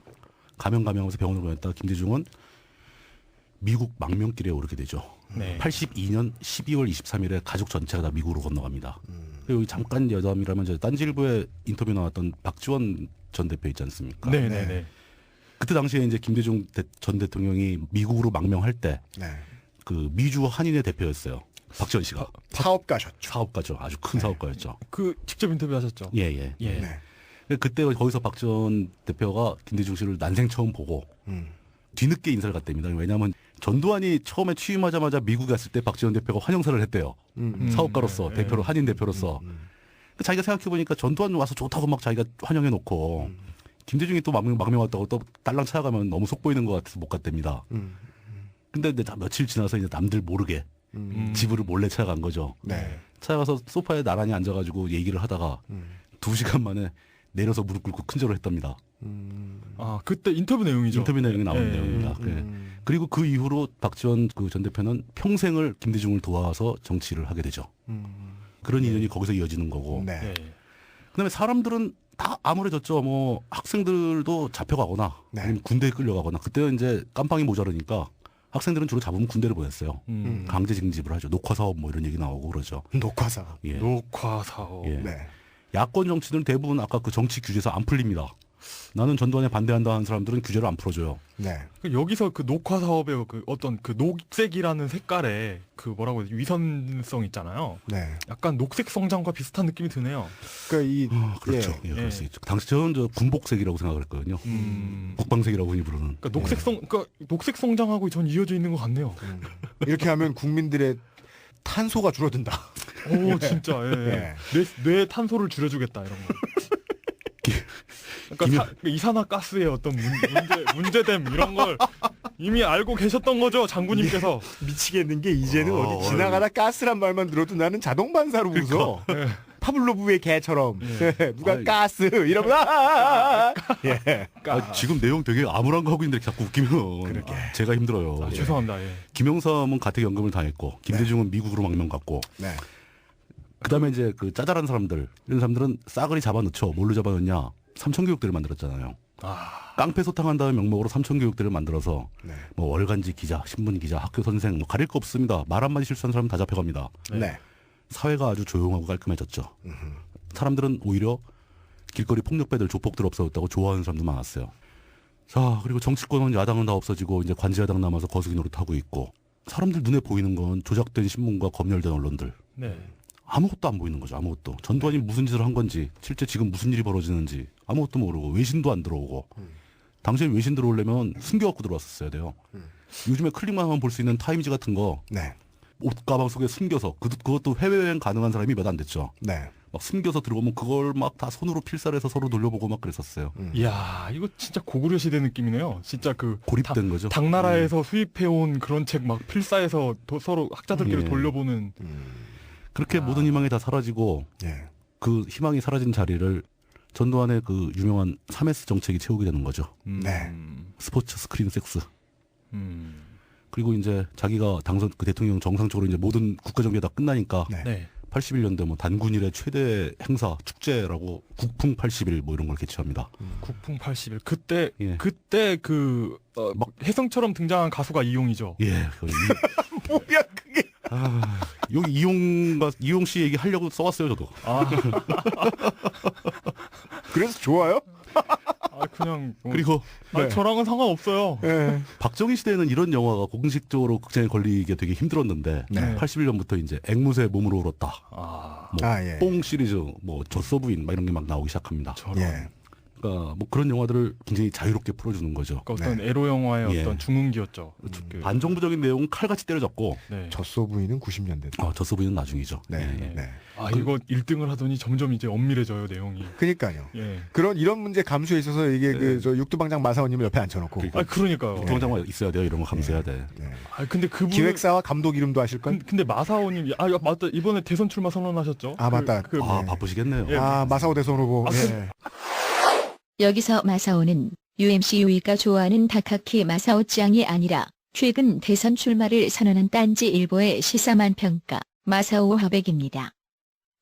감형하면서 병원으로 보냈다가 김대중은 미국 망명길에 오르게 되죠. 네. 82년 12월 23일에 가족 전체가 다 미국으로 건너갑니다. 그리고 여기 잠깐 여담이라면 이제 딴지일보에 인터뷰 나왔던 박지원 전 대표 있지 않습니까? 네네네. 그때 당시에 이제 김대중 전 대통령이 미국으로 망명할 때 네. 그 미주 한인의 대표였어요. 박지원 씨가 사업가셨죠. 사업가죠. 아주 큰 사업가였죠. 그 직접 인터뷰하셨죠. 예. 예. 네. 그때 거기서 박지원 대표가 김대중 씨를 난생 처음 보고 뒤늦게 인사를 갔답니다. 왜냐하면 전두환이 처음에 취임하자마자 미국에 갔을 때 박지원 대표가 환영사를 했대요. 사업가로서 대표로 한인 대표로서. 자기가 생각해 보니까 전두환 와서 좋다고 막 자기가 환영해 놓고 김대중이 또 망명 왔다고 또 딸랑 찾아가면 너무 속 보이는 것 같아서 못 갔답니다. 근데 이제 며칠 지나서 이제 남들 모르게 집으로 몰래 찾아간 거죠. 네. 찾아가서 소파에 나란히 앉아가지고 얘기를 하다가 2시간 만에 내려서 무릎 꿇고 큰절을 했답니다. 아 그때 인터뷰 내용이죠. 인터뷰 내용이 나온 예. 내용입니다. 예. 그리고 그 이후로 박지원 그 전 대표는 평생을 김대중을 도와서 정치를 하게 되죠. 그런 인연이 거기서 이어지는 거고. 네. 예. 그다음에 사람들은 다 암울해졌죠. 뭐 학생들도 잡혀가거나 네. 아니면 군대에 끌려가거나 그때는 이제 깜빵이 모자르니까 학생들은 주로 잡으면 군대를 보냈어요. 강제 징집을 하죠. 녹화 사업 뭐 이런 얘기 나오고 그러죠. 녹화사. 예. 녹화 사업. 예. 네. 야권 정치들은 대부분 아까 그 정치 규제에서 안 풀립니다. 나는 전두환에 반대한다 하는 사람들은 규제를 안 풀어줘요. 네. 여기서 그 녹화 사업의 그 어떤 그 녹색이라는 색깔의 그 뭐라고 해야 되지? 위선성 있잖아요. 네. 약간 녹색 성장과 비슷한 느낌이 드네요. 그러니까 이 그렇죠. 예, 그럴 수 있죠. 당시 저는 저 군복색이라고 생각을 했거든요. 국방색이라고 흔히 부르는. 그러니까 그러니까 녹색 성장하고 전 이어져 있는 것 같네요. 이렇게 하면 국민들의 탄소가 줄어든다. 오 진짜. 예. 예. 뇌 탄소를 줄여주겠다 이런 거. 그러니까 이산화가스의 어떤 문제됨 이런 걸 이미 알고 계셨던 거죠 장군님께서. 미치겠는 게 이제는 어, 어디 지나가다 가스란 말만 들어도 나는 자동 반사로 웃어. 파블로브의 개처럼 누가 아이. 가스 이러면 예. 지금 내용 되게 암울한 거 하고 있는데 자꾸 웃기면 제가 힘들어요. 아, 죄송합니다. 예. 김영삼은 가택연금을 당했고 김대중은 미국으로 망명 갔고 네. 그다음에 이제 그 짜잘한 사람들 이런 사람들은 싸그리 잡아넣죠. 뭘로 잡아넣냐? 삼천교육대를 만들었잖아요. 깡패 소탕한 다음 명목으로 삼천교육대를 만들어서 네. 뭐 월간지 기자, 신문 기자, 학교 선생 뭐 가릴 거 없습니다. 말 한마디 실수한 사람 다 잡혀갑니다. 네. 사회가 아주 조용하고 깔끔해졌죠. 사람들은 오히려 길거리 폭력배들, 조폭들 없어졌다고 좋아하는 사람도 많았어요. 자, 그리고 정치권은 야당은 다 없어지고 이제 관제야당 남아서 거수기 노릇하고 있고 사람들 눈에 보이는 건 조작된 신문과 검열된 언론들. 네. 아무것도 안 보이는 거죠. 아무것도. 전두환이 무슨 짓을 한 건지 실제 지금 무슨 일이 벌어지는지 아무것도 모르고 외신도 안 들어오고 당시에 외신 들어오려면 숨겨갖고 들어왔었어야 돼요. 요즘에 클릭만 하면 볼 수 있는 타임지 같은 거 네. 옷가방 속에 숨겨서 그것도 해외여행 가능한 사람이 몇 안 됐죠. 네. 막 숨겨서 들어오면 그걸 막 다 손으로 필사해서 서로 돌려보고 막 그랬었어요. 이야 이거 진짜 고구려 시대 느낌이네요. 진짜 그 고립된 거죠. 당나라에서 수입해온 그런 책 막 필사해서 서로 학자들끼리 예. 돌려보는. 그렇게 모든 희망이 다 사라지고 예. 그 희망이 사라진 자리를 전두환의 그 유명한 3S 정책이 채우게 되는 거죠. 네. 스포츠, 스크린, 섹스. 음. 그리고 이제 자기가 당선 그 대통령 정상적으로 이제 모든 국가 정계 다 끝나니까 네. 네. 81년대 뭐 단군 일의 최대 행사 축제라고 국풍 80일 뭐 이런 걸 개최합니다. 국풍 80일 그때 예. 그때 그 막 혜성처럼 등장한 가수가 이용이죠. 예. 뭐야 그게. 여기 이용 씨 얘기 하려고 써왔어요 저도. 아, 그래서 좋아요? 그냥 그리고 네. 저랑은 상관없어요. 예. 박정희 시대에는 이런 영화가 공식적으로 극장에 걸리기가 되게 힘들었는데 네. 81년부터 이제 앵무새 몸으로 울었다. 아, 뭐 예. 뽕 시리즈, 뭐 젖소부인 막 이런 게 막 나오기 시작합니다. 저런. 예. 그러니까 뭐 그런 영화들을 굉장히 자유롭게 풀어주는 거죠. 그러니까 어떤 네. 에로 영화의 예. 어떤 중흥기였죠. 그, 반정부적인 내용은 칼같이 때려잡고 네. 젖소 부인은 90년대. 젖소부인은 나중이죠. 네. 예. 네. 아 이거 1등을 하더니 점점 이제 엄밀해져요 내용이. 그러니까요. 예. 이런 문제 감수에 있어서 이게 저 육두방장 마사오님을 옆에 앉혀놓고 아 그러니까요. 부장장 있어야 돼요. 이런 거 감수해야 돼. 네. 아 근데 그분 기획사와 감독 이름도 아실 걸? 근데 마사오님 맞다 이번에 대선 출마 선언하셨죠? 아, 맞다. 그, 아 네. 바쁘시겠네요. 예. 마사오 대선 후보. 아, 예. 여기서 마사오는 UMC 유이가 좋아하는 다카키 마사오 짱이 아니라 최근 대선 출마를 선언한 딴지 일보의 시사만 평가 마사오 화백입니다.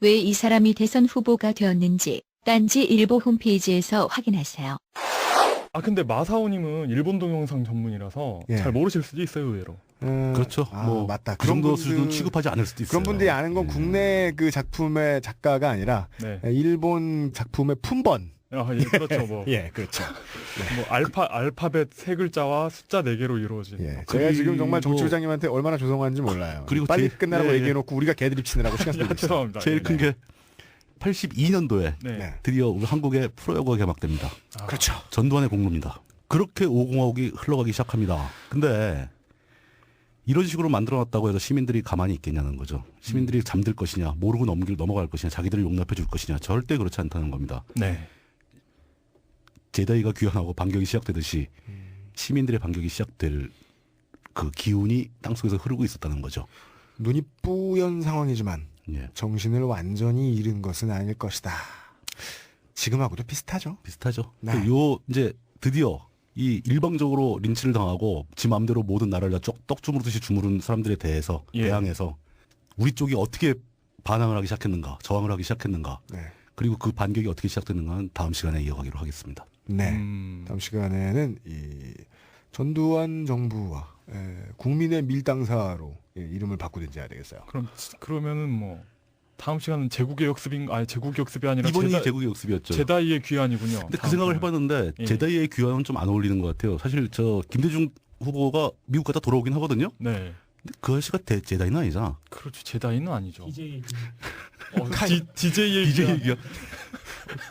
왜 이 사람이 대선 후보가 되었는지 딴지 일보 홈페이지에서 확인하세요. 아 근데 마사오님은 일본 동영상 전문이라서 예. 잘 모르실 수도 있어요 의외로. 그렇죠. 뭐 맞다. 그 정도 수준은 취급하지 않을 수도 있어요. 그런 분들이 아는 건 예. 국내 그 작품의 작가가 아니라 네. 일본 작품의 품번. 예, 그렇죠. 뭐, 예, 그렇죠. 뭐 알파벳 세 글자와 숫자 4개로 이루어진. 예, 제가 지금 정말 정치부장님한테 얼마나 죄송한지 몰라요. 그리고 빨리 제- 끝나라고 예, 예. 얘기해놓고 우리가 개드립 치느라고 시간 쓰고 있어요. 죄송합니다. 제일 예, 큰 게 82년도에 네. 네. 드디어 우리 한국의 프로야구가 개막됩니다. 아, 그렇죠. 전두환의 공로입니다. 그렇게 5공화국이 흘러가기 시작합니다. 근데 이런 식으로 만들어놨다고 해서 시민들이 가만히 있겠냐는 거죠. 시민들이 잠들 것이냐, 모르고 넘어갈 것이냐, 자기들을 용납해 줄 것이냐, 절대 그렇지 않다는 겁니다. 네. 제다이가 귀환하고 반격이 시작되듯이 시민들의 반격이 시작될 그 기운이 땅속에서 흐르고 있었다는 거죠. 눈이 뿌연 상황이지만 예. 정신을 완전히 잃은 것은 아닐 것이다. 지금하고도 비슷하죠. 비슷하죠. 네. 요 이제 드디어 이 일방적으로 린치를 당하고 지 마음대로 모든 나라를 다 떡 주무르듯이 주무른 사람들에 대해서 예. 대항해서 우리 쪽이 어떻게 반항을 하기 시작했는가, 저항을 하기 시작했는가, 네. 그리고 그 반격이 어떻게 시작됐는가는 다음 시간에 이어가기로 하겠습니다. 네. 음. 다음 시간에는 이 전두환 정부와 국민의 밀당사로 이름을 바꾸든지 해야 되겠어요. 그러면은 뭐 다음 시간은 제국의 역습이 아니라 이번이 제국의 역습이었죠. 제다이의 귀환이군요. 근데 그 다음 생각을 시간은. 해봤는데 예. 제다이의 귀환은 좀 안 어울리는 것 같아요. 사실 저 김대중 후보가 미국 갔다 돌아오긴 하거든요. 네. 근데 그 아저씨가 제다이는 아니잖아. 그렇죠. 제다이는 아니죠. DJ DJ의 DJ 귀환.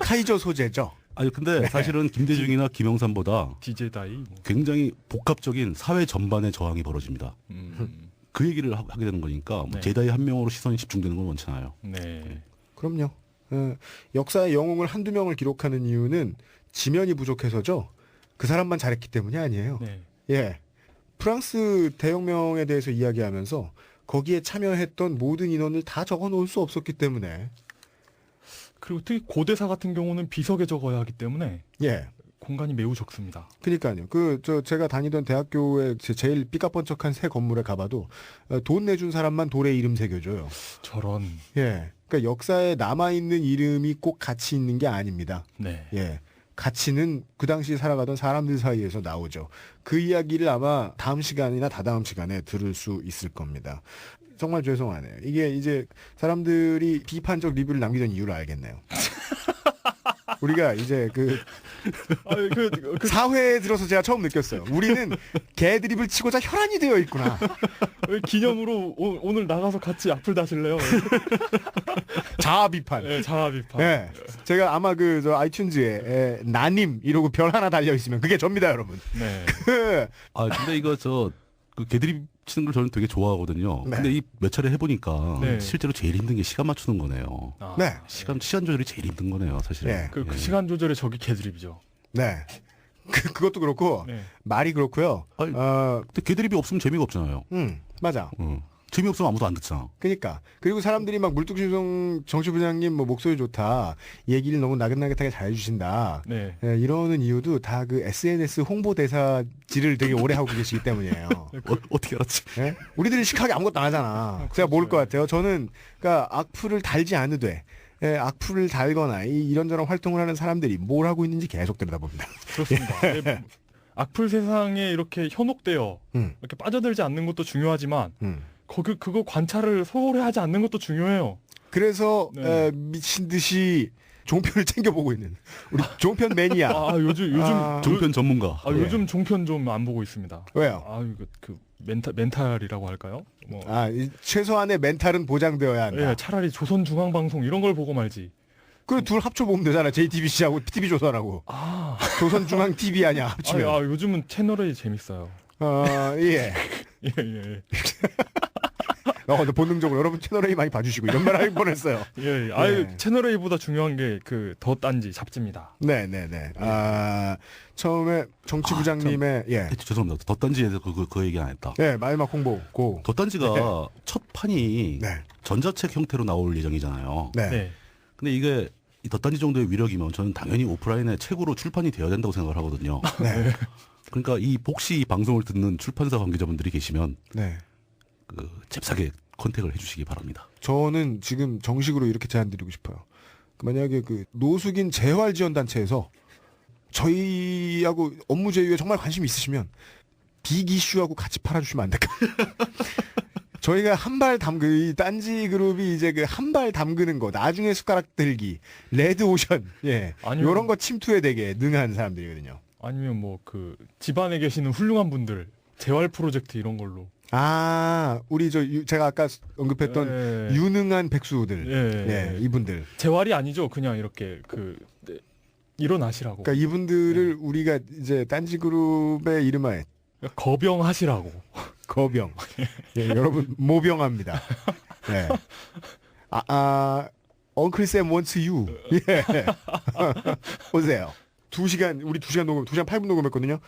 카이저 소재죠. 아니 근데 사실은 김대중이나 김영삼보다 DJ다이. 뭐. 굉장히 복합적인 사회 전반의 저항이 벌어집니다. 그 얘기를 하게 되는 거니까 뭐 네. 제다이 한 명으로 시선이 집중되는 건 원치 않아요. 네. 그럼요. 역사의 영웅을 한두 명을 기록하는 이유는 지면이 부족해서죠. 그 사람만 잘했기 때문이 아니에요. 네. 예. 프랑스 대혁명에 대해서 이야기하면서 거기에 참여했던 모든 인원을 다 적어 놓을 수 없었기 때문에 그리고 특히 고대사 같은 경우는 비석에 적어야 하기 때문에 예. 공간이 매우 적습니다. 그러니까요. 제가 다니던 대학교에 제일 삐까뻔쩍한 새 건물에 가봐도 돈 내준 사람만 돌에 이름 새겨줘요. 저런. 예. 그러니까 역사에 남아있는 이름이 꼭 가치 있는 게 아닙니다. 네. 예. 가치는 그 당시 살아가던 사람들 사이에서 나오죠. 그 이야기를 아마 다음 시간이나 다다음 시간에 들을 수 있을 겁니다. 정말 죄송하네요. 이게 이제 사람들이 비판적 리뷰를 남기던 이유를 알겠네요. 우리가 이제 사회에 들어서 제가 처음 느꼈어요. 우리는 개드립을 치고자 혈안이 되어 있구나. 기념으로 오늘 나가서 같이 악플 다실래요? 자아 비판. 네, 자아 비판. 예. 제가 아마 아이튠즈에 나님 이러고 별 하나 달려 있으면 그게 접니다, 여러분. 네. 아 근데 이거 그 개드립 치는 걸 저는 되게 좋아하거든요. 네. 근데 이 몇 차례 해보니까 네. 실제로 제일 힘든 게 시간 맞추는 거네요. 아, 네. 시간 조절이 제일 힘든 거네요, 사실은. 네. 그 시간 조절의 적이 개드립이죠. 네. 그것도 그렇고 네. 말이 그렇고요. 아니, 근데 개드립이 없으면 재미가 없잖아요. 맞아. 재미없으면 아무도 안 듣잖아. 그러니까 그리고 사람들이 막 물뚝심송 정치부장님 뭐 목소리 좋다, 얘기를 너무 나긋나긋하게 잘해주신다, 네. 예, 이러는 이유도 다 그 SNS 홍보대사질을 되게 오래 하고 계시기 때문이에요. 어떻게 알았지? 예? 우리들이 시크하게 아무것도 안 하잖아. 제가 모를 것 같아요. 저는 그러니까 악플을 달지 않으되 악플을 달거나 이런저런 활동을 하는 사람들이 뭘 하고 있는지 계속 들여다봅니다. 그렇습니다. 네, 악플 세상에 이렇게 현혹되어 이렇게 빠져들지 않는 것도 중요하지만 그거 관찰을 소홀히 하지 않는 것도 중요해요. 그래서 네. 미친 듯이 종편을 챙겨보고 있는 우리 종편 매니아. 요즘 종편 전문가. 요즘 종편 좀 안 보고 있습니다. 왜요? 이거 그 멘탈이라고 할까요? 뭐. 최소한의 멘탈은 보장되어야 한다. 예, 차라리 조선중앙방송 이런 걸 보고 말지. 그 둘 합쳐보면 되잖아. JTBC하고 TV조선하고. 조선중앙TV 아니야, 합치면. 요즘은 채널이 재밌어요. 예. 예. 근데 본능적으로 여러분 채널A 많이 봐주시고 이런 말 할 뻔했어요. 예. 예. 채널A보다 중요한 게 더 딴지 잡지입니다. 네네네. 처음에 정치부장님의 죄송합니다. 덧단지에서 그 얘기 안 했다. 예, 마지막 홍보 고. 덧단지가 첫 판이 네. 전자책 형태로 나올 예정이잖아요. 네. 네. 근데 이게 이 덧단지 정도의 위력이면 저는 당연히 오프라인의 책으로 출판이 되어야 된다고 생각을 하거든요. 네. 그러니까 혹시 이 방송을 듣는 출판사 관계자분들이 계시면 네. 잽싸게 컨택을 해주시기 바랍니다. 저는 지금 정식으로 이렇게 제안드리고 싶어요. 만약에 노숙인 재활지원단체에서 저희하고 업무 제휴에 정말 관심 있으시면 빅 이슈하고 같이 팔아주시면 안 될까? 저희가 이 딴지 그룹이 이제 그 한 발 담그는 거, 나중에 숟가락 들기, 레드 오션, 예. 아니면- 요런 거 침투에 되게 능한 사람들이거든요. 아니면 뭐 그 집안에 계시는 훌륭한 분들 재활 프로젝트 이런 걸로. 아, 우리 제가 아까 언급했던 예. 유능한 백수들. 예. 예, 이분들. 재활이 아니죠. 그냥 이렇게 일어나시라고. 그러니까 이분들을 우리가 이제 딴지 그룹의 이름하에 거병하시라고. 거병. 예, 여러분 모병합니다. 예. Uncle Sam wants you. 예. 오세요. 2시간, 우리 2시간 녹음, 2시간 8분 녹음했거든요.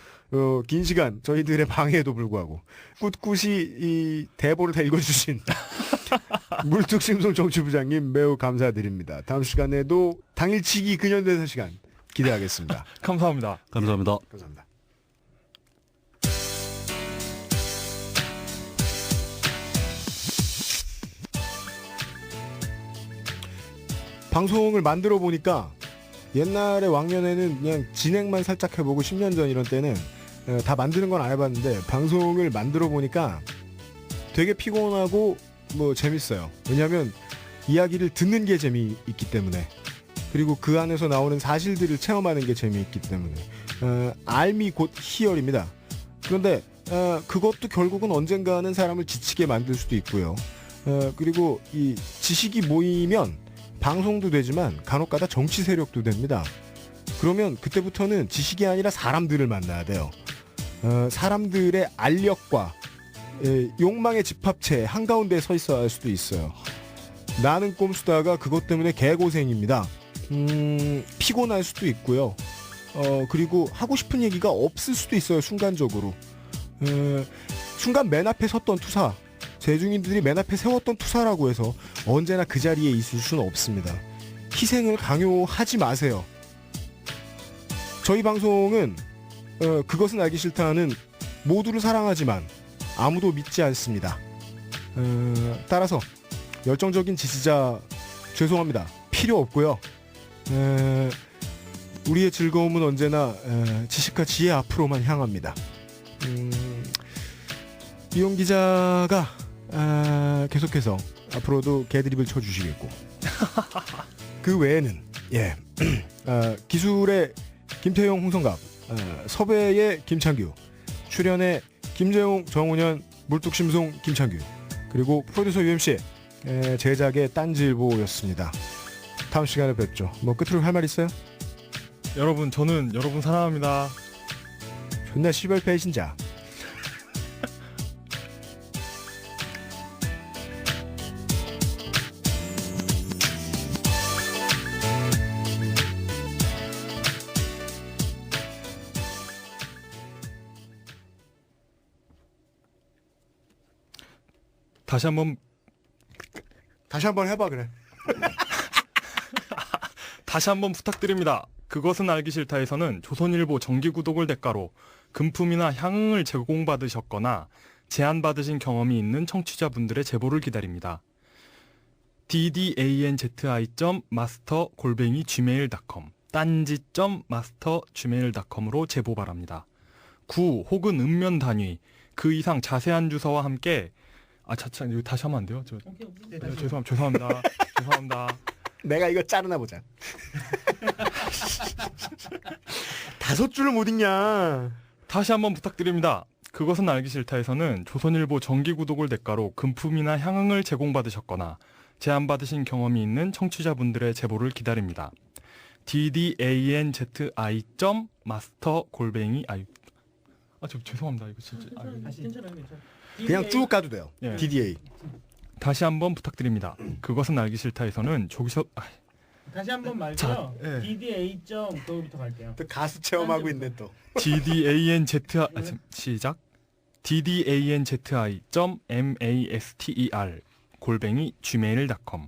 긴 시간, 저희들의 방해에도 불구하고. 꿋꿋이 이 대본을 다 읽어주신 물뚝심송 정치부장님 매우 감사드립니다. 다음 시간에도 당일치기 근현대사 시간 기대하겠습니다. 감사합니다. 감사합니다. 감사합니다. 방송을 만들어 보니까 옛날에 왕년에는 그냥 진행만 살짝 해보고 10년 전 이런 때는 다 만드는 건 안 해봤는데 방송을 만들어 보니까 되게 피곤하고 뭐 재밌어요. 왜냐하면 이야기를 듣는 게 재미있기 때문에 그리고 그 안에서 나오는 사실들을 체험하는 게 재미있기 때문에 알미 곧 희열입니다. 그런데 그것도 결국은 언젠가는 사람을 지치게 만들 수도 있고요. 그리고 이 지식이 모이면 방송도 되지만 간혹가다 정치 세력도 됩니다. 그러면 그때부터는 지식이 아니라 사람들을 만나야 돼요. 사람들의 알력과 욕망의 집합체 한가운데 서 있어야 할 수도 있어요. 나는 꼼수다가 그것 때문에 개고생입니다. 피곤할 수도 있고요. 그리고 하고 싶은 얘기가 없을 수도 있어요. 순간적으로. 순간 맨 앞에 섰던 투사, 대중인들이 맨 앞에 세웠던 투사라고 해서 언제나 그 자리에 있을 수는 없습니다. 희생을 강요하지 마세요. 저희 방송은 그것은 알기 싫다는 모두를 사랑하지만 아무도 믿지 않습니다. 따라서 열정적인 지지자 죄송합니다. 필요 없고요. 우리의 즐거움은 언제나 지식과 지혜 앞으로만 향합니다. 이용 기자가 계속해서 앞으로도 개드립을 쳐주시겠고 그 외에는 기술의 김태용, 홍성갑, 섭외의 김창규, 출연의 김재용, 정훈현, 물뚝심송, 김창규, 그리고 프로듀서 UMC, 제작의 딴지일보였습니다. 다음 시간에 뵙죠. 뭐 끝으로 할 말 있어요? 여러분, 저는 여러분 사랑합니다. 존나 시발 배신자. 다시 한번 해봐 그래. 다시 한번 부탁드립니다. 그것은 알기 싫다에서는 조선일보 정기구독을 대가로 금품이나 향응을 제공받으셨거나 제안받으신 경험이 있는 청취자분들의 제보를 기다립니다. ddanzi.master@gmail.com 딴지.master@gmail.com으로 제보 바랍니다. 구 혹은 읍면 단위 그 이상 자세한 주소와 함께 이거 다시 하면 안 돼요? 죄송합니다. 죄송합니다. 내가 이거 자르나 보자. 5줄을 못 읽냐. 다시 한번 부탁드립니다. 그것은 알기 싫다에서는 조선일보 정기구독을 대가로 금품이나 향응을 제공받으셨거나 제안받으신 경험이 있는 청취자분들의 제보를 기다립니다. ddanzi.master@ 죄송합니다. 이거 진짜 괜찮아요. 그냥 쭉 가도 돼요. 예. DDA. 다시 한번 부탁드립니다. 그것은 알기 싫다에서는 다시 한번 말고요. 자, 예. DDA. 그거부터 갈게요. 또 가수 체험하고 있네 또. 시작. ddanzi.master@gmail.com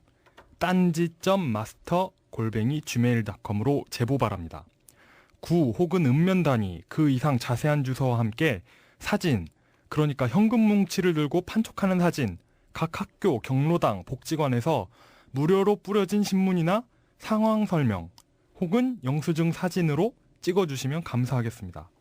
딴지.master@gmail.com으로 제보 바랍니다. 구 혹은 읍면 단위 그 이상 자세한 주소와 함께 사진, 그러니까 현금 뭉치를 들고 판촉하는 사진, 각 학교, 경로당, 복지관에서 무료로 뿌려진 신문이나 상황 설명 혹은 영수증 사진으로 찍어주시면 감사하겠습니다.